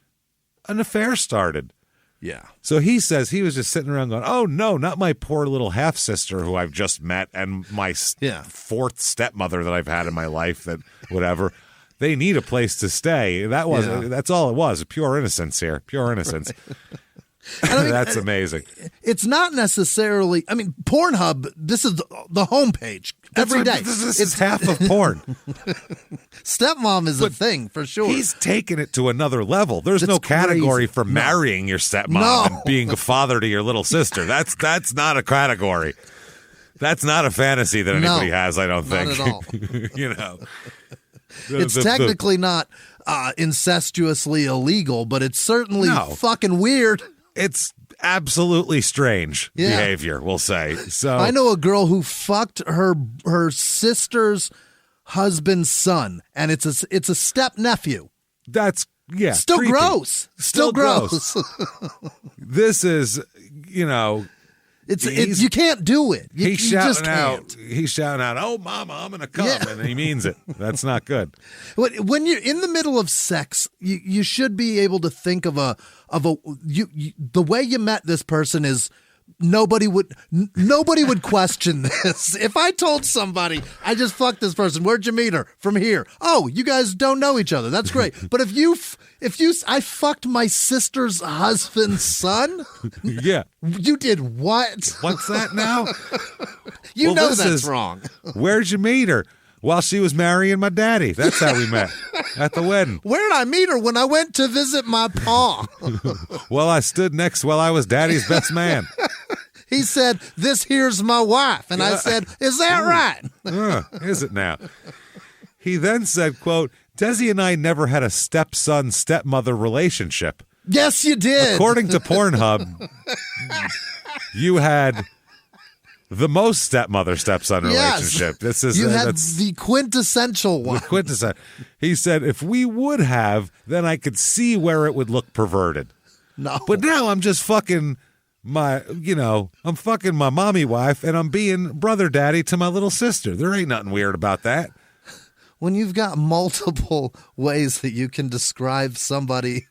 A: an affair started.
B: Yeah.
A: So he says he was just sitting around going, oh, no, not my poor little half-sister who I've just met and my fourth stepmother that I've had in my life that whatever. They need a place to stay. That's all it was. Pure innocence here. Pure innocence. Right. That's amazing.
B: It's not necessarily, Pornhub, this is the homepage every day.
A: This is half of porn.
B: Stepmom is a thing for sure.
A: He's taken it to another level. There's no category for marrying your stepmom and being a father to your little sister. That's not a category. That's not a fantasy that anybody has, I don't think.
B: Not at all. It's technically not incestuously illegal, but it's certainly fucking weird.
A: It's absolutely strange behavior, we'll say. So
B: I know a girl who fucked her sister's husband's son, and it's a step nephew.
A: That's
B: still
A: creepy.
B: Gross. Still gross.
A: This is,
B: it's you can't do it.
A: He's shouting out, "Oh, mama, I'm gonna come," and he means it. That's not good.
B: When you're in the middle of sex, you should be able to think of the way you met this person is nobody would question this. If I told somebody I just fucked this person, where'd you meet her? From here. Oh, you guys don't know each other. That's great. But if I fucked my sister's husband's son, you did what?
A: What's that now?
B: That's wrong.
A: Where'd you meet her? while she was marrying my daddy. That's how we met at the wedding.
B: Where did I meet her? When I went to visit my pa.
A: Well, I stood next while I was daddy's best man.
B: He said, "This here's my wife." And I said, "Is that right?"
A: Is it now? He then said, quote, Desi and I never had a stepson-stepmother relationship.
B: Yes, you did.
A: According to Pornhub, you had the most stepmother-stepson relationship. This is
B: you had the quintessential one.
A: The quintessential. He said, if we would have, then I could see where it would look perverted.
B: No.
A: But now I'm just fucking I'm fucking my mommy wife, and I'm being brother daddy to my little sister. There ain't nothing weird about that.
B: When you've got multiple ways that you can describe somebody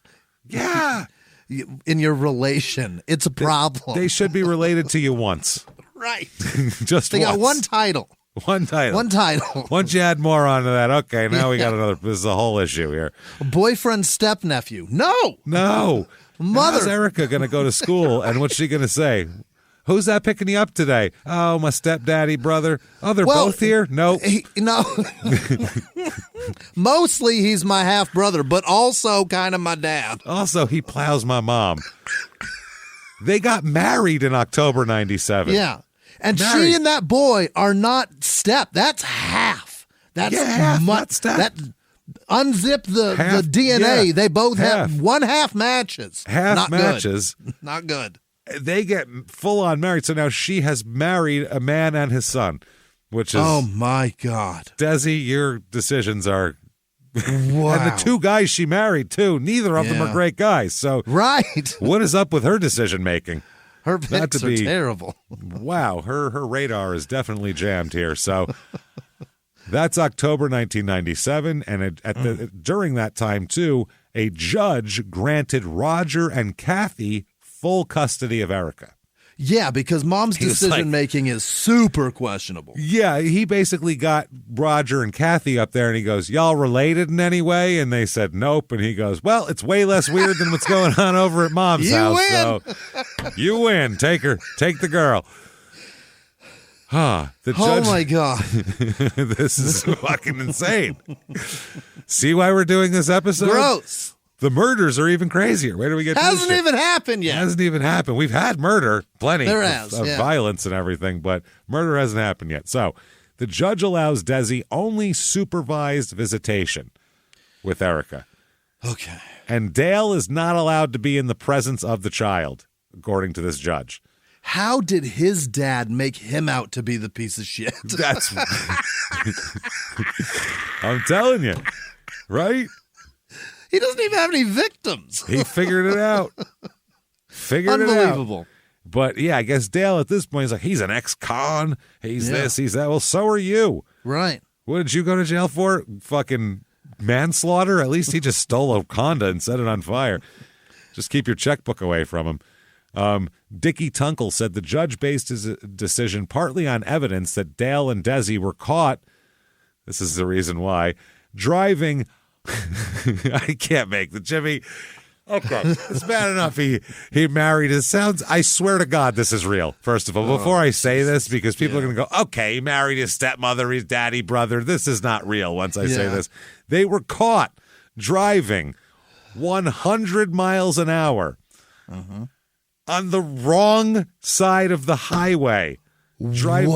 B: in your relation, it's a problem.
A: They should be related to you once.
B: Right.
A: Just
B: they
A: once.
B: got one title.
A: One title. Once you add more onto that, okay, now we got another. This is a whole issue here.
B: Boyfriend, stepnephew. No.
A: Mother. How's Erica going to go to school, and what's she going to say? Who's that picking you up today? Oh, my stepdaddy brother. Oh, they're both here? Nope.
B: No. Mostly he's my half brother, but also kind of my dad.
A: Also, he plows my mom. They got married in October 97.
B: Yeah. And she and that boy are not step. That's half. That's
A: half, not step.
B: That unzip the DNA. They both have one half matches.
A: Half matches.
B: Not good.
A: They get full on married. So now she has married a man and his son, which is.
B: Oh, my God.
A: Desi, your decisions are.
B: Wow.
A: And the two guys she married, too. Neither of them are great guys. So.
B: Right.
A: What is up with her decision making?
B: Her picks are terrible.
A: Wow. Her radar is definitely jammed here. So. That's October 1997. And during that time, too, a judge granted Roger and Kathy full custody of Erica.
B: Yeah, because mom's decision-making is super questionable.
A: Yeah, he basically got Roger and Kathy up there, and he goes, y'all related in any way? And they said, nope. And he goes, well, it's way less weird than what's going on over at mom's house.
B: Win.
A: So you win. Take her. Take the girl. The judge,
B: oh, my God.
A: This is fucking insane. See why we're doing this episode?
B: Gross.
A: The murders are even crazier. Where do we get
B: Hasn't even happened yet.
A: Hasn't even happened. We've had murder, plenty of
B: yeah.
A: violence and everything, but murder hasn't happened yet. So the judge allows Desi only supervised visitation with Erica.
B: Okay.
A: And Dale is not allowed to be in the presence of the child, according to this judge.
B: How did his dad make him out to be the piece of shit?
A: That's I'm telling you, right?
B: He doesn't even have any victims.
A: He figured it out.
B: Unbelievable.
A: But yeah, I guess Dale at this point is like, he's an ex-con. He's this, he's that. Well, so are you.
B: Right.
A: What did you go to jail for? Fucking manslaughter? At least he just stole a Honda and set it on fire. Just keep your checkbook away from him. Dickie Tunkel said the judge based his decision partly on evidence that Dale and Desi were caught. This is the reason why. Driving. I can't make the Jimmie. Okay, it's bad enough he married. It sounds. I swear to God, this is real. First of all, before I say this, because people are going to go, okay, he married his stepmother, his daddy brother. This is not real. Once I say this, they were caught driving 100 miles an hour on the wrong side of the highway. Driving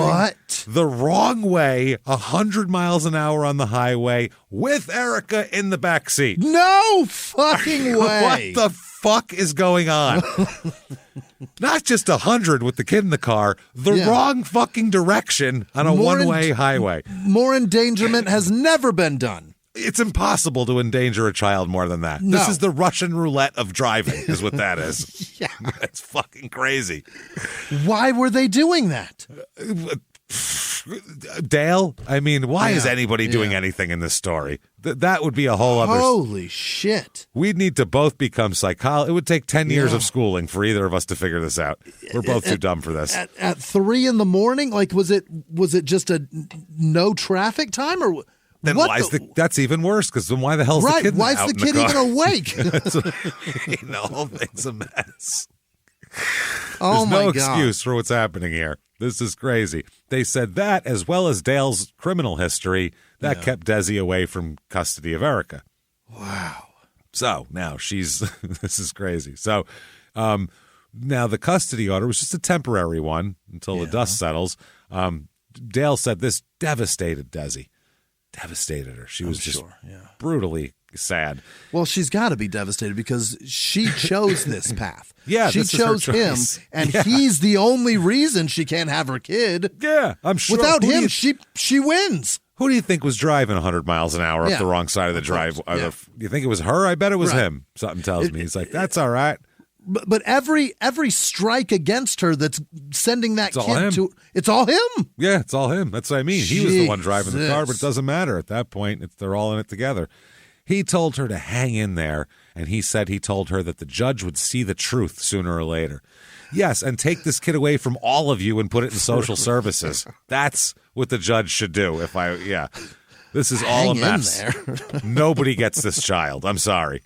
A: the wrong way, 100 miles an hour on the highway with Erica in the back seat.
B: No fucking way.
A: What the fuck is going on? Not just 100 with the kid in the car, the wrong fucking direction on a one-way highway.
B: More endangerment has never been done.
A: It's impossible to endanger a child more than that.
B: No.
A: This is the Russian roulette of driving, is what that is.
B: Yeah.
A: That's fucking crazy.
B: Why were they doing that?
A: Dale, I mean, why is anybody doing anything in this story? That would be a whole other...
B: Holy shit.
A: We'd need to both become psychologists. It would take 10 years of schooling for either of us to figure this out. We're both too dumb for this.
B: At 3 a.m? Like, was it just a no traffic time or...
A: Then that's even worse, because then why the hell's the kid
B: why is
A: out
B: the
A: in
B: kid
A: the car?
B: even awake?
A: The whole thing's a mess.
B: Oh,
A: There's
B: my
A: no
B: God.
A: excuse for what's happening here. This is crazy. They said that, as well as Dale's criminal history, That kept Desi away from custody of Erica.
B: Wow.
A: So now this is crazy. So now the custody order was just a temporary one until the dust settles. Dale said this devastated Desi. Devastated her. She was just brutally sad.
B: Well, she's got to be devastated because she chose this path.
A: Yeah,
B: she chose him, and he's the only reason she can't have her kid.
A: Yeah, I'm sure.
B: Without him, she wins.
A: Who do you think was driving 100 miles an hour up the wrong side of the drive? You think it was her? I bet it was him. Something tells me. He's like, that's all right.
B: But every strike against her that's sending that kid to, it's all him.
A: Yeah, it's all him. That's what I mean. He was the one driving the car, but it doesn't matter at that point. They're all in it together. He told her to hang in there, and he said he told her that the judge would see the truth sooner or later. Yes, and take this kid away from all of you and put it in social services. That's what the judge should do. This is all a mess. Nobody gets this child. I'm sorry.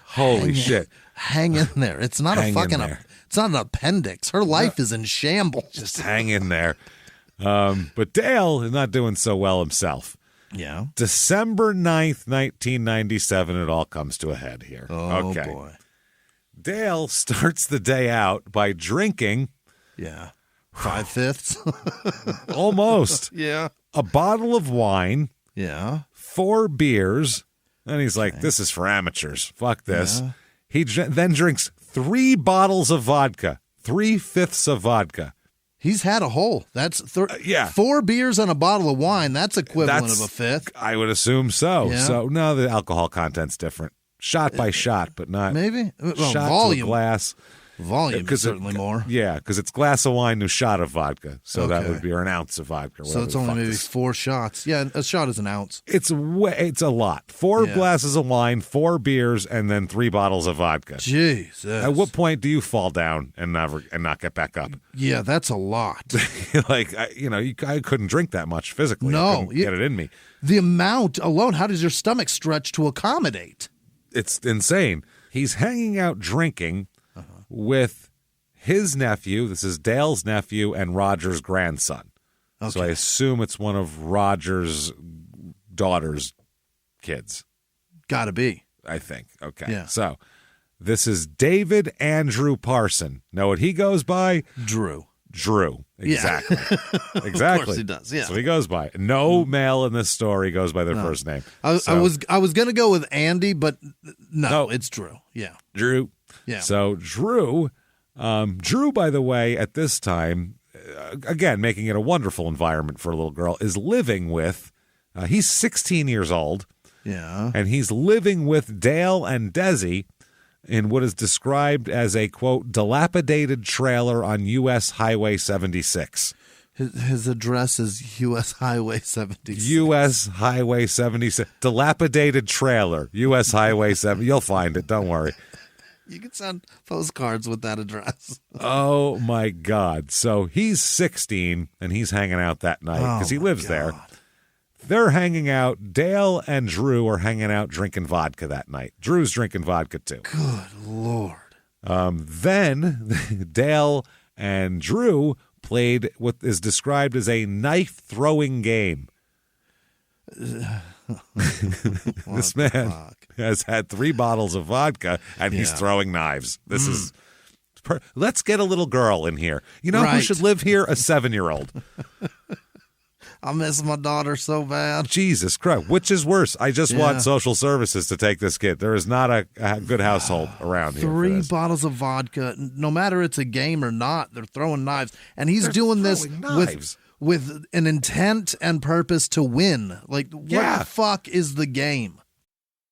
A: Holy shit.
B: Hang in there. It's not it's not an appendix. Her life is in shambles.
A: Just hang in there. But Dale is not doing so well himself.
B: Yeah.
A: December 9th, 1997, it all comes to a head here.
B: Oh, boy.
A: Dale starts the day out by drinking.
B: Yeah. 5/5.
A: Almost.
B: Yeah.
A: A bottle of wine.
B: Yeah.
A: 4 beers. And he's like, this is for amateurs. Fuck this.
B: Yeah.
A: He then drinks 3 bottles of vodka. 3/5 of vodka.
B: He's had a whole. That's 4 beers and a bottle of wine. That's equivalent of a fifth.
A: I would assume so.
B: Yeah.
A: So no, the alcohol content's different. Shot by shot, but not
B: maybe
A: shot
B: volume.
A: to a glass.
B: Volume is certainly more.
A: Yeah, because it's glass of wine to shot of vodka. So that would be an ounce of vodka.
B: So it's only maybe 4 shots. Yeah, a shot is an ounce.
A: It's a lot. 4 glasses of wine, 4 beers, and then 3 bottles of vodka.
B: Jesus.
A: At what point do you fall down and not get back up?
B: Yeah, that's a lot.
A: I couldn't drink that much physically.
B: No,
A: I couldn't get it in me.
B: The amount alone. How does your stomach stretch to accommodate?
A: It's insane. He's hanging out drinking with his nephew. This is Dale's nephew and Roger's grandson. Okay. So I assume it's one of Roger's daughter's kids.
B: Gotta be.
A: I think. Okay.
B: Yeah.
A: So this is David Andrew Parson. Know what he goes by?
B: Drew.
A: Exactly.
B: Yeah.
A: Exactly.
B: Of course he does. Yeah.
A: So he goes by. No male in this story goes by their first name.
B: I was gonna go with Andy, but no, it's Drew. Yeah.
A: Drew.
B: Yeah.
A: So Drew, by the way, at this time, again, making it a wonderful environment for a little girl, is living with, he's 16 years old.
B: Yeah.
A: And he's living with Dale and Desi in what is described as a, quote, dilapidated trailer on U.S. Highway 76.
B: His address is U.S. Highway 76.
A: U.S. Highway 76. Dilapidated trailer. U.S. Highway 7. You'll find it. Don't worry.
B: You can send postcards with that address.
A: Oh, my God. So he's 16, and he's hanging out that night because he lives there. They're hanging out. Dale and Drew are hanging out drinking vodka that night. Drew's drinking vodka, too.
B: Good Lord.
A: Then Dale and Drew played what is described as a knife-throwing game. This man has had 3 bottles of vodka, and he's throwing knives. This is... Let's get a little girl in here. You know who should live here? A 7-year-old.
B: I miss my daughter so bad.
A: Jesus Christ. Which is worse? I just want social services to take this kid. There is not a good household around here.
B: 3 bottles of vodka. No matter it's a game or not, they're throwing knives. And he's doing this with an intent and purpose to win. Like, what the fuck is the game?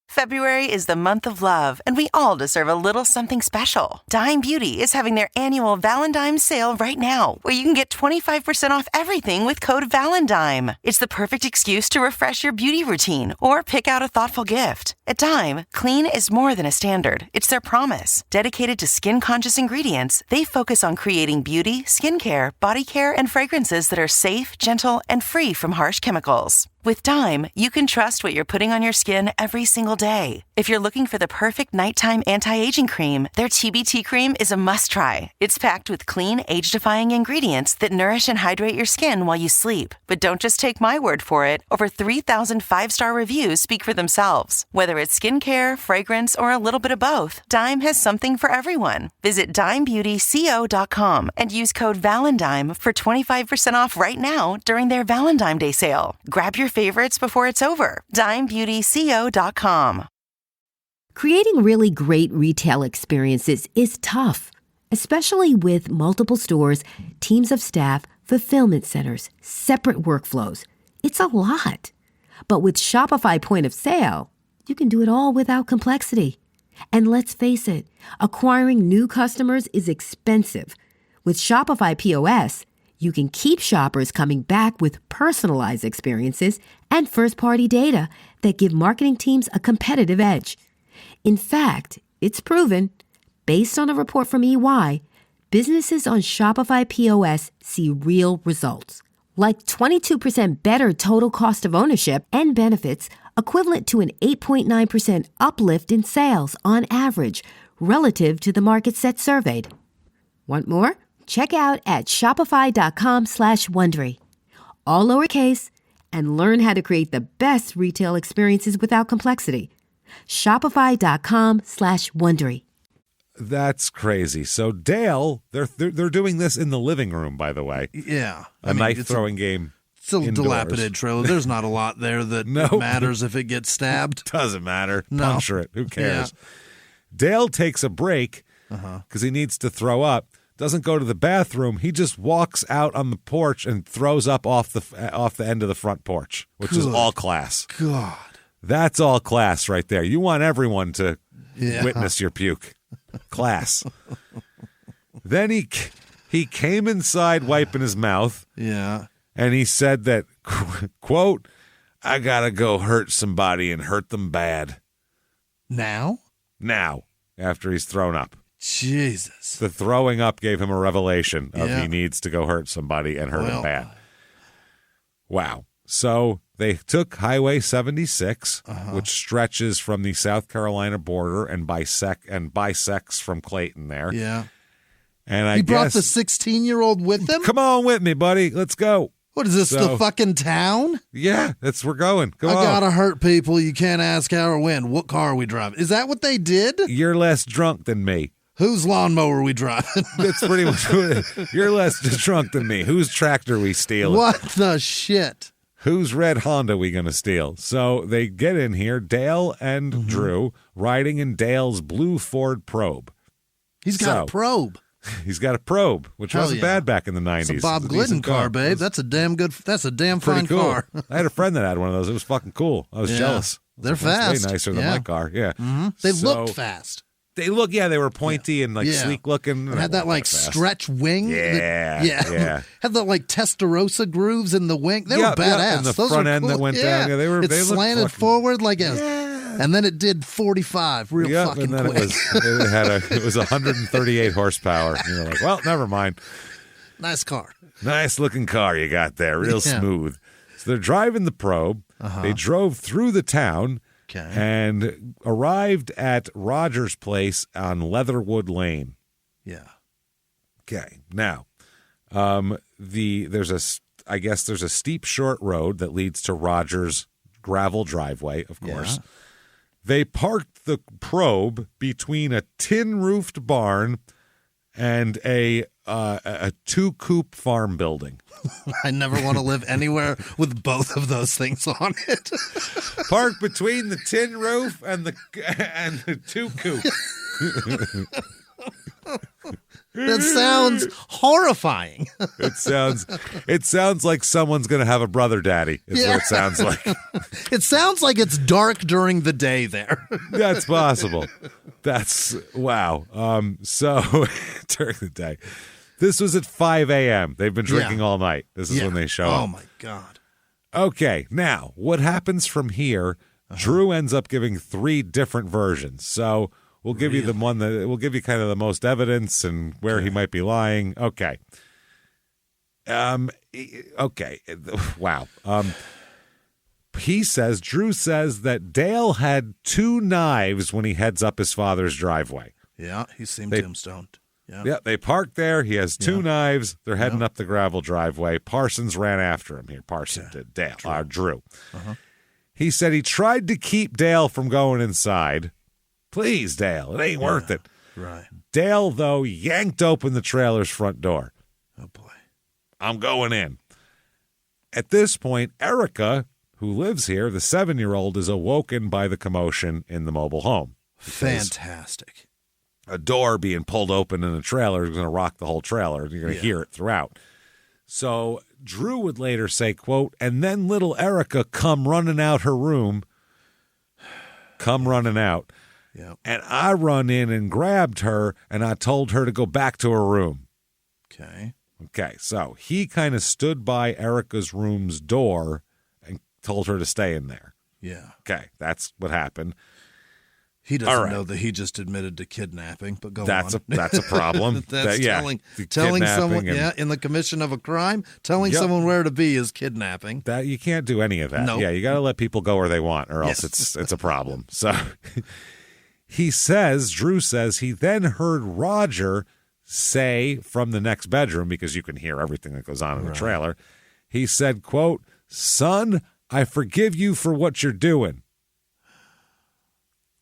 F: February is the month of love, and we all deserve a little something special. Dime Beauty is having their annual Valentine's sale right now, where you can get 25% off everything with code VALENTINE. It's the perfect excuse to refresh your beauty routine or pick out a thoughtful gift. At Dime, clean is more than a standard. It's their promise. Dedicated to skin-conscious ingredients, they focus on creating beauty, skincare, body care, and fragrances that are safe, gentle, and free from harsh chemicals. With Dime, you can trust what you're putting on your skin every single day. If you're looking for the perfect nighttime anti-aging cream, their TBT cream is a must-try. It's packed with clean, age-defying ingredients that nourish and hydrate your skin while you sleep. But don't just take my word for it. Over 3,000 five-star reviews speak for themselves. Whether it's skincare, fragrance, or a little bit of both, Dime has something for everyone. Visit DimeBeautyCO.com and use code VALENTINE for 25% off right now during their Valentine's Day sale. Grab your favorites before it's over. DimeBeautyCO.com.
G: Creating really great retail experiences is tough, especially with multiple stores, teams of staff, fulfillment centers, separate workflows. It's a lot. But with Shopify Point of Sale, you can do it all without complexity. And let's face it, acquiring new customers is expensive. With Shopify POS, you can keep shoppers coming back with personalized experiences and first-party data that give marketing teams a competitive edge. In fact, it's proven, based on a report from EY, businesses on Shopify POS see real results, like 22% better total cost of ownership and benefits, equivalent to an 8.9% uplift in sales on average relative to the market set surveyed. Want more? Check out at shopify.com/Wondery. All lowercase, and learn how to create the best retail experiences without complexity. Shopify.com/Wondery.
A: That's crazy. So Dale, they're doing this in the living room, by the way.
B: Yeah.
A: A knife throwing game.
B: It's a
A: indoors.
B: dilapidated trailer. There's not a lot there that matters if it gets stabbed.
A: Doesn't matter.
B: No.
A: Puncture it. Who cares?
B: Yeah.
A: Dale takes a break because he needs to throw up. Doesn't go to the bathroom. He just walks out on the porch and throws up off the end of the front porch, which is all class.
B: God.
A: That's all class right there. You want everyone to witness your puke. Class. Then he came inside wiping his mouth.
B: Yeah.
A: And he said that, quote, I gotta go hurt somebody and hurt them bad.
B: Now,
A: after he's thrown up.
B: Jesus.
A: The throwing up gave him a revelation of he needs to go hurt somebody and hurt him bad. Wow. So they took Highway 76, which stretches from the South Carolina border and bisects from Clayton there.
B: Yeah.
A: And I
B: he
A: guess,
B: brought the 16-year-old with him?
A: Come on with me, buddy. Let's go.
B: What is this, the fucking town?
A: Yeah, we're going. Come on.
B: I gotta hurt people. You can't ask how or when. What car are we driving? Is that what they did?
A: You're less drunk than me.
B: Whose lawnmower are we driving?
A: That's pretty much what you're less drunk than me. Whose tractor we stealing?
B: What the shit?
A: Whose red Honda we going to steal? So they get in here, Dale and Drew, riding in Dale's blue Ford Probe.
B: He's got a probe.
A: He's got a probe, which wasn't bad back in the 90s.
B: It's a Bob Glidden car, babe. That's a damn fine
A: cool.
B: car.
A: I had a friend that had one of those. It was fucking cool. I was jealous.
B: They're fast.
A: Way nicer than my car. Yeah.
B: Mm-hmm. They looked fast.
A: They were pointy and sleek looking.
B: And had that stretch wing.
A: Yeah.
B: Had the Testarossa grooves in the wing. They were badass.
A: And the
B: Those
A: front
B: were
A: end
B: cool.
A: that went down. Yeah,
B: it slanted forward like and then it did 45 real fucking
A: and then
B: quick.
A: It was 138 horsepower. And you're like, well, never mind.
B: Nice car.
A: Nice looking car you got there. Real smooth. So they're driving the Probe. They drove through the town.
B: Okay.
A: And arrived at Rogers' place on Leatherwood Lane.
B: Yeah.
A: Okay. Now, there's a steep short road that leads to Rogers' gravel driveway, of course.
B: Yeah.
A: They parked the Probe between a tin-roofed barn and a two-coop farm building.
B: I never want to live anywhere with both of those things on it.
A: Parked between the tin roof and the two-coop.
B: That sounds horrifying.
A: It sounds like someone's going to have a brother daddy. Is what it sounds like.
B: It sounds like it's dark during the day there.
A: That's possible. That's wow. So during the day. This was at 5 a.m. They've been drinking all night. This is when they show up.
B: Oh, my God.
A: Okay, now, what happens from here, Drew ends up giving 3 different versions. So we'll give you the one that will give you kind of the most evidence and where he might be lying. Okay. Okay. Wow. Drew says that Dale had 2 knives when he heads up his father's driveway.
B: Yeah, he seemed tombstoned.
A: Yeah, they parked there. He has 2 knives. They're heading up the gravel driveway. Parsons ran after him here. Parsons did. Drew.
B: Uh-huh.
A: He said he tried to keep Dale from going inside. Please, Dale, it ain't worth it.
B: Right.
A: Dale, though, yanked open the trailer's front door.
B: Oh, boy.
A: I'm going in. At this point, Erica, who lives here, the 7-year-old, is awoken by the commotion in the mobile home.
B: Fantastic.
A: A door being pulled open in a trailer is going to rock the whole trailer. You're going to hear it throughout. So Drew would later say, quote, and then little Erica come running out her room. Come running out.
B: Yeah.
A: And I run in and grabbed her, and I told her to go back to her room. Okay, so he kind of stood by Erica's room's door and told her to stay in there.
B: Yeah.
A: Okay, that's what happened.
B: He doesn't know that he just admitted to kidnapping, but on.
A: That's a problem.
B: That's telling someone, in the commission of a crime, telling someone where to be is kidnapping.
A: That you can't do any of that.
B: Nope.
A: Yeah, you got to let people go where they want, or else it's a problem. So Drew says he then heard Roger say from the next bedroom, because you can hear everything that goes on in the trailer. He said, quote, son, I forgive you for what you're doing.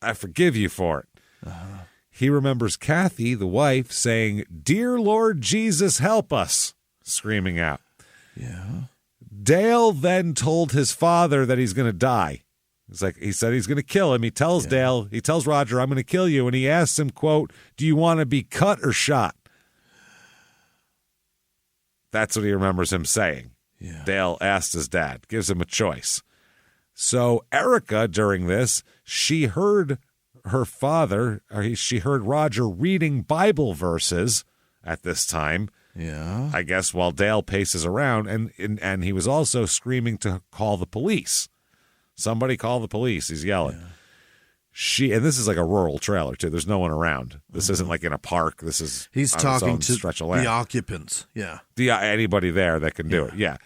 A: I forgive you for it.
B: Uh-huh.
A: He remembers Kathy, the wife, saying, dear Lord Jesus, help us, screaming out.
B: Yeah.
A: Dale then told his father that he's going to die. He said he's going to kill him. He tells Roger, I'm going to kill you. And he asks him, quote, do you want to be cut or shot? That's what he remembers him saying.
B: Yeah.
A: Dale asked his dad, gives him a choice. So Erica, during this, she heard her father, she heard Roger reading Bible verses at this time.
B: Yeah.
A: I guess while Dale paces around, and he was also screaming to call the police. Somebody call the police. He's yelling. Yeah. And this is like a rural trailer too. There's no one around. This isn't like in a park. He's
B: talking to the occupants. Yeah.
A: Anybody there that can do it. Yeah.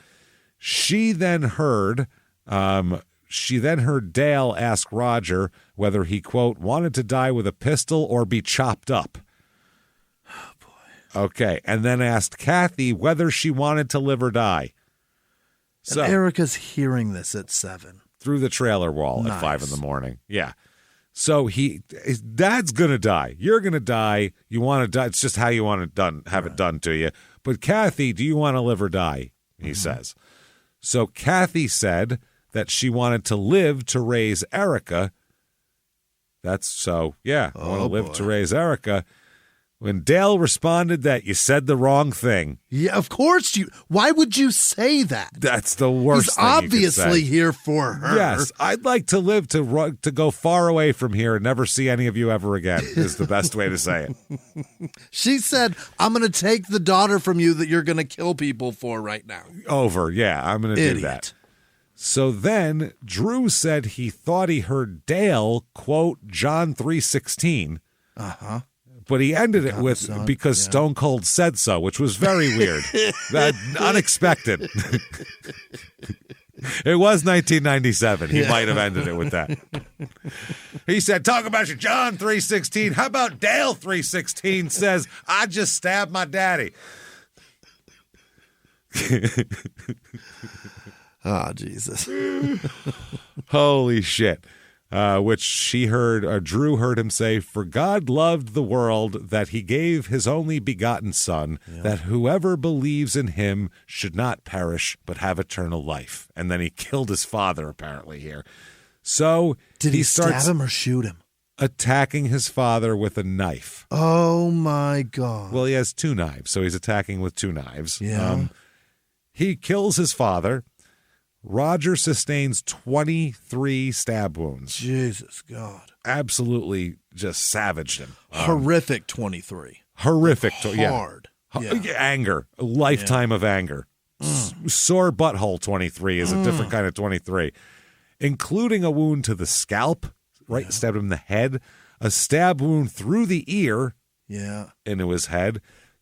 A: She then heard Dale ask Roger whether he, quote, wanted to die with a pistol or be chopped up.
B: Oh, boy.
A: Okay. And then asked Kathy whether she wanted to live or die.
B: So and Erica's hearing this at 7.
A: Through the trailer wall at 5 a.m. Yeah. So his dad's going to die. You're going to die. You want to die. It's just how you want it done, have it done to you. But Kathy, do you want to live or die? He says. So Kathy said that she wanted to live to raise Erica. I want to live to raise Erica. When Dale responded that you said the wrong thing.
B: Yeah, of course you. Why would you say that?
A: That's the worst thing you could say.
B: He's obviously here for her.
A: Yes, I'd like to live to go far away from here and never see any of you ever again is the best way to say it.
B: She said, I'm going to take the daughter from you that you're going to kill people for right now.
A: Over, yeah, I'm going to do that. So then Drew said he thought he heard Dale quote John 3:16.
B: Uh-huh.
A: But he ended it with, because Stone Cold said so, which was very weird. Unexpected. It was 1997. He might have ended it with that. He said, talk about your John 3:16. How about Dale 3:16 says, I just stabbed my daddy.
B: Oh, Jesus.
A: Holy shit. Which Drew heard him say, for God loved the world that he gave his only begotten son, that whoever believes in him should not perish, but have eternal life. And then he killed his father, apparently, here. So
B: did he stab him or shoot him?
A: Attacking his father with a knife.
B: Oh, my God.
A: Well, he has 2 knives, so he's attacking with 2 knives.
B: Yeah.
A: He kills his father. Roger sustains 23 stab wounds.
B: Jesus God.
A: Absolutely just savaged him.
B: Horrific 23.
A: Horrific.
B: Hard.
A: Yeah. Anger. A lifetime of anger. Sore butthole 23 is a different kind of 23. Including a wound to the scalp, right? Stabbed him in the head. A stab wound through the ear.
B: Yeah.
A: Into his head.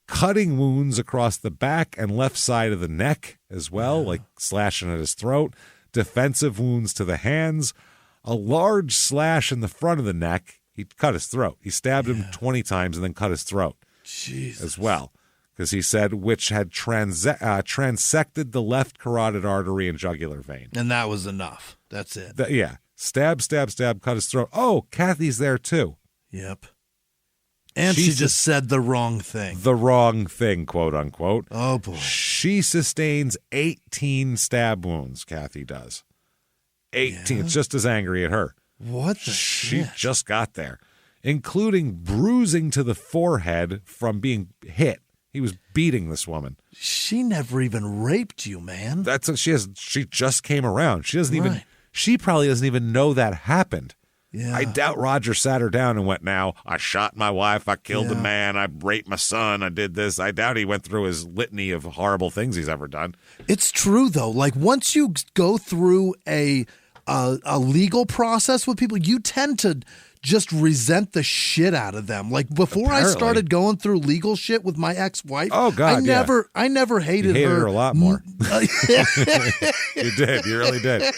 A: Cutting wounds across the back and left side of the neck as well, like slashing at his throat. defensive wounds to the hands, a large slash in the front of the neck. He cut his throat. He stabbed him 20 times and then cut his throat as well, because he said which had transected the left carotid artery and jugular vein.
B: And that was enough. That's it.
A: Stab, cut his throat. Oh, Kathy's there too.
B: Yep. And she just said the wrong thing.
A: The wrong thing, quote unquote.
B: Oh, boy.
A: She sustains 18 stab wounds, Kathy does. 18. Yeah. It's just as angry at her.
B: What the
A: shit? She just got there, including bruising to the forehead from being hit. He was beating this woman.
B: She never even raped you, man.
A: That's what she has. She just came around. She doesn't even. She probably doesn't even know that happened.
B: Yeah.
A: I doubt Roger sat her down and went, now, I shot my wife, I killed a man, I raped my son, I did this. I doubt he went through his litany of horrible things he's ever done.
B: It's true, though. Like, once you go through a legal process with people, you tend to just resent the shit out of them. Like, before I started going through legal shit with my ex-wife,
A: I
B: never hated her.
A: You hated her a lot more. You did. You really did.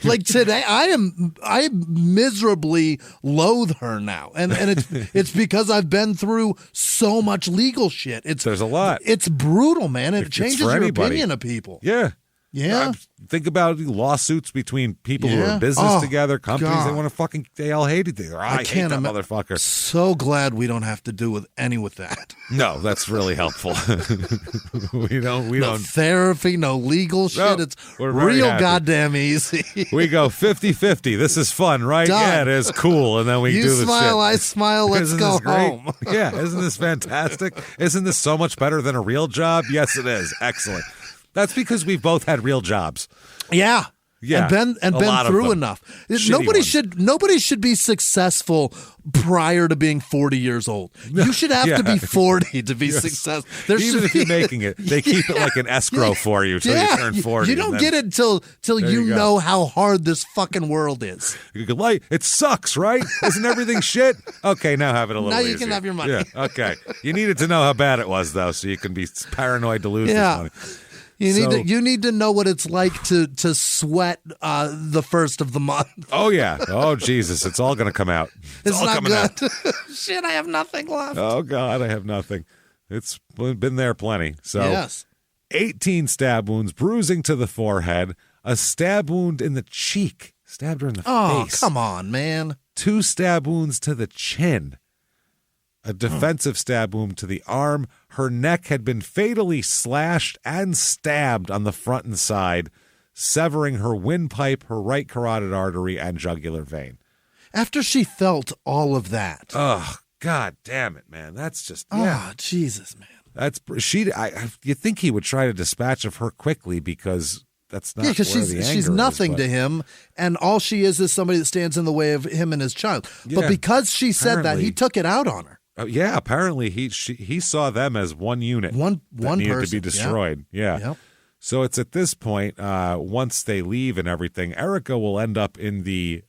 B: Like, today, I miserably loathe her now. And it's because I've been through so much legal shit.
A: There's a lot.
B: It's brutal, man. It changes your opinion of people.
A: Yeah.
B: Yeah.
A: Think about lawsuits between people who are in business together, companies. They want to fucking, they all hate each other. I hate that motherfucker.
B: So glad we don't have to do with that.
A: No, that's really helpful. we don't.
B: No therapy, no legal shit.
A: No,
B: it's real goddamn easy.
A: We go 50-50. This is fun, right?
B: Done.
A: Yeah, it is cool. And then we do the shit.
B: You smile, I smile. Let's go home.
A: Yeah, isn't this fantastic? Isn't this so much better than a real job? Yes, it is. Excellent. That's because we've both had real jobs.
B: Yeah. And been through enough. Nobody should be successful prior to being 40 years old. You should have to be 40 to be successful.
A: Even if you're making it, they keep it like an escrow for you till you turn 40.
B: You don't get it till you know how hard this fucking world is.
A: It sucks, right? Isn't everything shit? Okay, now have it a little easier.
B: Now you can have your money.
A: Yeah, okay. You needed to know how bad it was, though, so you can be paranoid to lose this money.
B: You need to know what it's like to sweat the first of the month.
A: Oh, yeah. Oh, Jesus. It's all going to come out.
B: It's
A: all
B: not
A: coming
B: good.
A: out.
B: Shit, I have nothing left.
A: Oh, God, I have nothing. It's been there plenty. So,
B: yes.
A: 18 stab wounds, bruising to the forehead, a stab wound in the cheek. Stabbed her in the face.
B: Oh, come on, man.
A: 2 stab wounds to the chin. A defensive stab wound to the arm. Her neck had been fatally slashed and stabbed on the front and side, severing her windpipe, her right carotid artery, and jugular vein.
B: After she felt all of that.
A: Oh, God damn it, man. That's just,
B: Oh, Jesus, man.
A: You think he would try to dispatch of her quickly because that's not
B: because she's nothing to him, and all she is somebody that stands in the way of him and his child. But because she said that, he took it out on her.
A: Yeah, apparently he saw them as one unit,
B: one
A: needed
B: person
A: to be destroyed. Yeah.
B: Yep.
A: So it's at this point, once they leave and everything, Erica will end up in the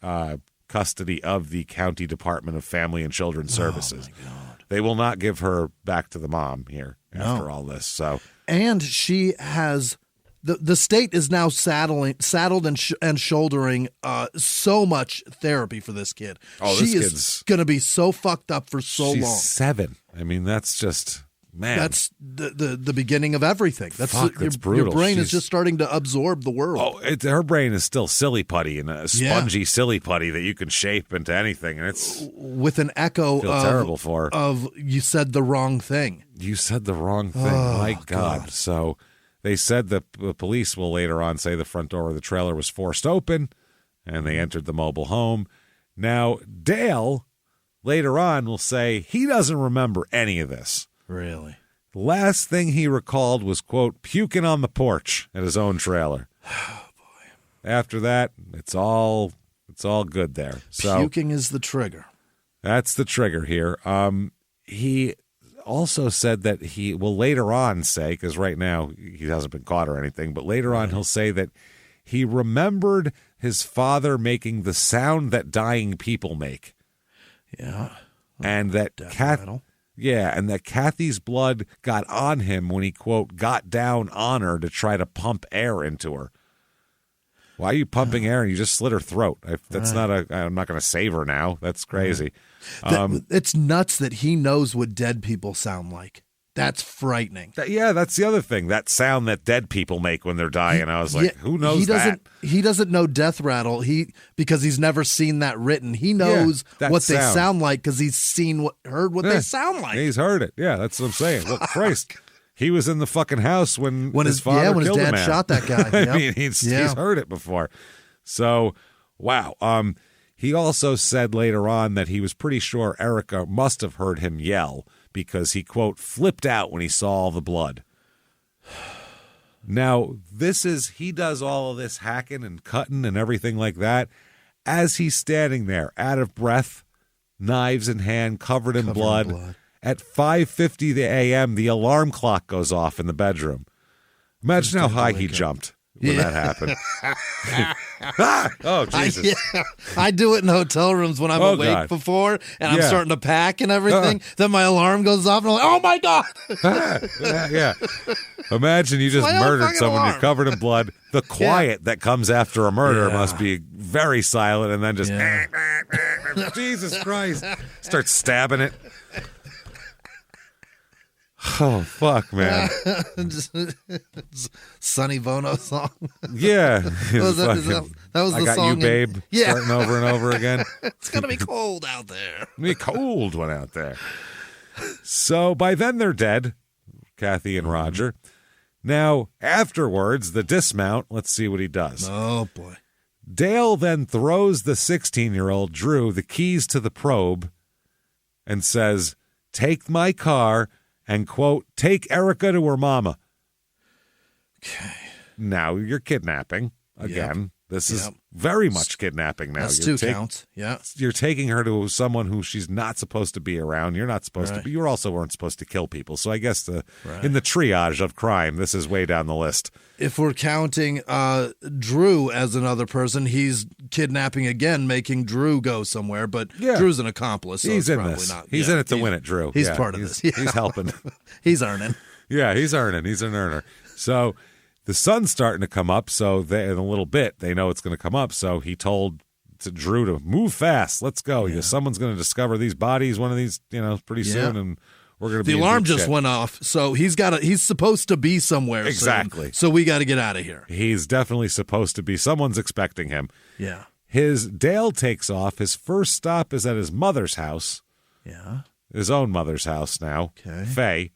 A: custody of the County Department of Family and Children's Services.
B: Oh my God.
A: They will not give her back to the mom here after all this. So,
B: and she has. The state is now saddled and shouldering so much therapy for this kid.
A: Oh,
B: she is going to be so fucked up for so long.
A: She's 7. I mean, that's just, man.
B: That's the beginning of everything. That's
A: brutal.
B: Your brain is just starting to absorb the world.
A: Oh, her brain is still silly putty and a spongy silly putty that you can shape into anything, and it's
B: with an echo
A: terrible for her.
B: Of you said the wrong thing.
A: You said the wrong thing. My God. So. They said that the police will later on say the front door of the trailer was forced open, and they entered the mobile home. Now, Dale, later on, will say he doesn't remember any of this.
B: Really?
A: The last thing he recalled was, quote, puking on the porch at his own trailer.
B: Oh, boy.
A: After that, it's all good there. So
B: puking is the trigger.
A: That's the trigger here. He also said that he will later on say, because right now he hasn't been caught or anything, but later on he'll say that he remembered his father making the sound that dying people make.
B: Yeah.
A: And that Kathy's blood got on him when he, quote, got down on her to try to pump air into her. Why are you pumping air and you just slit her throat? I'm not going to save her now. That's crazy.
B: It's nuts that he knows what dead people sound like. That's frightening.
A: That's the other thing. That sound that dead people make when they're dying. I was like, who knows that?
B: He doesn't know death rattle. Because he's never seen that written. He knows what they sound like because he's heard what they sound like.
A: He's heard it. Yeah, that's what I'm saying. Look, Christ. He was in the fucking house when his father
B: when
A: killed
B: his
A: a
B: dad
A: man.
B: shot that guy. Yep.
A: I mean, he's heard it before. So, wow. He also said later on that he was pretty sure Erica must have heard him yell because he, quote, flipped out when he saw all the blood. Now, he does all of this hacking and cutting and everything like that as he's standing there, out of breath, knives in hand, covered in blood. At 5:50 a.m., the alarm clock goes off in the bedroom. Imagine how high he jumped when that happened. Oh, Jesus.
B: I do it in hotel rooms when I'm awake before, and I'm starting to pack and everything. Then my alarm goes off, and I'm like, oh, my God.
A: Yeah. Imagine you just murdered someone. You're covered in blood. The quiet that comes after a murder must be very silent, and then just, Jesus Christ, start stabbing it. Oh, fuck, man.
B: Sonny Bono song.
A: Yeah.
B: that was the
A: I Got
B: song.
A: You, Babe, starting over and over again.
B: It's going to be cold out there.
A: It'll be a cold one out there. So by then they're dead, Kathy and Roger. Now, afterwards, the dismount, let's see what he does.
B: Oh, boy.
A: Dale then throws the 16-year-old Drew the keys to the probe and says, take my car and, quote, take Erica to her mama.
B: Okay.
A: Now you're kidnapping again.
B: Yep.
A: This is very much kidnapping now.
B: That's two counts. Yeah.
A: You're taking her to someone who she's not supposed to be around. You're not supposed to be. You also weren't supposed to kill people. So I guess in the triage of crime, this is way down the list.
B: If we're counting Drew as another person, he's kidnapping again, making Drew go somewhere. But Drew's an accomplice. So
A: he's
B: it's
A: in
B: probably
A: this.
B: Not.
A: He's in it to win it, Drew.
B: He's part of this.
A: He's helping.
B: He's earning.
A: Yeah, he's earning. He's an earner. So the sun's starting to come up, so in a little bit, they know it's going to come up. So he told Drew to move fast. Let's go. Yeah. Someone's going to discover these bodies one of these, pretty soon, and we're going to be.
B: The alarm just went off, so he's supposed to be somewhere.
A: Exactly.
B: Soon, so we got to get out of here.
A: He's definitely supposed to be. Someone's expecting him.
B: Yeah.
A: Dale takes off. His first stop is at his mother's house.
B: Yeah.
A: His own mother's house now.
B: Okay.
A: Faye.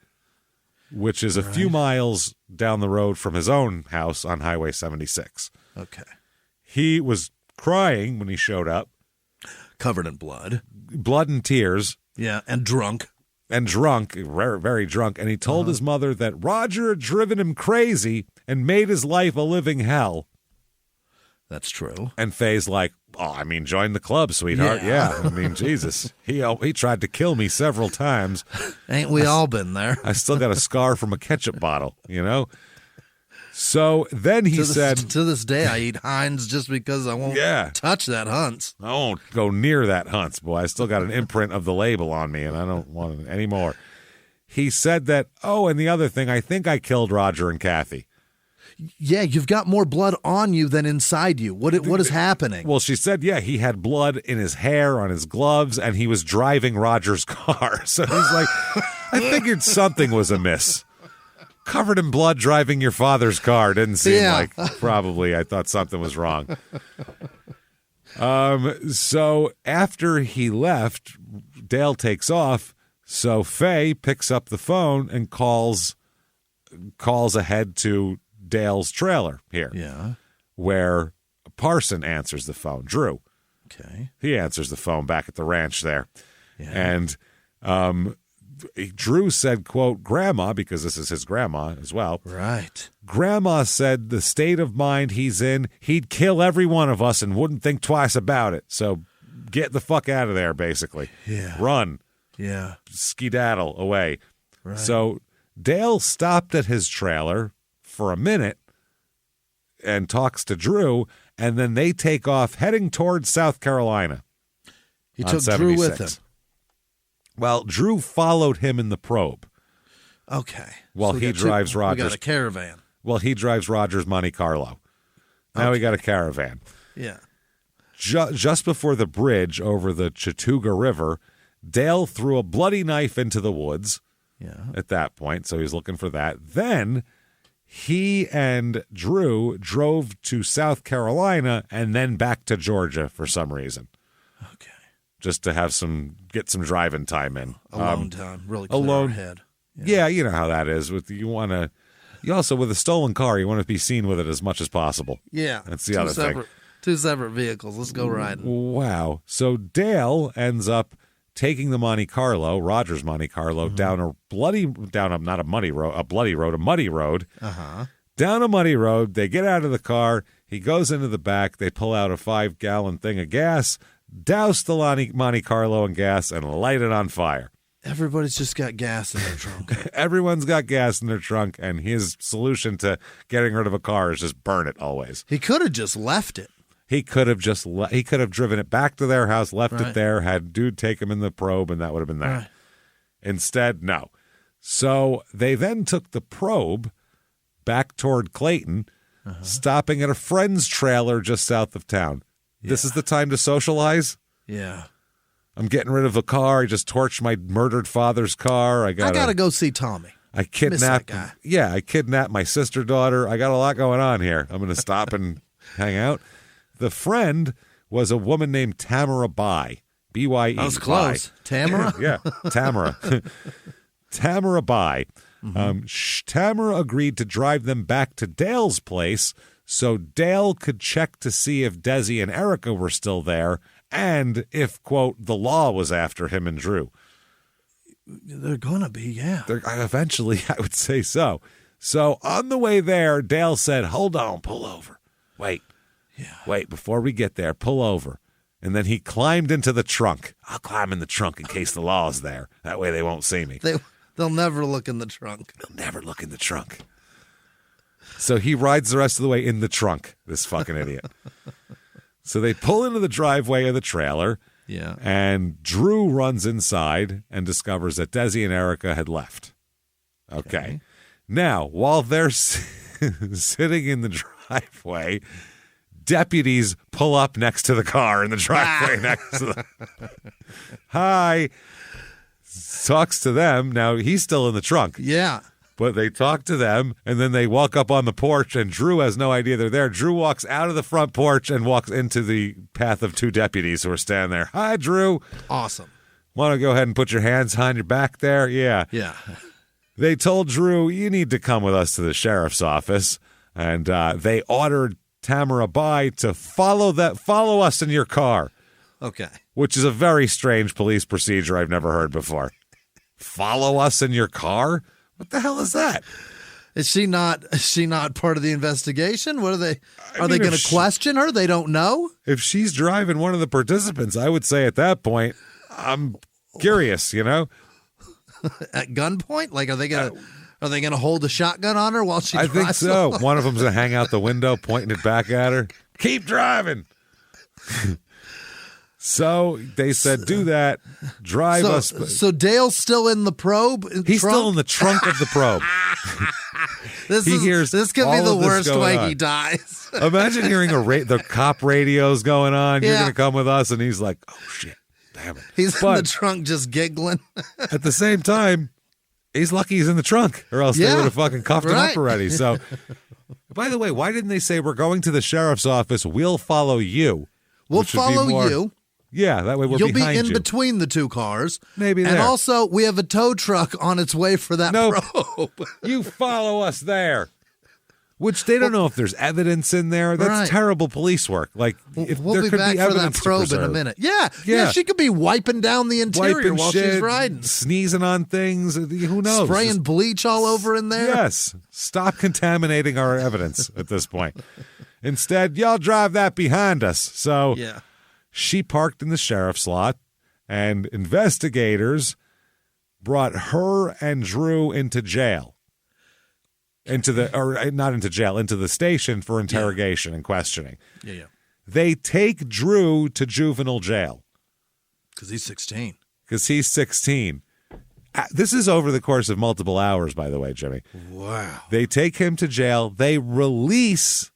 A: Which is a few miles down the road from his own house on Highway 76.
B: Okay.
A: He was crying when he showed up.
B: Covered in blood.
A: Blood and tears.
B: Yeah, and drunk.
A: Very, very drunk. And he told his mother that Roger had driven him crazy and made his life a living hell.
B: That's true.
A: And Faye's like, join the club, sweetheart. Yeah. I mean, Jesus. He tried to kill me several times.
B: Ain't we all been there?
A: I still got a scar from a ketchup bottle, So then he said...
B: To this day, I eat Heinz just because I won't touch that Hunt's.
A: I won't go near that Hunt's, boy. I still got an imprint of the label on me, and I don't want it anymore. He said that, and the other thing, I think I killed Roger and Kathy.
B: Yeah, you've got more blood on you than inside you. What is happening?
A: Well, she said, he had blood in his hair, on his gloves, and he was driving Roger's car. So he's like, I figured something was amiss. Covered in blood driving your father's car didn't seem like probably. I thought something was wrong. So after he left, Dale takes off. So Faye picks up the phone and calls ahead to Dale's trailer here. Yeah. Where Parson answers the phone. Drew.
B: Okay.
A: He answers the phone back at the ranch there. Yeah. And Drew said, quote, Grandma, because this is his grandma as well.
B: Right.
A: Grandma said the state of mind he's in, he'd kill every one of us and wouldn't think twice about it. So get the fuck out of there, basically.
B: Yeah.
A: Run.
B: Yeah.
A: Skedaddle away.
B: Right.
A: So Dale stopped at his trailer for a minute and talks to Drew, and then they take off heading towards South Carolina.
B: He took 76. Drew with him.
A: Well, Drew followed him in the probe.
B: Okay.
A: While he drives Rogers.
B: We got a caravan.
A: Well, he drives Rogers Monte Carlo Now we got a caravan.
B: Yeah.
A: Just before the bridge over the Chattooga River, Dale threw a bloody knife into the woods at that point, so he's looking for that. Then he and Drew drove to South Carolina and then back to Georgia for some reason.
B: Okay.
A: Just to get some driving time in.
B: Alone time. Really clear our head.
A: Yeah, you know how that is. You also, with a stolen car, you want to be seen with it as much as possible.
B: Yeah.
A: That's the other thing.
B: Two separate vehicles. Let's go riding.
A: Wow. So Dale ends up taking the Monte Carlo, Roger's Monte Carlo, down a muddy road.
B: Uh-huh.
A: Down a muddy road. They get out of the car. He goes into the back. They pull out a 5-gallon thing of gas, douse the Monte Carlo in gas, and light it on fire.
B: Everybody's just got gas in their trunk.
A: Everyone's got gas in their trunk, and his solution to getting rid of a car is just burn it always.
B: He could have just left it.
A: He could have driven it back to their house, left it there, had dude take him in the probe, and that would have been that.
B: Right.
A: Instead, no. So they then took the probe back toward Clayton, stopping at a friend's trailer just south of town. Yeah. This is the time to socialize?
B: Yeah.
A: I'm getting rid of a car. I just torched my murdered father's car. I gotta
B: go see Tommy.
A: I kidnapped. I kidnapped my sister daughter. I got a lot going on here. I'm going to stop and hang out. The friend was a woman named Tamara Bai. B-Y-E.
B: I was close. Tamara?
A: Yeah, Tamara. Tamara Bai. Tamara agreed to drive them back to Dale's place so Dale could check to see if Desi and Erica were still there and if, quote, the law was after him and Drew.
B: They're going to be, yeah.
A: Eventually, I would say so. So on the way there, Dale said, hold on, pull over. Wait, before we get there, pull over. And then he climbed into the trunk. I'll climb in the trunk in case the law is there. That way they won't see me.
B: They'll never look in the trunk.
A: They'll never look in the trunk. So he rides the rest of the way in the trunk, this fucking idiot. So they pull into the driveway of the trailer.
B: Yeah.
A: And Drew runs inside and discovers that Desi and Erica had left. Okay. Now, while they're sitting in the driveway, deputies pull up next to the car in the driveway next to them. Hi. Talks to them. Now, he's still in the trunk.
B: Yeah.
A: But they talk to them, and then they walk up on the porch, and Drew has no idea they're there. Drew walks out of the front porch and walks into the path of two deputies who are standing there. Hi, Drew.
B: Awesome.
A: Want to go ahead and put your hands behind your back there? Yeah.
B: Yeah.
A: They told Drew, you need to come with us to the sheriff's office, and they ordered Tamara Bai to follow us in your car.
B: Okay.
A: Which is a very strange police procedure I've never heard before. Follow us in your car? What the hell is that?
B: Is she not part of the investigation? What are they going to question her? They don't know?
A: If she's driving one of the participants, I would say at that point, I'm curious, you know?
B: At gunpoint? Like, are they going to hold a shotgun on her while she drives?
A: I think so. One of them's going to hang out the window, pointing it back at her. Keep driving. So they said, do that. Drive us.
B: So Dale's still in the probe?
A: He's still in the trunk of the probe.
B: This could be the worst way he dies.
A: Imagine hearing the cop radios going on. You're going to come with us. And he's like, oh, shit. Damn it.
B: He's in the trunk just giggling.
A: At the same time, he's lucky he's in the trunk, or else they would have fucking cuffed him up already. So, by the way, why didn't they say, we're going to the sheriff's office, we'll follow you?
B: We'll follow you.
A: Yeah, that way
B: You'll be in between the two cars.
A: Maybe there.
B: And also, we have a tow truck on its way for that probe.
A: You follow us there. Which they don't know if there's evidence in there. That's terrible police work. Like, if
B: we'll
A: there
B: be
A: could
B: back
A: be
B: for that
A: evidence
B: probe in a minute. Yeah, she could be wiping down the interior while she's riding.
A: Sneezing on things. Who knows?
B: Spraying bleach all over in there.
A: Yes. Stop contaminating our evidence at this point. Instead, y'all drive that behind us. So she parked in the sheriff's lot, and investigators brought her and Drew into jail. Into the station for interrogation and questioning.
B: Yeah.
A: They take Drew to juvenile jail.
B: Because he's 16.
A: This is over the course of multiple hours, by the way, Jimmie.
B: Wow.
A: They take him to jail. They release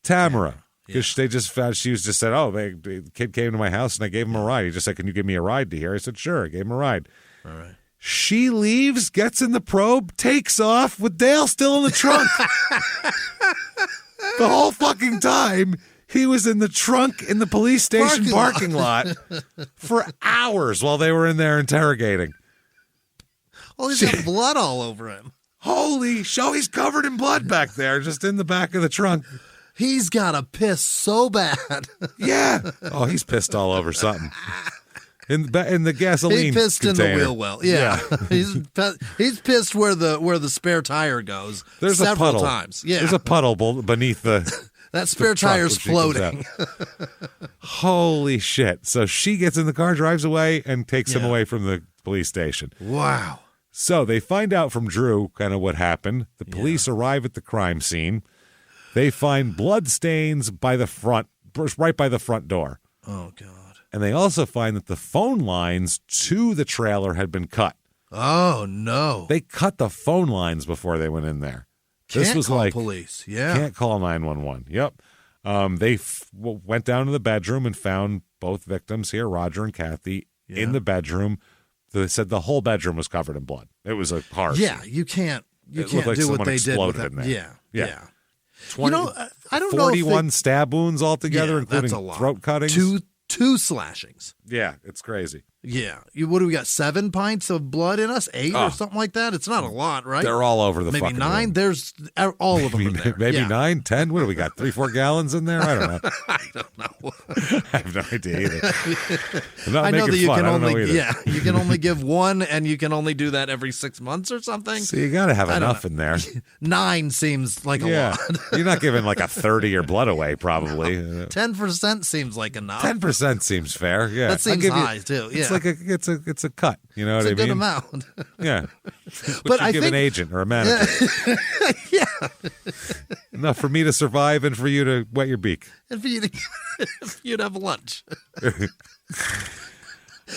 A: Tamara. Because they just found, she was just said, the kid came to my house and I gave him a ride. He just said, can you give me a ride to here? I said, sure. I gave him a ride.
B: All right.
A: She leaves, gets in the probe, takes off with Dale still in the trunk. The whole fucking time, he was in the trunk in the police station parking lot for hours while they were in there interrogating.
B: Well, he's got blood all over him.
A: Holy show, he's covered in blood back there, just in the back of the trunk.
B: He's got to piss so bad.
A: Yeah. Oh, he's pissed all over something. In the gasoline
B: He pissed
A: container.
B: in the wheel well. Yeah. He's pissed where the spare tire goes.
A: There's
B: several
A: a puddle.
B: times. Yeah.
A: There's a puddle beneath the
B: that spare tire's floating.
A: Holy shit. So she gets in the car, drives away, and takes him away from the police station.
B: Wow.
A: So they find out from Drew kind of what happened. The police arrive at the crime scene. They find blood stains right by the front door.
B: Oh, God.
A: And they also find that the phone lines to the trailer had been cut.
B: Oh, no.
A: They cut the phone lines before they went in there.
B: Can't call police. Yeah.
A: Can't call 911. Yep. They went down to the bedroom and found both victims here, Roger and Kathy, in the bedroom. They said the whole bedroom was covered in blood. It was a harsh.
B: Yeah, you can't
A: like
B: do what they did with
A: in there.
B: Yeah.
A: 20,
B: I don't
A: 41
B: know
A: stab wounds altogether, including
B: that's a lot.
A: throat cuttings.
B: Two slashings.
A: Yeah, it's crazy.
B: Yeah. What do we got? 7 pints of blood in us? 8 or something like that? It's not a lot, right?
A: They're all over the
B: maybe
A: fucking
B: 9.
A: room.
B: There's all of them are there.
A: Maybe 9, 10. What do we got? 3-4 gallons in there? I don't know.
B: I don't know.
A: I have no idea either. I'm not
B: I know
A: making
B: that you
A: fun.
B: can
A: I don't know
B: only
A: either.
B: you can only give 1, and you can only do that every 6 months or something.
A: So you got to have enough in there.
B: 9 seems like a lot.
A: You're not giving like a third of your blood away, probably.
B: 10% seems like enough.
A: 10% seems fair. Yeah,
B: That seems high too. Yeah,
A: it's a cut. You know
B: it's
A: what I
B: a
A: mean?
B: good amount.
A: Yeah,
B: but I
A: give
B: think
A: an agent or a manager.
B: Yeah,
A: Enough for me to survive and for you to wet your beak.
B: and for you'd have lunch.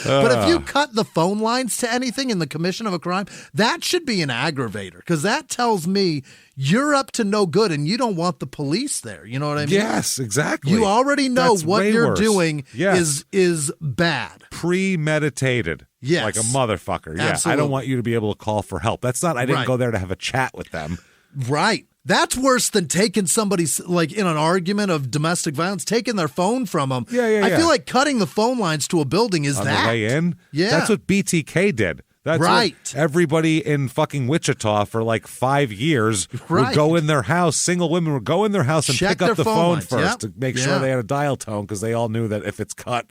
B: But if you cut the phone lines to anything in the commission of a crime, that should be an aggravator, because that tells me you're up to no good and you don't want the police there. You know what I mean?
A: Yes, exactly.
B: You already know
A: That's
B: what
A: way
B: you're
A: worse.
B: doing
A: Yes.
B: is bad.
A: Premeditated.
B: Yes.
A: Like a motherfucker. Yeah. I
B: Absolutely.
A: don't want you to be able to call for help. That's not, I didn't
B: Right.
A: go there to have a chat with them.
B: Right. That's worse than taking somebody's, like in an argument of domestic violence, taking their phone from them.
A: Yeah.
B: I feel like cutting the phone lines to a building is
A: On
B: that.
A: the way in.
B: Yeah.
A: That's what BTK did. That's
B: Right.
A: what everybody in fucking Wichita for like 5 years would
B: Right.
A: go in their house. Single women would go in their house and
B: Check
A: pick up
B: their
A: the
B: phone
A: phone
B: lines.
A: first
B: Yep.
A: to make
B: Yeah.
A: sure they had a dial tone, because they all knew that if it's cut.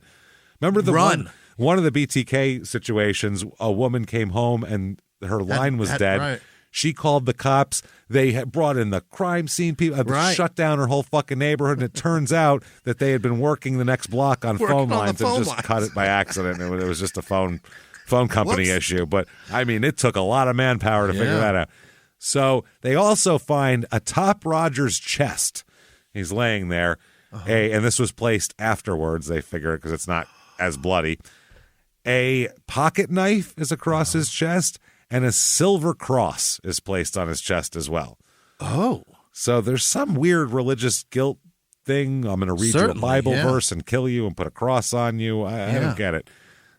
A: Remember the
B: Run.
A: one of the BTK situations, a woman came home and her line was dead.
B: Right.
A: She called the cops. They had brought in the crime scene people,
B: Right.
A: shut down her whole fucking neighborhood. And it turns out that they had been working the next block on
B: Working
A: phone
B: on the
A: lines
B: phone
A: and just
B: lines.
A: cut it by accident. It was just a phone company
B: Whoops.
A: issue. But I mean, it took a lot of manpower to figure
B: Yeah.
A: that out. So they also find atop Roger's chest. He's laying there. And this was placed afterwards, they figure, because it's not as bloody. A pocket knife is across his chest, and a silver cross is placed on his chest as well.
B: Oh.
A: So there's some weird religious guilt thing. I'm going to read you a
B: Certainly,
A: Bible
B: yeah.
A: verse and kill you and put a cross on you. I
B: Yeah.
A: don't get it.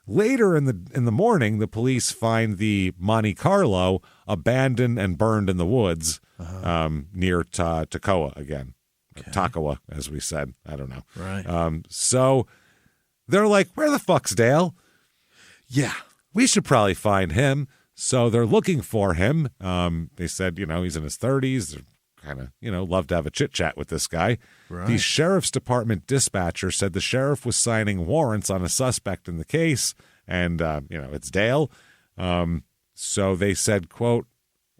A: Later in the morning, the police find the Monte Carlo abandoned and burned in the woods near Toccoa again. Toccoa, as we said. I don't know.
B: Right.
A: So they're like, where the fuck's Dale?
B: Yeah.
A: We should probably find him. So they're looking for him. They said, he's in his 30s. They're kind of, love to have a chit chat with this guy.
B: Right.
A: The sheriff's department dispatcher said the sheriff was signing warrants on a suspect in the case. And, it's Dale. So they said, quote,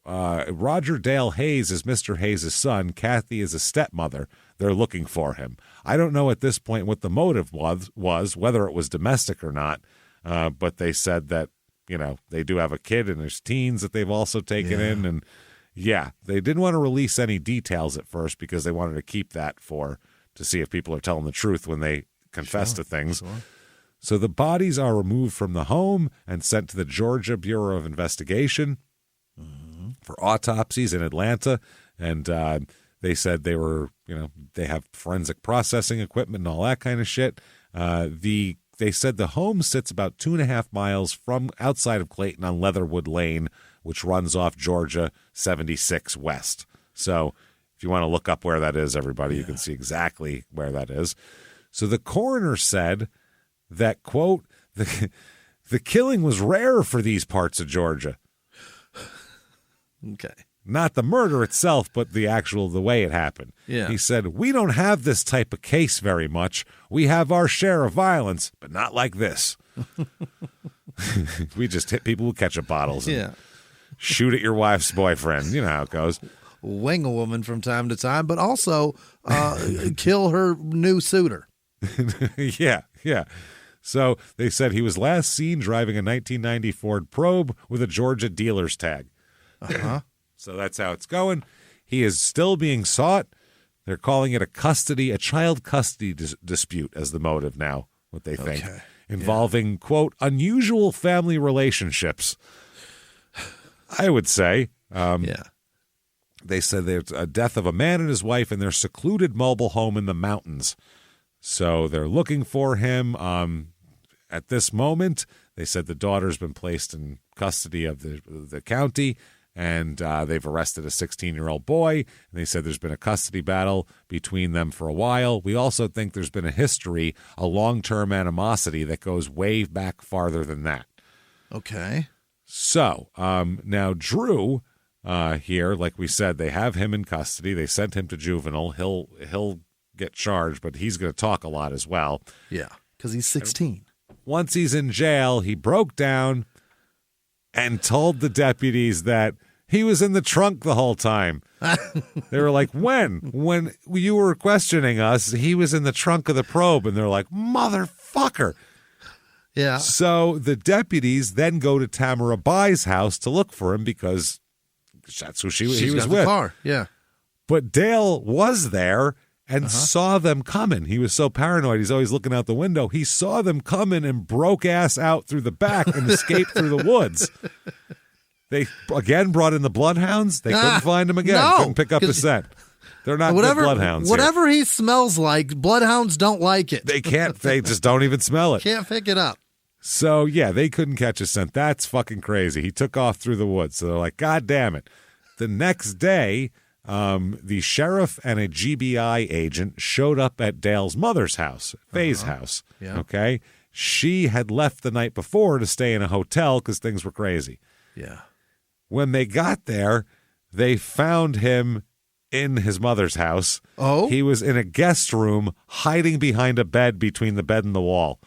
A: Roger Dale Hayes is Mr. Hayes' son. Kathy is a stepmother. They're looking for him. I don't know at this point what the motive was whether it was domestic or not. But they said that, they do have a kid and there's teens that they've also taken in. And they didn't want to release any details at first because they wanted to keep that to see if people are telling the truth when they confess to things.
B: Sure.
A: So the bodies are removed from the home and sent to the Georgia Bureau of Investigation for autopsies in Atlanta. And They said they were, they have forensic processing equipment and all that kind of shit. They said the home sits about 2.5 miles from outside of Clayton on Leatherwood Lane, which runs off Georgia 76 West. So if you want to look up where that is, everybody, you can see exactly where that is. So the coroner said that, quote, the killing was rare for these parts of Georgia.
B: Okay.
A: Not the murder itself, but the way it happened.
B: Yeah.
A: He said, we don't have this type of case very much. We have our share of violence, but not like this. We just hit people with ketchup bottles and shoot at your wife's boyfriend. You know how it goes.
B: Wing a woman from time to time, but also kill her new suitor.
A: Yeah. So they said he was last seen driving a 1990 Ford Probe with a Georgia dealer's tag.
B: Uh-huh.
A: So that's how it's going. He is still being sought. They're calling it a child custody dispute as the motive now, what they think, involving, quote, unusual family relationships. I would say. They said there's a death of a man and his wife in their secluded mobile home in the mountains. So they're looking for him. At this moment, they said the daughter's been placed in custody of the county, and they've arrested a 16-year-old boy. And they said there's been a custody battle between them for a while. We also think there's been a long-term animosity that goes way back farther than that.
B: Okay.
A: So now Drew here, like we said, they have him in custody. They sent him to juvenile. He'll get charged, but he's going to talk a lot as well.
B: Yeah, because he's 16.
A: Once he's in jail, he broke down and told the deputies that he was in the trunk the whole time. They were like, when you were questioning us, he was in the trunk of the Probe. And they're like, motherfucker.
B: Yeah.
A: So the deputies then go to Tamara Bai's house to look for him because that's who he was with.
B: The car. Yeah.
A: But Dale was there and saw them coming. He was so paranoid. He's always looking out the window. He saw them coming and broke ass out through the back and escaped through the woods. They again brought in the bloodhounds. They couldn't find him again.
B: No,
A: couldn't pick up a scent. They're not good bloodhounds.
B: Whatever he smells like, bloodhounds don't like it.
A: They can't. They just don't even smell it.
B: Can't pick it up.
A: So, yeah, they couldn't catch a scent. That's fucking crazy. He took off through the woods. So they're like, God damn it. The next day, the sheriff and a GBI agent showed up at Dale's mother's house, Faye's house.
B: Yeah.
A: Okay? She had left the night before to stay in a hotel because things were crazy.
B: Yeah.
A: When they got there, they found him in his mother's house.
B: Oh?
A: He was in a guest room hiding behind a bed between the bed and the wall.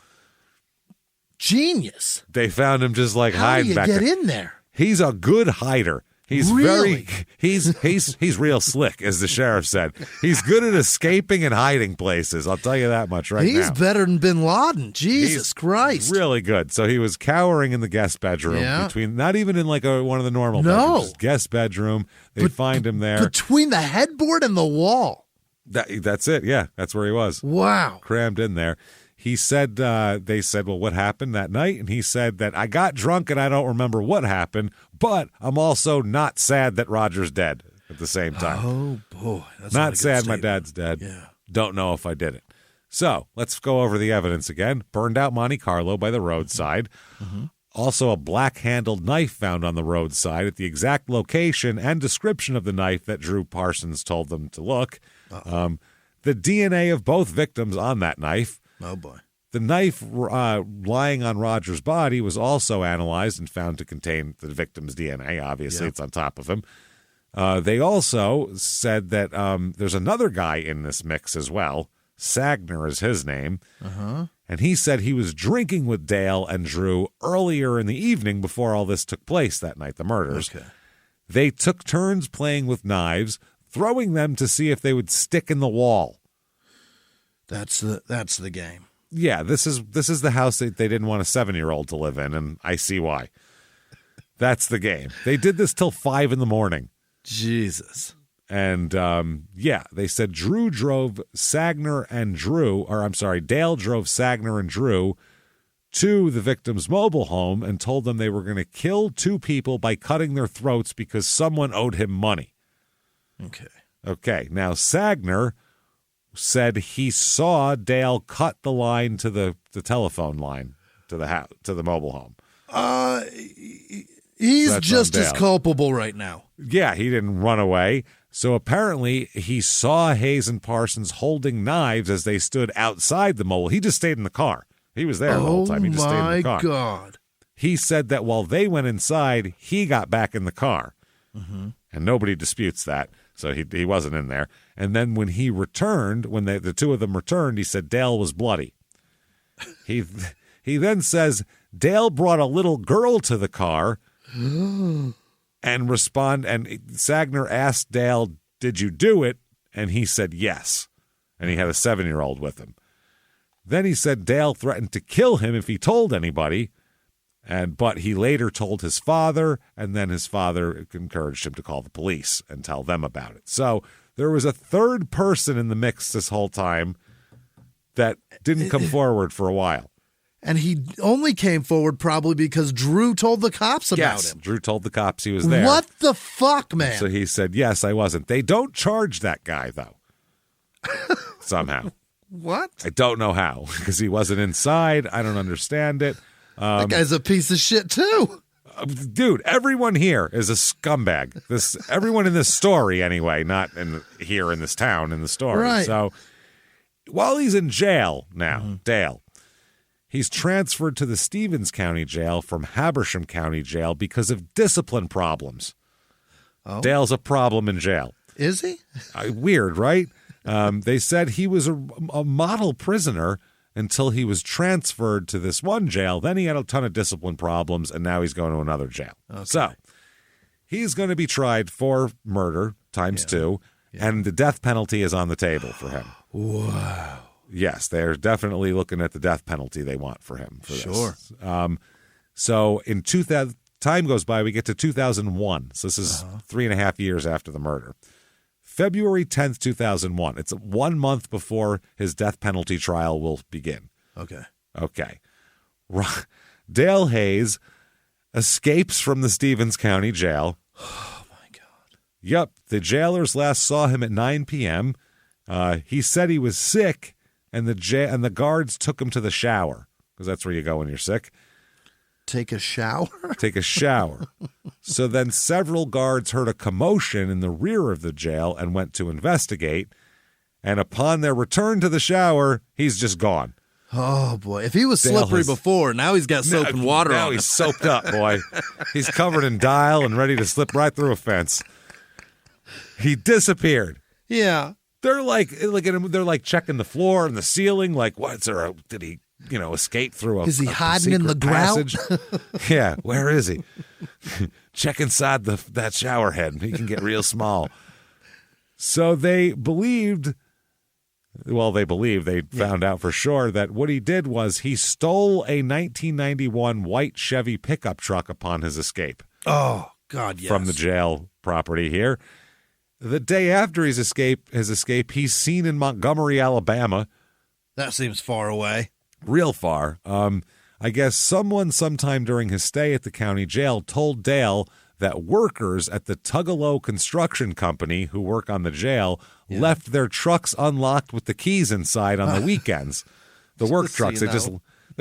B: Genius.
A: They found him just like hiding back
B: How do
A: there.
B: you get in there?
A: He's a good hider. He's
B: Really?
A: he's real slick, as the sheriff said. He's good at escaping and hiding places. I'll tell you that much right now.
B: He's better than Bin Laden. Jesus
A: He's
B: Christ.
A: Really good. So he was cowering in the guest bedroom between, not even in like one of the normal bedrooms, just guest bedroom. They find him there.
B: Between the headboard and the wall.
A: That's it. Yeah, that's where he was.
B: Wow.
A: Crammed in there. He said, they said, well, what happened that night? And he said that I got drunk and I don't remember what happened, but I'm also not sad that Roger's dead at the same time.
B: Oh, boy. That's
A: not
B: a
A: sad
B: good
A: my
B: statement.
A: dad's dead.
B: Yeah.
A: Don't know if I did it. So let's go over the evidence again. Burned out Monte Carlo by the roadside. Mm-hmm. Also a black-handled knife found on the roadside at the exact location and description of the knife that Drew Parsons told them to look. The DNA of both victims on that knife.
B: Oh, boy.
A: The knife lying on Roger's body was also analyzed and found to contain the victim's DNA. Obviously, it's on top of him. They also said that there's another guy in this mix as well. Sagner is his name. And he said he was drinking with Dale and Drew earlier in the evening before all this took place that night, the murders.
B: Okay.
A: They took turns playing with knives, throwing them to see if they would stick in the wall.
B: That's the game.
A: Yeah, this is the house that they didn't want a 7-year-old to live in, and I see why. That's the game. They did this till 5 a.m.
B: Jesus.
A: And, they said Dale drove Sagner and Drew to the victim's mobile home and told them they were going to kill 2 people by cutting their throats because someone owed him money.
B: Okay.
A: Okay, now Sagner said he saw Dale cut the line to the telephone line to the house, to the mobile home.
B: He's just as culpable right now.
A: Yeah, he didn't run away. So apparently he saw Hayes and Parsons holding knives as they stood outside the mobile. He just stayed in the car. He was there the whole time. He just stayed in the car.
B: Oh, my God.
A: He said that while they went inside, he got back in the car. Mm-hmm. And nobody disputes that. So he wasn't in there. And then when he returned, when the two of them returned, he said Dale was bloody. He then says Dale brought a little girl to the car and Sagner asked Dale, "Did you do it?" And he said yes. And he had a 7-year-old with him. Then he said Dale threatened to kill him if he told anybody. But he later told his father, and then his father encouraged him to call the police and tell them about it. So there was a third person in the mix this whole time that didn't come forward for a while.
B: And he only came forward probably because Drew told the cops about him.
A: Drew told the cops he was there.
B: What the fuck, man?
A: So he said, yes, I wasn't. They don't charge that guy, though, somehow.
B: What?
A: I don't know how, because he wasn't inside. I don't understand it.
B: That guy's a piece of shit, too.
A: Dude, everyone here is a scumbag. Everyone in this story, anyway, not here in this town in the story.
B: Right.
A: So while he's in jail now, Dale, he's transferred to the Stevens County Jail from Habersham County Jail because of discipline problems. Oh. Dale's a problem in jail.
B: Is he?
A: Weird, right? They said he was a model prisoner until he was transferred to this one jail. Then he had a ton of discipline problems, and now he's going to another jail. Okay. So he's going to be tried for murder times 2, and the death penalty is on the table for him.
B: Wow.
A: Yes, they're definitely looking at the death penalty they want for him for this.
B: Sure.
A: So in 2000, time goes by, we get to 2001. So this is 3.5 years after the murder. February 10th, 2001. It's 1 month before his death penalty trial will begin. Okay. Dale Hayes escapes from the Stevens County Jail.
B: Oh, my God.
A: Yep. The jailers last saw him at 9 p.m. He said he was sick, and the guards took him to the shower, because that's where you go when you're sick.
B: Take a shower?
A: Take a shower. So then several guards heard a commotion in the rear of the jail and went to investigate. And upon their return to the shower, he's just gone.
B: Oh, boy. If he was slippery before, now he's got soap and water on him.
A: Now he's soaked up, boy. He's covered in dial and ready to slip right through a fence. He disappeared.
B: Yeah.
A: They're like checking the floor and the ceiling. Like, what's there? Did he, escape through a?
B: Is he hiding in the grout?
A: Yeah, where is he? Check inside that shower head. He can get real small. So they believed. Well, they found out for sure that what he did was he stole a 1991 white Chevy pickup truck upon his escape.
B: Oh God, yes.
A: From the jail property here. The day after his escape, he's seen in Montgomery, Alabama.
B: That seems far away.
A: Real far. I guess someone sometime during his stay at the county jail told Dale that workers at the Pietragallo construction company who work on the jail left their trucks unlocked with the keys inside on the weekends. The work trucks, they're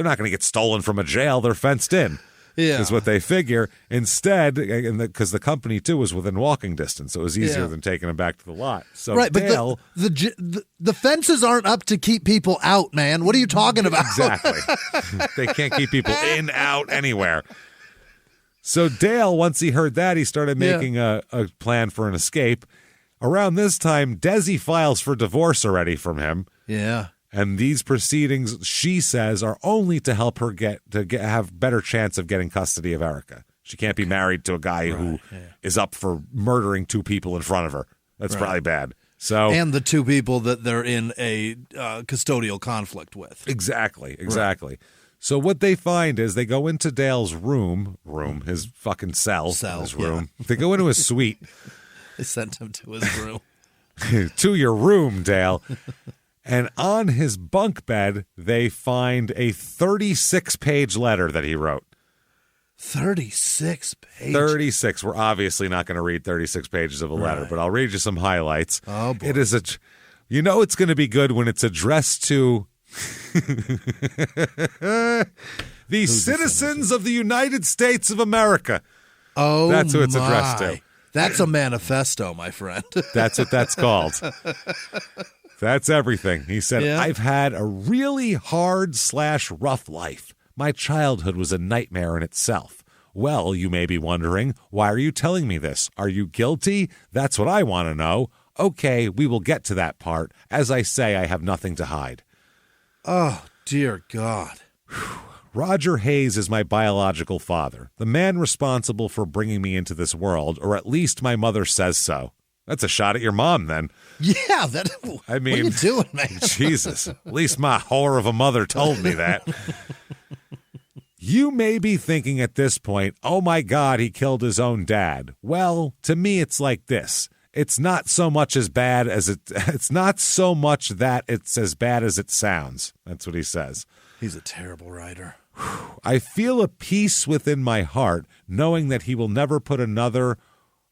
A: not going to get stolen from a jail. They're fenced in.
B: Yeah.
A: Is what they figure. Instead, because the company, too, was within walking distance, so it was easier than taking them back to the lot. So
B: right,
A: Dale,
B: but the fences aren't up to keep people out, man. What are you talking about?
A: Exactly. They can't keep people in, out, anywhere. So Dale, once he heard that, he started making a plan for an escape. Around this time, Desi files for divorce already from him.
B: Yeah.
A: And these proceedings, she says, are only to help her have better chance of getting custody of Erica. She can't be married to a guy who is up for murdering 2 people in front of her. That's probably bad. So,
B: and the 2 people that they're in a custodial conflict with.
A: Exactly. So what they find is they go into Dale's room, his fucking cell his room. They go into his suite.
B: They sent him to his room.
A: To your room, Dale. And on his bunk bed, they find a 36-page letter that he wrote.
B: 36 pages.
A: 36. We're obviously not going to read 36 pages of a letter, but I'll read you some highlights.
B: Oh, boy.
A: It is it's going to be good when it's addressed to the citizens of the United States of America.
B: Oh,
A: that's who it's addressed to.
B: That's a manifesto, my friend.
A: That's what that's called. That's everything. He said, I've had a really hard/rough life. My childhood was a nightmare in itself. Well, you may be wondering, why are you telling me this? Are you guilty? That's what I want to know. Okay, we will get to that part. As I say, I have nothing to hide.
B: Oh, dear God.
A: Roger Hayes is my biological father, the man responsible for bringing me into this world, or at least my mother says so. That's a shot at your mom, then.
B: Yeah,
A: I mean,
B: what are you doing, man?
A: Jesus, at least my whore of a mother told me that. You may be thinking at this point, oh my God, he killed his own dad. Well, to me, it's like this. It's not so much as bad as it's not so much that it's as bad as it sounds. That's what he says.
B: He's a terrible writer.
A: I feel a peace within my heart, knowing that he will never put another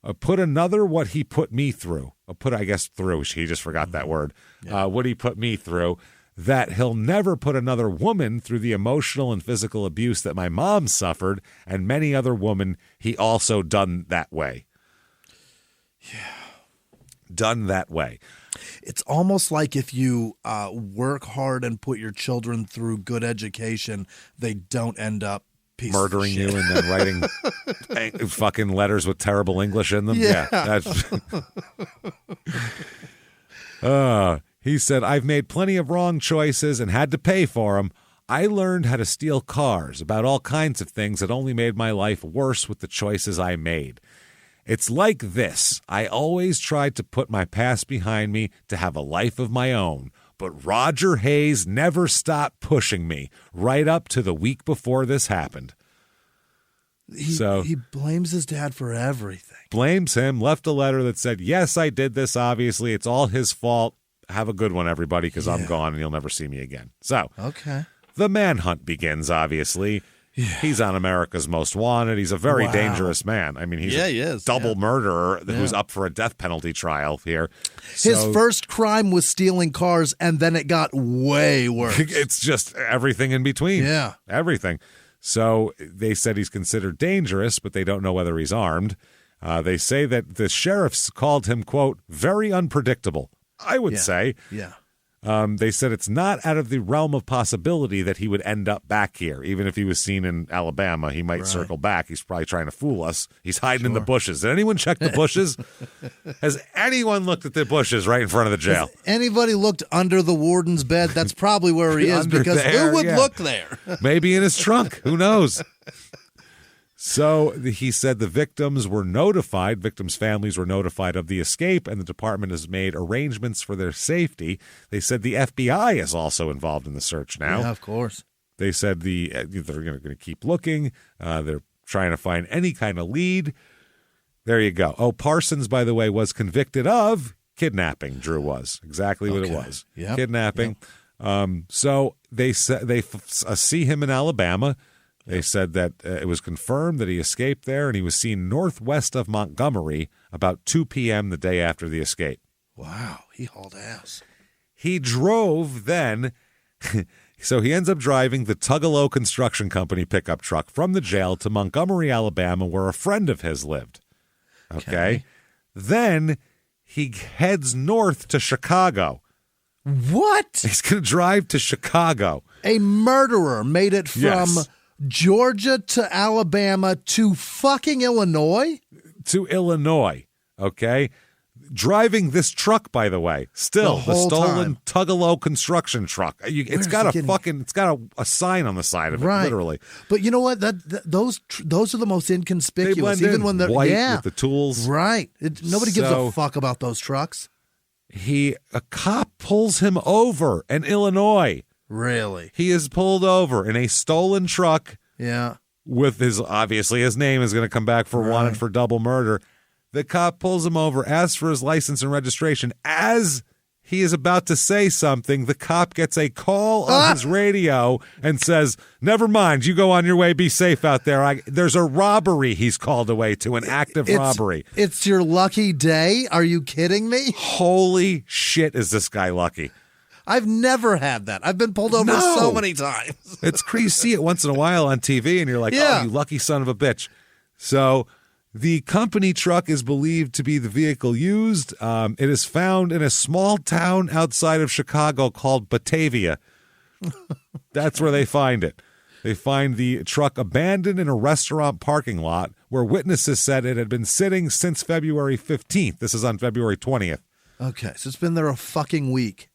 A: what he put me through. Through. He just forgot that word.
B: Yeah.
A: What he put me through. That he'll never put another woman through the emotional and physical abuse that my mom suffered, and many other women he also done that way.
B: Yeah.
A: Done that way.
B: It's almost like if you work hard and put your children through good education, they don't end up
A: murdering you and then writing fucking letters with terrible English in them.
B: Yeah.
A: That's he said, I've made plenty of wrong choices and had to pay for them. I learned how to steal cars, about all kinds of things that only made my life worse with the choices I made. It's like this. I always tried to put my past behind me to have a life of my own. But Roger Hayes never stopped pushing me, right up to the week before this happened.
B: He blames his dad for everything.
A: Blames him, left a letter that said, yes, I did this, obviously. It's all his fault. Have a good one, everybody, because I'm gone and you'll never see me again. So,
B: okay.
A: The manhunt begins, obviously. Yeah. He's on America's Most Wanted. He's a very dangerous man. I mean, he's a double murderer who's up for a death penalty trial here.
B: His first crime was stealing cars, and then it got way worse.
A: It's just everything in between.
B: Yeah.
A: Everything. So they said he's considered dangerous, but they don't know whether he's armed. They say that the sheriffs called him, quote, very unpredictable. I would say.
B: Yeah.
A: They said it's not out of the realm of possibility that he would end up back here. Even if he was seen in Alabama, he might circle back. He's probably trying to fool us. He's hiding in the bushes. Did anyone check the bushes? Has anyone looked at the bushes right in front of the jail?
B: Has anybody looked under the warden's bed? That's probably where he is, because who would look there?
A: Maybe in his trunk. Who knows? So he said the victims' families were notified of the escape, and the department has made arrangements for their safety. They said the FBI is also involved in the search now.
B: Yeah, of course.
A: They said they're going to keep looking. They're trying to find any kind of lead. There you go. Oh, Parsons, by the way, was convicted of kidnapping. Drew was exactly what it was.
B: Yep.
A: Kidnapping. Yep. So they said they see him in Alabama. They said that it was confirmed that he escaped there, and he was seen northwest of Montgomery about 2 p.m. the day after the escape.
B: Wow, he hauled ass.
A: He drove then, so he ends up driving the Pietragallo Construction Company pickup truck from the jail to Montgomery, Alabama, where a friend of his lived. Okay. Then he heads north to Chicago.
B: What?
A: He's going to drive to Chicago.
B: A murderer made it from Georgia to Alabama to fucking Illinois?
A: To Illinois, okay? Driving this truck, by the way, still the stolen Pietragallo construction truck. It's got a sign on the side of it, literally.
B: But you know what? Those are the most inconspicuous.
A: They blend
B: even
A: in.
B: when they're
A: white with the tools,
B: right? Nobody gives a fuck about those trucks.
A: A cop pulls him over in Illinois.
B: Really?
A: He is pulled over in a stolen truck.
B: Yeah.
A: With his name is going to come back for wanted for double murder. The cop pulls him over, asks for his license and registration as he is about to say something. The cop gets a call on his radio and says, never mind, you go on your way, be safe out there. There's a robbery he's called away to, an active robbery.
B: It's your lucky day? Are you kidding me?
A: Holy shit, is this guy lucky.
B: I've never had that. I've been pulled over so many times.
A: It's crazy. You see it once in a while on TV, and you're like, oh, you lucky son of a bitch. So the company truck is believed to be the vehicle used. It is found in a small town outside of Chicago called Batavia. That's where they find it. They find the truck abandoned in a restaurant parking lot where witnesses said it had been sitting since February 15th. This is on February 20th.
B: Okay, so it's been there a fucking week.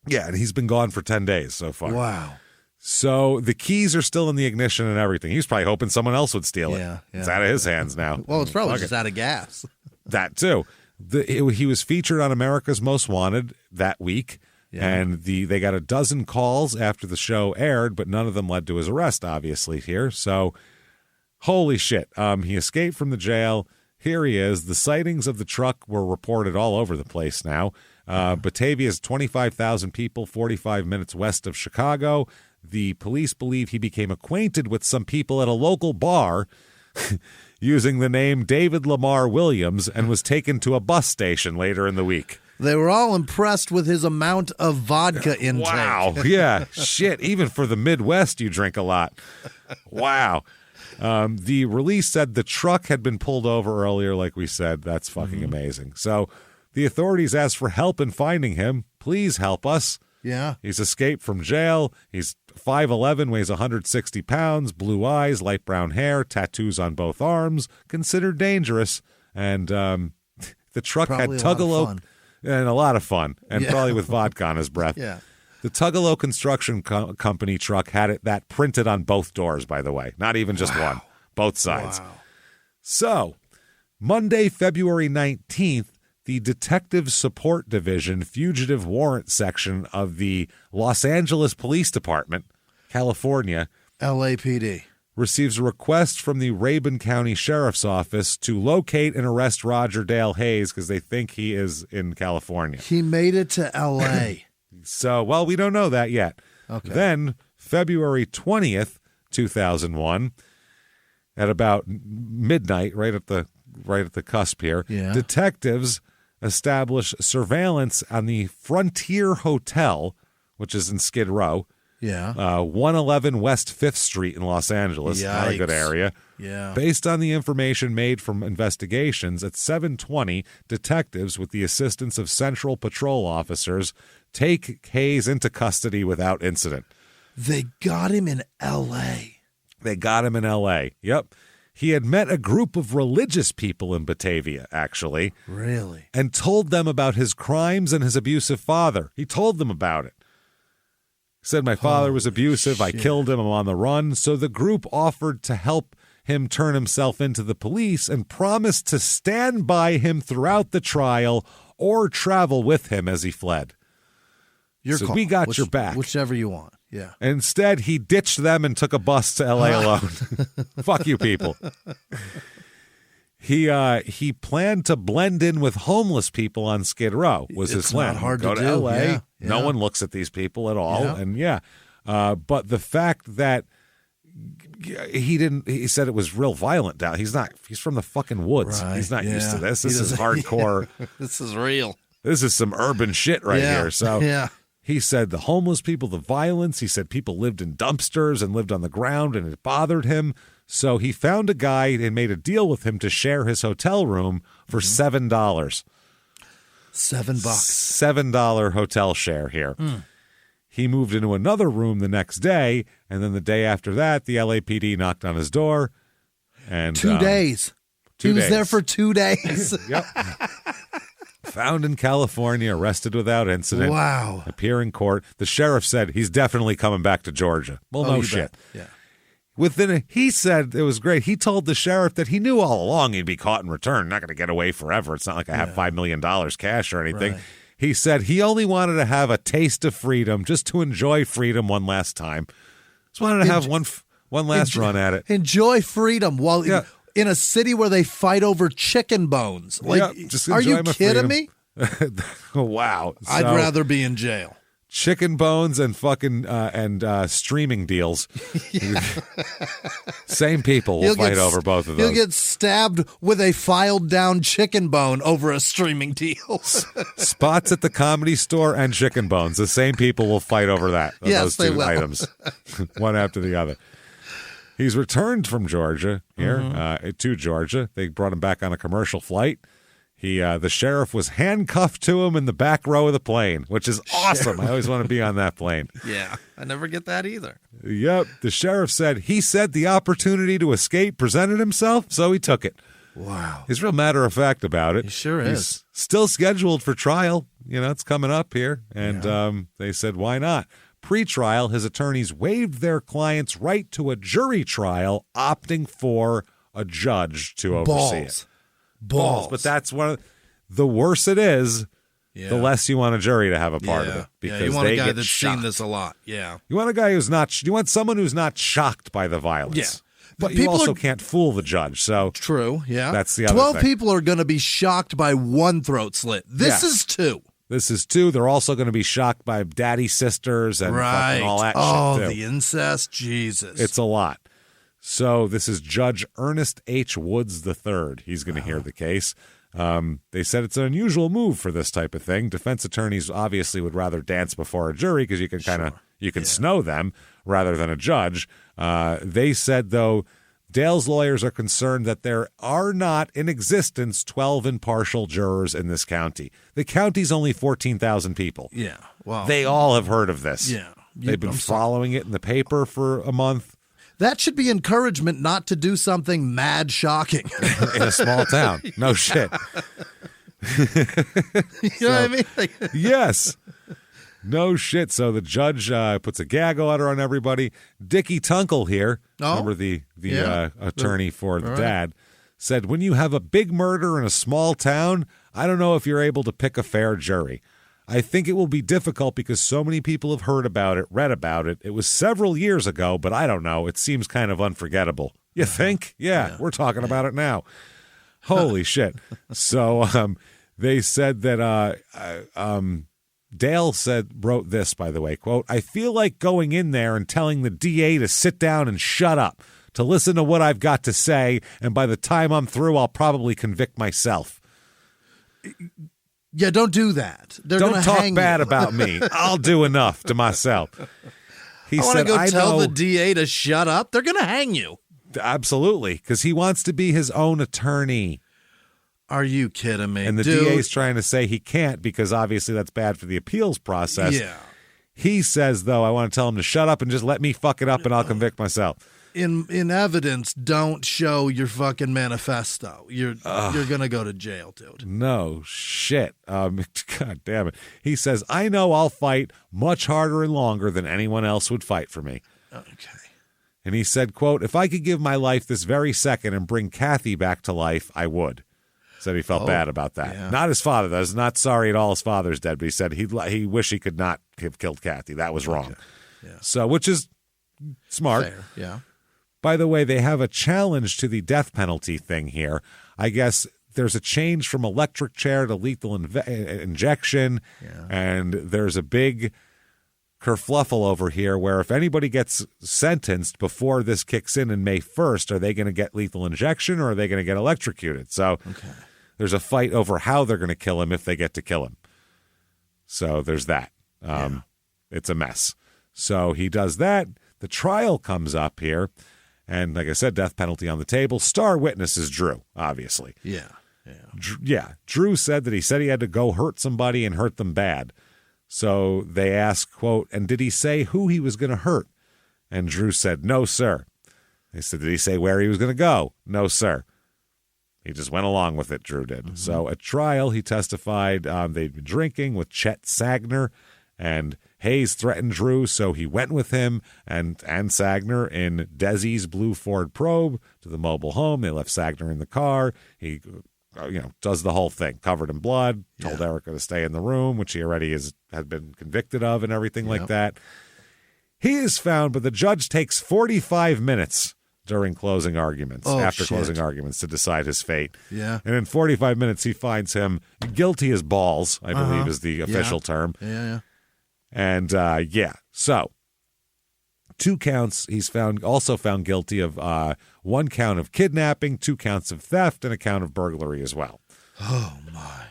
A: Yeah, and he's been gone for 10 days so far.
B: Wow.
A: So the keys are still in the ignition and everything. He was probably hoping someone else would steal it.
B: Yeah.
A: It's out of his hands now.
B: Well, it's probably just out of gas.
A: That too. He was featured on America's Most Wanted that week, and they got a dozen calls after the show aired, but none of them led to his arrest, obviously, here. So, holy shit. He escaped from the jail. Here he is. The sightings of the truck were reported all over the place now. Batavia is 25,000 people, 45 minutes west of Chicago. The police believe he became acquainted with some people at a local bar using the name David Lamar Williams and was taken to a bus station later in the week.
B: They were all impressed with his amount of vodka intake.
A: Wow. Yeah. Shit. Even for the Midwest, you drink a lot. Wow. The release said the truck had been pulled over earlier, like we said. That's fucking amazing. So the authorities asked for help in finding him. Please help us.
B: Yeah.
A: He's escaped from jail. He's 5'11", weighs 160 pounds, blue eyes, light brown hair, tattoos on both arms, considered dangerous. And the truck
B: Probably
A: had Tugalo and a lot of fun, and probably with vodka on his breath.
B: Yeah.
A: The Tugalo Construction Company truck had that printed on both doors, by the way. Not even just one. Both sides.
B: Wow.
A: So, Monday, February 19th, the Detective Support Division Fugitive Warrant Section of the Los Angeles Police Department, California,
B: LAPD,
A: receives a request from the Rabun County Sheriff's Office to locate and arrest Roger Dale Hayes because they think he is in California.
B: He made it to L.A.
A: So, well, we don't know that yet.
B: Okay.
A: Then, February 20th, 2001, at about midnight, right at the cusp here, detectives establish surveillance on the Frontier Hotel, which is in Skid Row. 111 West 5th Street in Los Angeles.
B: Yikes.
A: Not a good area.
B: Yeah.
A: Based on the information made from investigations, at 7:20, detectives, with the assistance of Central Patrol officers, take Hayes into custody without incident.
B: They got him in L.A.
A: They got him in L.A. Yep. He had met a group of religious people in Batavia, actually.
B: Really?
A: And told them about his crimes and his abusive father. He told them about it. He said, my father was abusive. I killed him. I'm on the run. So the group offered to help him turn himself into the police and promised to stand by him throughout the trial or travel with him as he fled.
B: So
A: we got your back.
B: Whichever you want. Yeah.
A: Instead, he ditched them and took a bus to L.A. alone. Fuck you people. He planned to blend in with homeless people on Skid Row, was his plan.
B: Not hard
A: Go
B: to
A: to
B: do.
A: L.A.
B: Yeah.
A: No one looks at these people at all.
B: Yeah.
A: And but the fact that he said it was real violent down. He's from the fucking woods.
B: Right.
A: He's not used to this. This is hardcore.
B: This is real.
A: This is some urban shit right here. So he said the homeless people, the violence, he said people lived in dumpsters and lived on the ground and it bothered him. So he found a guy and made a deal with him to share his hotel room for $7.
B: $7.
A: $7 hotel share here. He moved into another room the next day, and then the day after that, the LAPD knocked on his door. And
B: 2 days. He was there for 2 days.
A: Yep. Found in California, arrested without incident.
B: Wow.
A: Appear in court. The sheriff said he's definitely coming back to Georgia. Well, no shit.
B: Bet.
A: Yeah. He said it was great. He told the sheriff that he knew all along he'd be caught and returned. Not going to get away forever. It's not like I have $5 million cash or anything.
B: Right.
A: He said he only wanted to have a taste of freedom, just to enjoy freedom one last time. Just wanted to have one last run at it.
B: Enjoy freedom while in a city where they fight over chicken bones. Like,
A: just
B: are you
A: enjoy my
B: kidding
A: freedom.
B: me?
A: Wow.
B: I'd rather be in jail.
A: Chicken bones and fucking streaming deals. Same people will fight over both of those.
B: He'll get stabbed with a filed down chicken bone over a streaming deal.
A: Spots at the Comedy Store and chicken bones. The same people will fight over that.
B: Yes,
A: those two
B: they will.
A: items, one after the other. He's returned from Georgia here to Georgia. They brought him back on a commercial flight. The sheriff was handcuffed to him in the back row of the plane, which is awesome. I always want to be on that plane.
B: Yeah, I never get that either.
A: Yep. The sheriff said the opportunity to escape presented himself, so he took it.
B: Wow.
A: He's real matter of fact about it.
B: He sure is.
A: He's still scheduled for trial. It's coming up here. And they said, why not? Pre-trial, his attorneys waived their client's right to a jury trial, opting for a judge to oversee it. Balls. But that's one of the worse it is, the less you want a jury to have a part of it. Because
B: you want
A: they
B: a guy
A: get
B: that's
A: shocked.
B: seen this a lot. Yeah.
A: You want a guy you want someone who's not shocked by the violence.
B: Yeah.
A: But you also can't fool the judge. So
B: true, yeah.
A: That's the other
B: 12
A: thing.
B: people are going to be shocked by one throat slit. This is 2.
A: This is 2. They're also going to be shocked by daddy sisters and fucking all that shit, too.
B: The incest, Jesus.
A: It's a lot. So this is Judge Ernest H. Woods III. He's going to hear the case. They said it's an unusual move for this type of thing. Defense attorneys obviously would rather dance before a jury because you can snow them rather than a judge. They said, though, Dale's lawyers are concerned that there are not in existence 12 impartial jurors in this county. The county's only 14,000 people.
B: Yeah. Wow.
A: They all have heard of this.
B: Yeah.
A: They've been following it in the paper for a month.
B: That should be encouragement not to do something mad shocking.
A: In a small town. No shit.
B: You know what I mean?
A: Yes. No shit. So the judge puts a gag order on everybody. Dickie Tunkel here, remember the attorney for the dad, said, when you have a big murder in a small town, I don't know if you're able to pick a fair jury. I think it will be difficult because so many people have heard about it, read about it. It was several years ago, but I don't know. It seems kind of unforgettable. You think? Yeah, we're talking about it now. Holy shit. So they said that Dale wrote this, by the way, quote, I feel like going in there and telling the DA to sit down and shut up, to listen to what I've got to say, and by the time I'm through, I'll probably convict myself.
B: Yeah, don't do that.
A: Don't talk bad about me. I'll do enough to myself.
B: I want to go tell the DA to shut up. They're going to hang you.
A: Absolutely, because he wants to be his own attorney.
B: Are you kidding me?
A: And the DA's trying to say he can't because obviously that's bad for the appeals process.
B: Yeah.
A: He says, though, I want to tell him to shut up and just let me fuck it up and I'll convict myself.
B: In evidence, don't show your fucking manifesto. You're going to go to jail, dude.
A: No shit. God damn it. He says, I know I'll fight much harder and longer than anyone else would fight for me.
B: Okay.
A: And he said, quote, if I could give my life this very second and bring Kathy back to life, I would. Said he felt bad about that.
B: Yeah.
A: Not his father. That was not sorry at all his father's dead, but he said he wished he could not have killed Kathy. That was wrong.
B: Okay. Yeah.
A: So, which is smart.
B: Fair. Yeah.
A: By the way, they have a challenge to the death penalty thing here. I guess there's a change from electric chair to lethal injection, and there's a big kerfluffle over here where if anybody gets sentenced before this kicks in May 1st, are they going to get lethal injection or are they going to get electrocuted? So there's a fight over how they're going to kill him if they get to kill him. So there's that. It's a mess. So he does that. The trial comes up here. And like I said, death penalty on the table. Star witness is Drew, obviously.
B: Yeah.
A: Drew said he had to go hurt somebody and hurt them bad. So they asked, quote, and did he say who he was going to hurt? And Drew said, no, sir. They said, did he say where he was going to go? No, sir. He just went along with it, Drew did. Mm-hmm. So at trial, he testified they'd been drinking with Chet Sagner, and Hayes threatened Drew, so he went with him and Sagner in Desi's blue Ford Probe to the mobile home. They left Sagner in the car. He does the whole thing, covered in blood, told Erica to stay in the room, which he already has been convicted of and everything like that. He is found, but the judge takes 45 minutes during closing arguments, closing arguments, to decide his fate.
B: Yeah.
A: And in 45 minutes, he finds him guilty as balls, I believe is the official term.
B: Yeah.
A: And, so 2 counts. He's also found guilty of 1 count of kidnapping, 2 counts of theft, and a count of burglary as well.
B: Oh, my.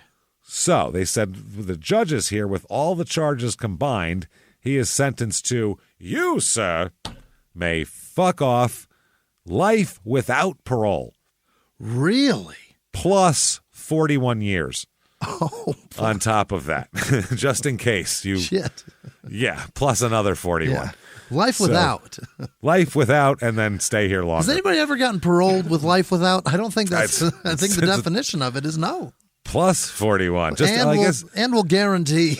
A: So they said the judges here, with all the charges combined, he is sentenced to, you, sir, may fuck off, life without parole.
B: Really?
A: Plus 41 years.
B: Oh,
A: on top of that, just in case you.
B: Shit.
A: Yeah, plus another 41.
B: Yeah. Life without.
A: Life without, and then stay here longer.
B: Has anybody ever gotten paroled with life without? I don't think that's. I think the definition of it is no.
A: Plus 41.
B: And we'll guarantee.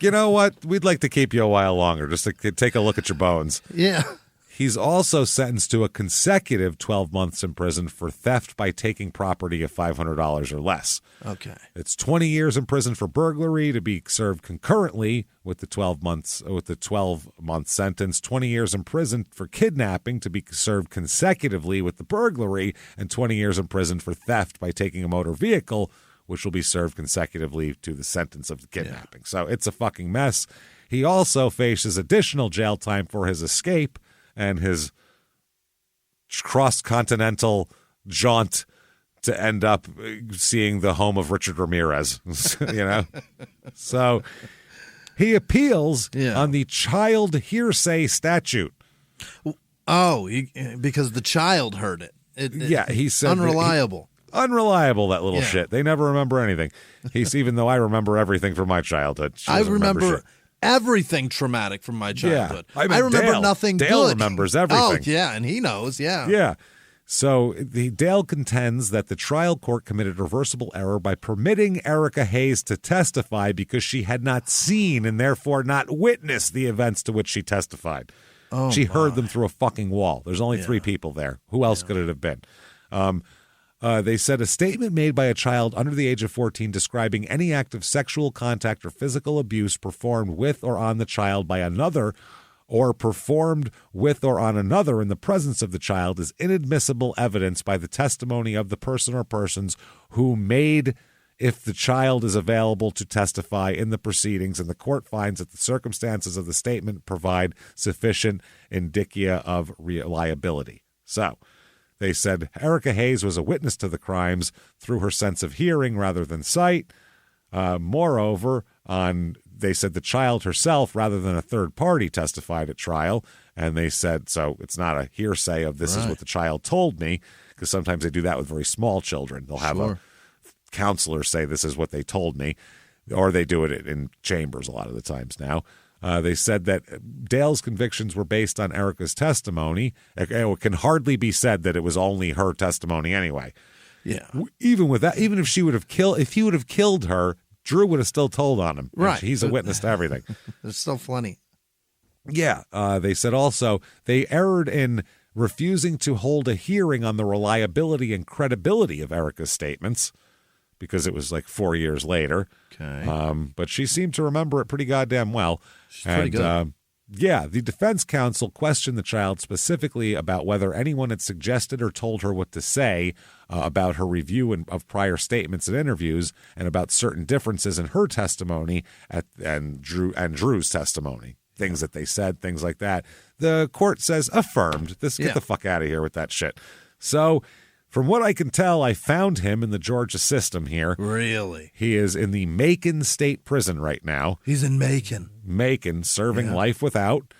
A: You know what? We'd like to keep you a while longer, just to take a look at your bones.
B: Yeah.
A: He's also sentenced to a consecutive 12 months in prison for theft by taking property of $500 or less.
B: Okay.
A: It's 20 years in prison for burglary to be served concurrently with the 12-month sentence, 20 years in prison for kidnapping to be served consecutively with the burglary, and 20 years in prison for theft by taking a motor vehicle, which will be served consecutively to the sentence of the kidnapping. Yeah. So it's a fucking mess. He also faces additional jail time for his escape and his cross-continental jaunt to end up seeing the home of Richard Ramirez, So he appeals on the child hearsay statute.
B: Oh, because the child heard it.
A: He said
B: unreliable.
A: Unreliable, that little shit. They never remember anything. Even though I remember everything from my childhood. I
B: remember everything traumatic from my childhood.
A: Yeah.
B: I remember
A: Dale.
B: nothing
A: Dale
B: good.
A: remembers everything.
B: Oh, yeah, and he knows, yeah.
A: Yeah. So Dale contends that the trial court committed reversible error by permitting Erica Hayes to testify because she had not seen and therefore not witnessed the events to which she testified.
B: Oh,
A: she heard them through a fucking wall. There's only 3 people there. Who else could it have been? They said a statement made by a child under the age of 14 describing any act of sexual contact or physical abuse performed with or on the child by another or performed with or on another in the presence of the child is inadmissible evidence by the testimony of the person or persons who made, if the child is available to testify in the proceedings, and the court finds that the circumstances of the statement provide sufficient indicia of reliability. So they said Erica Hayes was a witness to the crimes through her sense of hearing rather than sight. Moreover, they said the child herself rather than a third party testified at trial. And they said, so it's not a hearsay of this is what the child told me, because sometimes they do that with very small children. They'll have a counselor say this is what they told me, or they do it in chambers a lot of the times now. They said that Dale's convictions were based on Erica's testimony. It can hardly be said that it was only her testimony anyway.
B: Yeah.
A: Even with that, even if he would have killed her, Drew would have still told on him.
B: Right.
A: He's a witness to everything.
B: It's so funny.
A: Yeah. They said also they erred in refusing to hold a hearing on the reliability and credibility of Erica's statements, because it was like 4 years later.
B: Okay.
A: But she seemed to remember it pretty goddamn well.
B: She's pretty good.
A: The defense counsel questioned the child specifically about whether anyone had suggested or told her what to say about her review of prior statements and interviews, and about certain differences in her testimony and Drew's testimony. Things that they said, things like that. The court says affirmed. Get the fuck out of here with that shit. So, from what I can tell, I found him in the Georgia system here.
B: Really?
A: He is in the Macon State Prison right now.
B: He's in Macon.
A: Macon, serving life without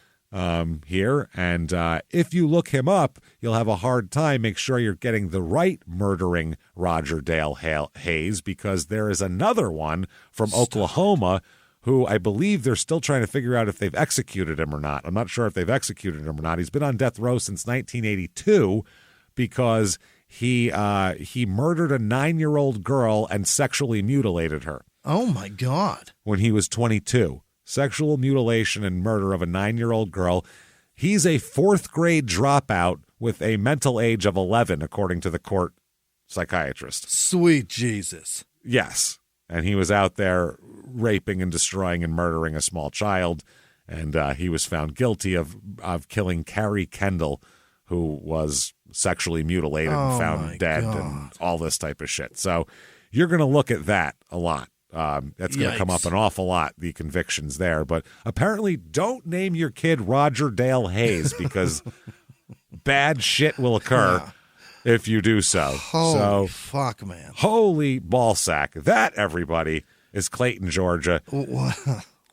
A: here. And if you look him up, you'll have a hard time. Make sure you're getting the right murdering Roger Dale Hayes, because there is another one from Oklahoma who I believe they're still trying to figure out if they've executed him or not. I'm not sure if they've executed him or not. He's been on death row since 1982 because he murdered a 9-year-old girl and sexually mutilated her.
B: Oh, my God.
A: When he was 22. Sexual mutilation and murder of a 9-year-old girl. He's a 4th grade dropout with a mental age of 11, according to the court psychiatrist.
B: Sweet Jesus.
A: Yes. And he was out there raping and destroying and murdering a small child. And he was found guilty of killing Carrie Kendall, who was sexually mutilated and found dead and all this type of shit. So you're going to look at that a lot. That's going to come up an awful lot, the convictions there. But apparently don't name your kid Roger Dale Hayes because bad shit will occur if you do so.
B: Holy fuck, man.
A: Holy ballsack. That, everybody, is Clayton, Georgia.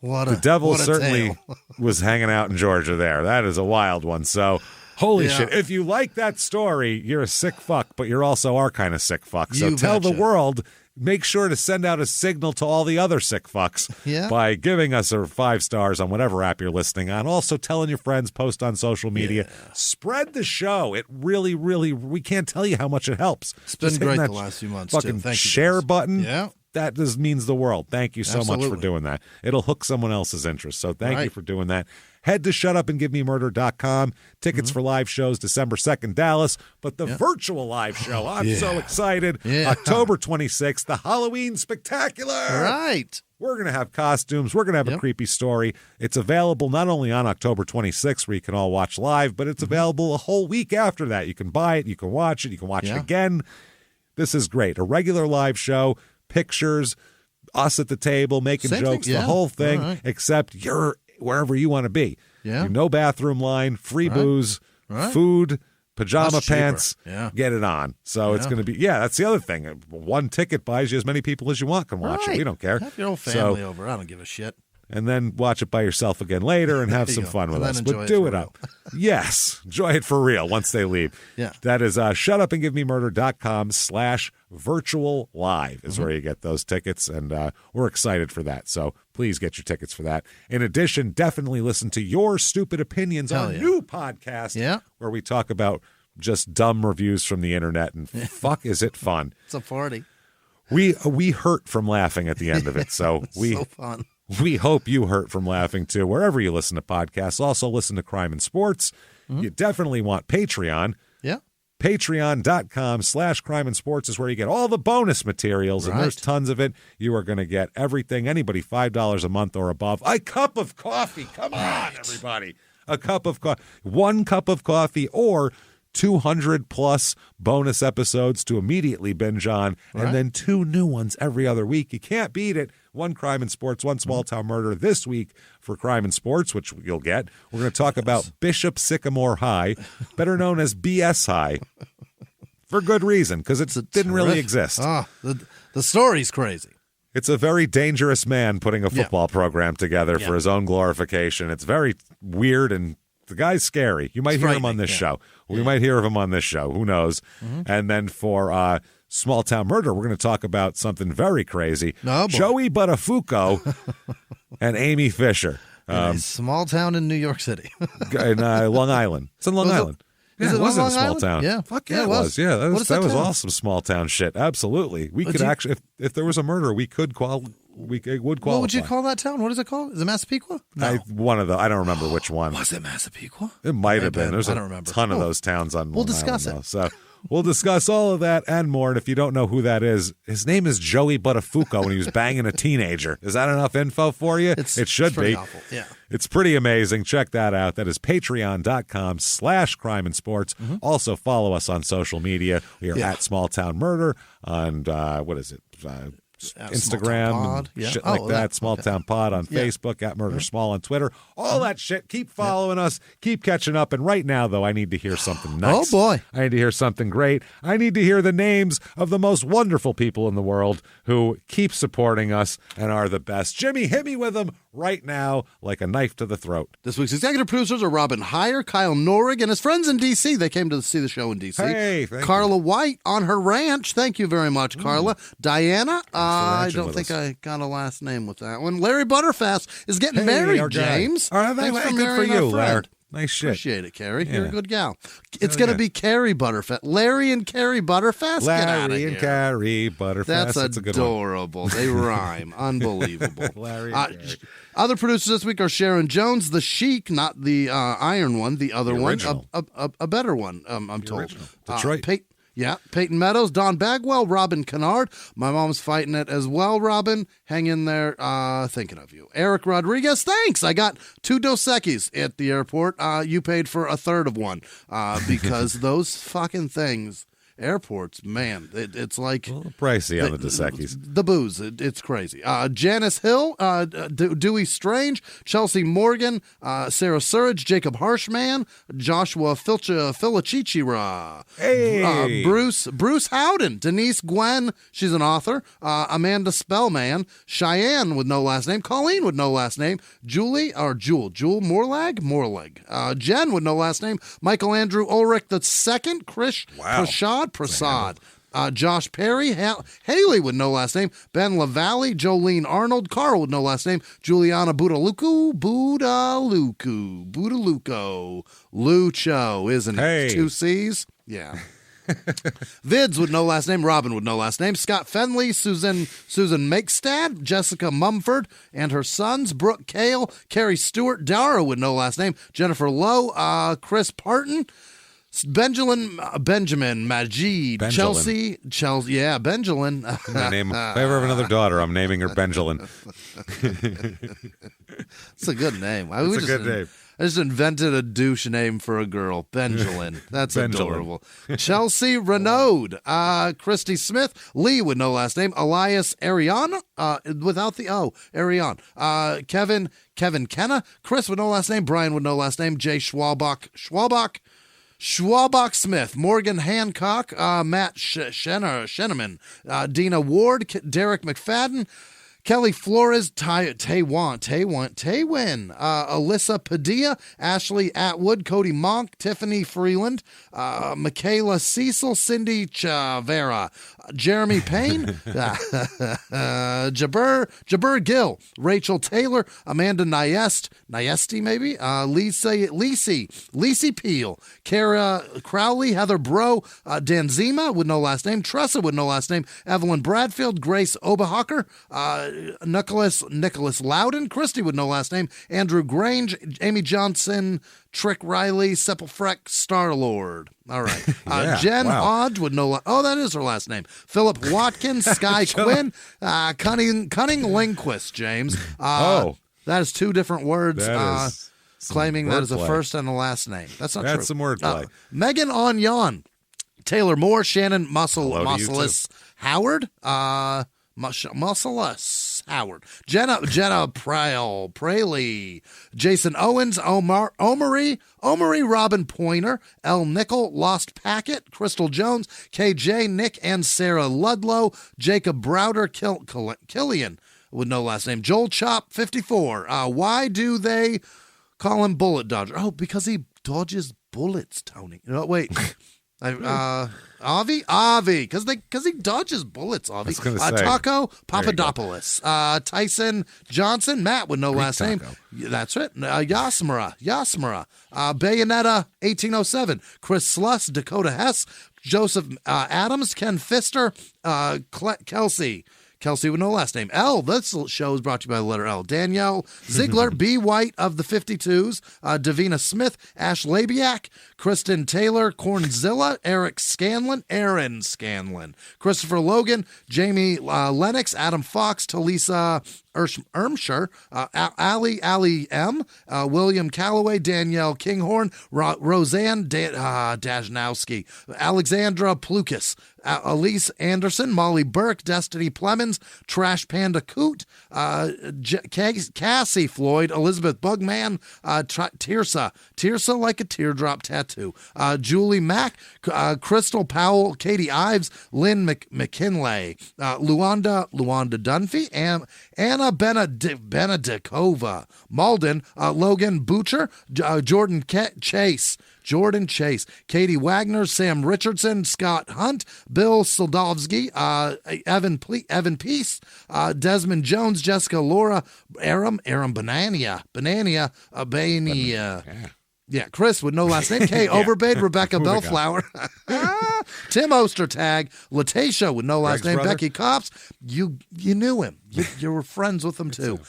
B: The
A: devil certainly was hanging out in Georgia there. That is a wild one. So, holy shit. If you like that story, you're a sick fuck, but you're also our kind of sick fuck. So tell the world, make sure to send out a signal to all the other sick fucks by giving us a 5 stars on whatever app you're listening on. Also telling your friends, post on social media. Spread the show. It really, really, we can't tell you how much it helps.
B: It's been great the last few months,
A: fucking
B: too. Thank you,
A: share
B: guys.
A: button.
B: Yeah.
A: That just means the world. Thank you so much for doing that. It'll hook someone else's interest. So thank you for doing that. Head to shutupandgivememurder.com. Tickets for live shows December 2nd, Dallas. But the virtual live show, I'm so excited. October 26th, the Halloween Spectacular.
B: Right.
A: We're going to have costumes. We're going to have a creepy story. It's available not only on October 26th, where you can all watch live, but it's available a whole week after that. You can buy it. You can watch it. You can watch it again. This is great. A regular live show. Pictures, us at the table, making jokes, the whole thing, except you're wherever you want to be. Yeah. No bathroom line, free booze, food, pajama pants, get it on. So it's going to be, that's the other thing. One ticket buys you as many people as you want can watch it. We don't care.
B: Have your whole family over. I don't give a shit.
A: And then watch it by yourself again later and have some fun with us. But do it up. Yes. Enjoy it for real once they leave.
B: Yeah.
A: That is shutupandgivememurder.com/virtual live is where you get those tickets. And we're excited for that. So please get your tickets for that. In addition, definitely listen to Your Stupid Opinions, our new podcast where we talk about just dumb reviews from the internet. And fuck, is it fun.
B: It's a party.
A: We hurt from laughing at the end of it. So
B: so fun.
A: We hope you hurt from laughing, too, wherever you listen to podcasts. Also, listen to Crime and Sports. You definitely want Patreon.
B: Yeah.
A: Patreon.com/Crime and Sports is where you get all the bonus materials, and there's tons of it. You are going to get everything. Anybody $5 a month or above. A cup of coffee. Come on, everybody. A cup of coffee. 1 cup of coffee or 200-plus bonus episodes to immediately binge on, and then 2 new ones every other week. You can't beat it. 1 Crime and Sports, 1 Small Town Murder this week for Crime and Sports, which you'll get. We're going to talk about Bishop Sycamore High, better known as BS High, for good reason, because it didn't really exist.
B: The story's crazy.
A: It's a very dangerous man putting a football program together for his own glorification. It's very weird, and the guy's scary. You might hear him on this show. We might hear of him on this show. Who knows? And then for Small Town Murder, we're going to talk about something very crazy. Joey Buttafuoco and Amy Fisher.
B: A small town in New York City.
A: In Long Island. It's in Long Island.
B: Yeah,
A: it wasn't a small
B: Island?
A: town.
B: Yeah.
A: Fuck yeah, it was. Yeah, that was awesome small town shit. Absolutely. We could actually, if there was a murder, we would qualify.
B: What would you call that town? What is it called? Is it Massapequa? No.
A: I don't remember which one.
B: Was it Massapequa?
A: It might have been. There's a ton of those towns on
B: We'll
A: Long
B: discuss
A: Island,
B: it.
A: So we'll discuss all of that and more. And if you don't know who that is, his name is Joey Buttafuoco when he was banging a teenager. Is that enough info for you? It should be.
B: Awful. Yeah.
A: It's pretty amazing. Check that out. That is patreon.com/crime and sports. Also follow us on social media. We are at Small Town Murder on, what is it? Instagram, shit like that. Small Town Pod on Facebook, at Murder Small on Twitter. All that shit. Keep following us. Keep catching up. And right now, though, I need to hear something nice.
B: Oh, boy.
A: I need to hear something great. I need to hear the names of the most wonderful people in the world who keep supporting us and are the best. Jimmie, hit me with them right now like a knife to the throat.
B: This week's executive producers are Robin Heyer, Kyle Norrig, and his friends in D.C. They came to see the show in D.C.
A: Hey,
B: Carla White on her ranch. Thank you very much, Carla. Diana, I don't think I got a last name with that one. Larry Butterfast is getting married, James.
A: All right, good for you, Larry. Nice shit.
B: Appreciate it, Carrie. You're a good gal. It's going to be Carrie Butterfast. Larry and Carrie Butterfast? Get out of here.
A: Larry and Carrie Butterfast.
B: That's adorable. They rhyme. Unbelievable.
A: Larry and Carrie.
B: Other producers this week are Sharon Jones, the Chic, not the iron one, the other one, a better one, I'm told.
A: Detroit.
B: Yeah, Peyton Meadows, Don Bagwell, Robin Kennard. My mom's fighting it as well, Robin. Hang in there. Thinking of you. Eric Rodriguez, thanks. I got 2 Dos Equis at the airport. You paid for a third of one because those fucking things. Airports, man, it's like...
A: A little pricey on the Dos Equis.
B: The booze, it's crazy. Janice Hill, Dewey Strange, Chelsea Morgan, Sarah Surridge, Jacob Harshman, Joshua Filichichira,
A: Hey!
B: Bruce Howden, Denise Gwen, she's an author, Amanda Spellman, Cheyenne with no last name, Colleen with no last name, Jewel Morleg, Jen with no last name, Michael Andrew Ulrich II, Prasad, Josh Perry, Haley with no last name, Ben LaValle, Jolene Arnold, Carl with no last name, Juliana Budaluco, Lucho, isn't it?
A: Hey.
B: 2 C's? Yeah. Vids with no last name, Robin with no last name, Scott Fenley, Susan Makestad, Jessica Mumford and her sons, Brooke Kale, Carrie Stewart, Dara with no last name, Jennifer Lowe, Chris Parton, Benjamin Majid, Chelsea, yeah, Benjamin.
A: If I ever have another daughter, I'm naming her Benjamin.
B: It's a good name.
A: It's a good name.
B: I just invented a douche name for a girl, Benjamin. That's adorable. Chelsea Renaud, Christy Smith, Lee with no last name, Elias Ariana, without the O, Ariane, Kevin Kenna, Chris with no last name, Brian with no last name, Jay Schwabach Smith, Morgan Hancock, Matt Sheneman, Dina Ward, Derek McFadden, Kelly Flores, Taywin, Alyssa Padilla, Ashley Atwood, Cody Monk, Tiffany Freeland, Michaela Cecil, Cindy Chavera, Jeremy Payne, Jabir Gill, Rachel Taylor, Amanda Nyesti maybe, Lacey Peel, Kara Crowley, Heather Bro, Danzima with no last name, Tressa with no last name, Evelyn Bradfield, Grace Oberhocker, Nicholas Loudon, Christy with no last name, Andrew Grange, Amy Johnson, Trick Riley, Sepulfreck, Star-Lord. All right. Jen Hodge with no... Oh, that is her last name. Philip Watkins, Sky Quinn, Cunning Linguist, James. That is 2 different words. Claiming that is a first and a last name. That's not true.
A: That's some wordplay. Megan
B: Onyon, Taylor Moore, Shannon Muscleless Howard, Muscleless Howard, Jenna Praley, Jason Owens, Omari, Robin Pointer, L. Nickel, Lost Packet, Crystal Jones, KJ, Nick and Sarah Ludlow, Jacob Browder, Killian with no last name, Joel Chop 54. Why do they call him Bullet Dodger? Oh, because he dodges bullets, Tony. No, wait. Avi, because he dodges bullets. Avi, Taco Papadopoulos, Tyson Johnson, Matt with no last name. That's it. Yasmara, Bayonetta 1807, Chris Sluss, Dakota Hess, Joseph Adams, Ken Pfister, Kelsey with no last name. L. This show is brought to you by the letter L. Danielle Ziegler, B. White of the 52s, Davina Smith, Ash Labiak, Kristen Taylor, Cornzilla, Aaron Scanlon, Christopher Logan, Jamie Lennox, Adam Fox, Talisa Ermshire, Ali M, William Calloway, Danielle Kinghorn, Roseanne Dajnowski, Alexandra Plukas, Elise Anderson, Molly Burke, Destiny Plemons, Trash Panda Coot, Cassie Floyd, Elizabeth Bugman, Tirsa like a teardrop tattoo, Julie Mack, Crystal Powell, Katie Ives, Lynn McKinley, Luanda Dunphy, Anna Benedikova, Malden, Logan Butcher, Jordan Chase, Katie Wagner, Sam Richardson, Scott Hunt, Bill Soldovsky, Evan Peace, Desmond Jones, Jessica Laura, Aram Banania, Chris with no last name, Kay Overbade, Rebecca Bellflower, Tim Ostertag, Latacia with no last name,
A: brother.
B: Becky Cops. You knew him. You were friends with him too.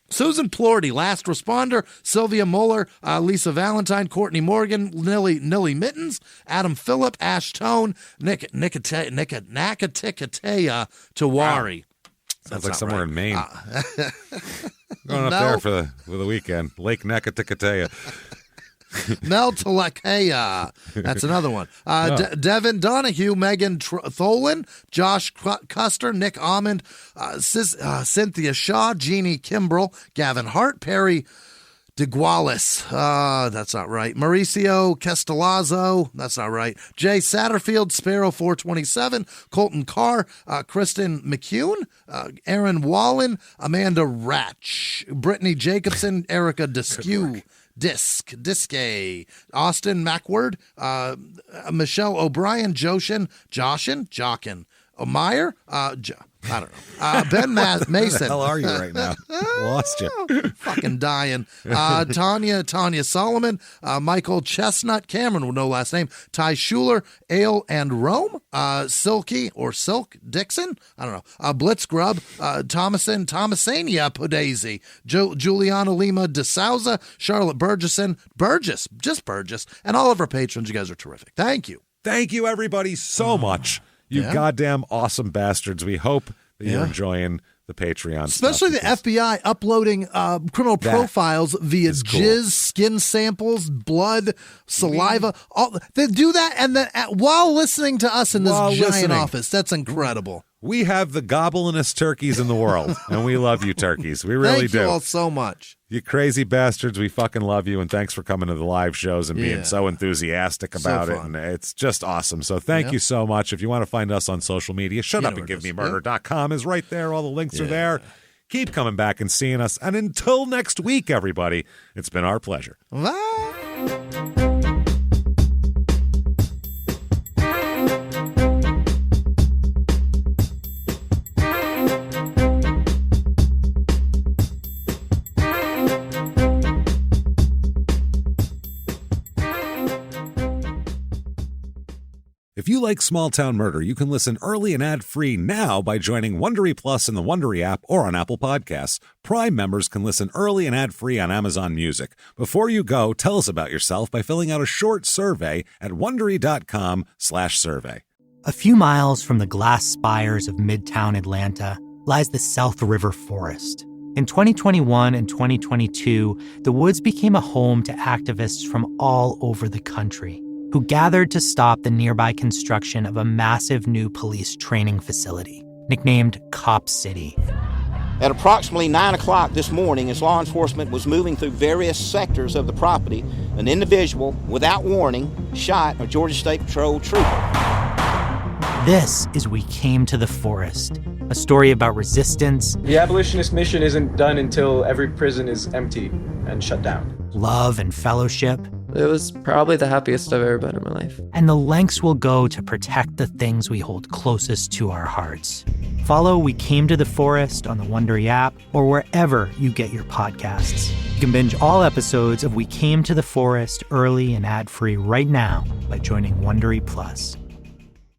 B: Susan Plorty, last responder. Sylvia Muller, Lisa Valentine, Courtney Morgan, Nilly Mittens, Adam Phillip, Ash Tone, Nakatikataya Tawari.
A: Sounds like somewhere
B: right.
A: in Maine. Going up there for the weekend. Lake Nakatikataya.
B: Mel Talakaya. That's another one. Devin Donahue, Megan Tholen, Josh Custer, Nick Almond, Cynthia Shaw, Jeannie Kimbrell, Gavin Hart, Perry DeGualis. That's not right. Mauricio Castellazzo. That's not right. Jay Satterfield, Sparrow 427, Colton Carr, Kristen McCune, Aaron Wallen, Amanda Ratch, Brittany Jacobson, Erica Disque, Austin Mackward, Michelle O'Brien, Joshin, Meyer, I don't know. Ben Mason.
A: Where the hell are you right now? Lost you.
B: Fucking dying. Tanya Solomon, Michael Chestnut, Cameron with no last name, Ty Schuler, Ale and Rome, Silky or Silk Dixon, I don't know. Blitz Grub, Thomasania Podaisy, Juliana Lima DeSouza, Charlotte Burgess, and all of our patrons. You guys are terrific. Thank you.
A: Thank you, everybody, so much. You goddamn awesome bastards. We hope that you're enjoying the Patreon
B: Especially
A: stuff.
B: the FBI uploading criminal profiles via
A: cool.
B: jizz, skin samples, blood, saliva. They do that and then while listening to us in this giant office. That's incredible.
A: We have the gobblinest turkeys in the world, and we love you, turkeys. We really do.
B: Thank you all so much.
A: You crazy bastards. We fucking love you, and thanks for coming to the live shows and being so enthusiastic about it. And it's just awesome. So thank you so much. If you want to find us on social media, shutupandgivememurder.com is right there. All the links are there. Keep coming back and seeing us. And until next week, everybody, it's been our pleasure.
B: Bye.
A: If you like Small Town Murder, you can listen early and ad-free now by joining Wondery Plus in the Wondery app or on Apple Podcasts. Prime members can listen early and ad-free on Amazon Music. Before you go, tell us about yourself by filling out a short survey at Wondery.com/survey.
H: A few miles from the glass spires of Midtown Atlanta lies the South River Forest. In 2021 and 2022, the woods became a home to activists from all over the country who gathered to stop the nearby construction of a massive new police training facility, nicknamed Cop City.
I: At approximately 9 o'clock this morning, as law enforcement was moving through various sectors of the property, an individual, without warning, shot a Georgia State Patrol trooper.
H: This is We Came to the Forest, a story about resistance.
J: The abolitionist mission isn't done until every prison is empty and shut down.
H: Love and fellowship.
K: It was probably the happiest I've ever been in my life.
H: And the lengths we'll go to protect the things we hold closest to our hearts. Follow We Came to the Forest on the Wondery app or wherever you get your podcasts. You can binge all episodes of We Came to the Forest early and ad-free right now by joining Wondery Plus.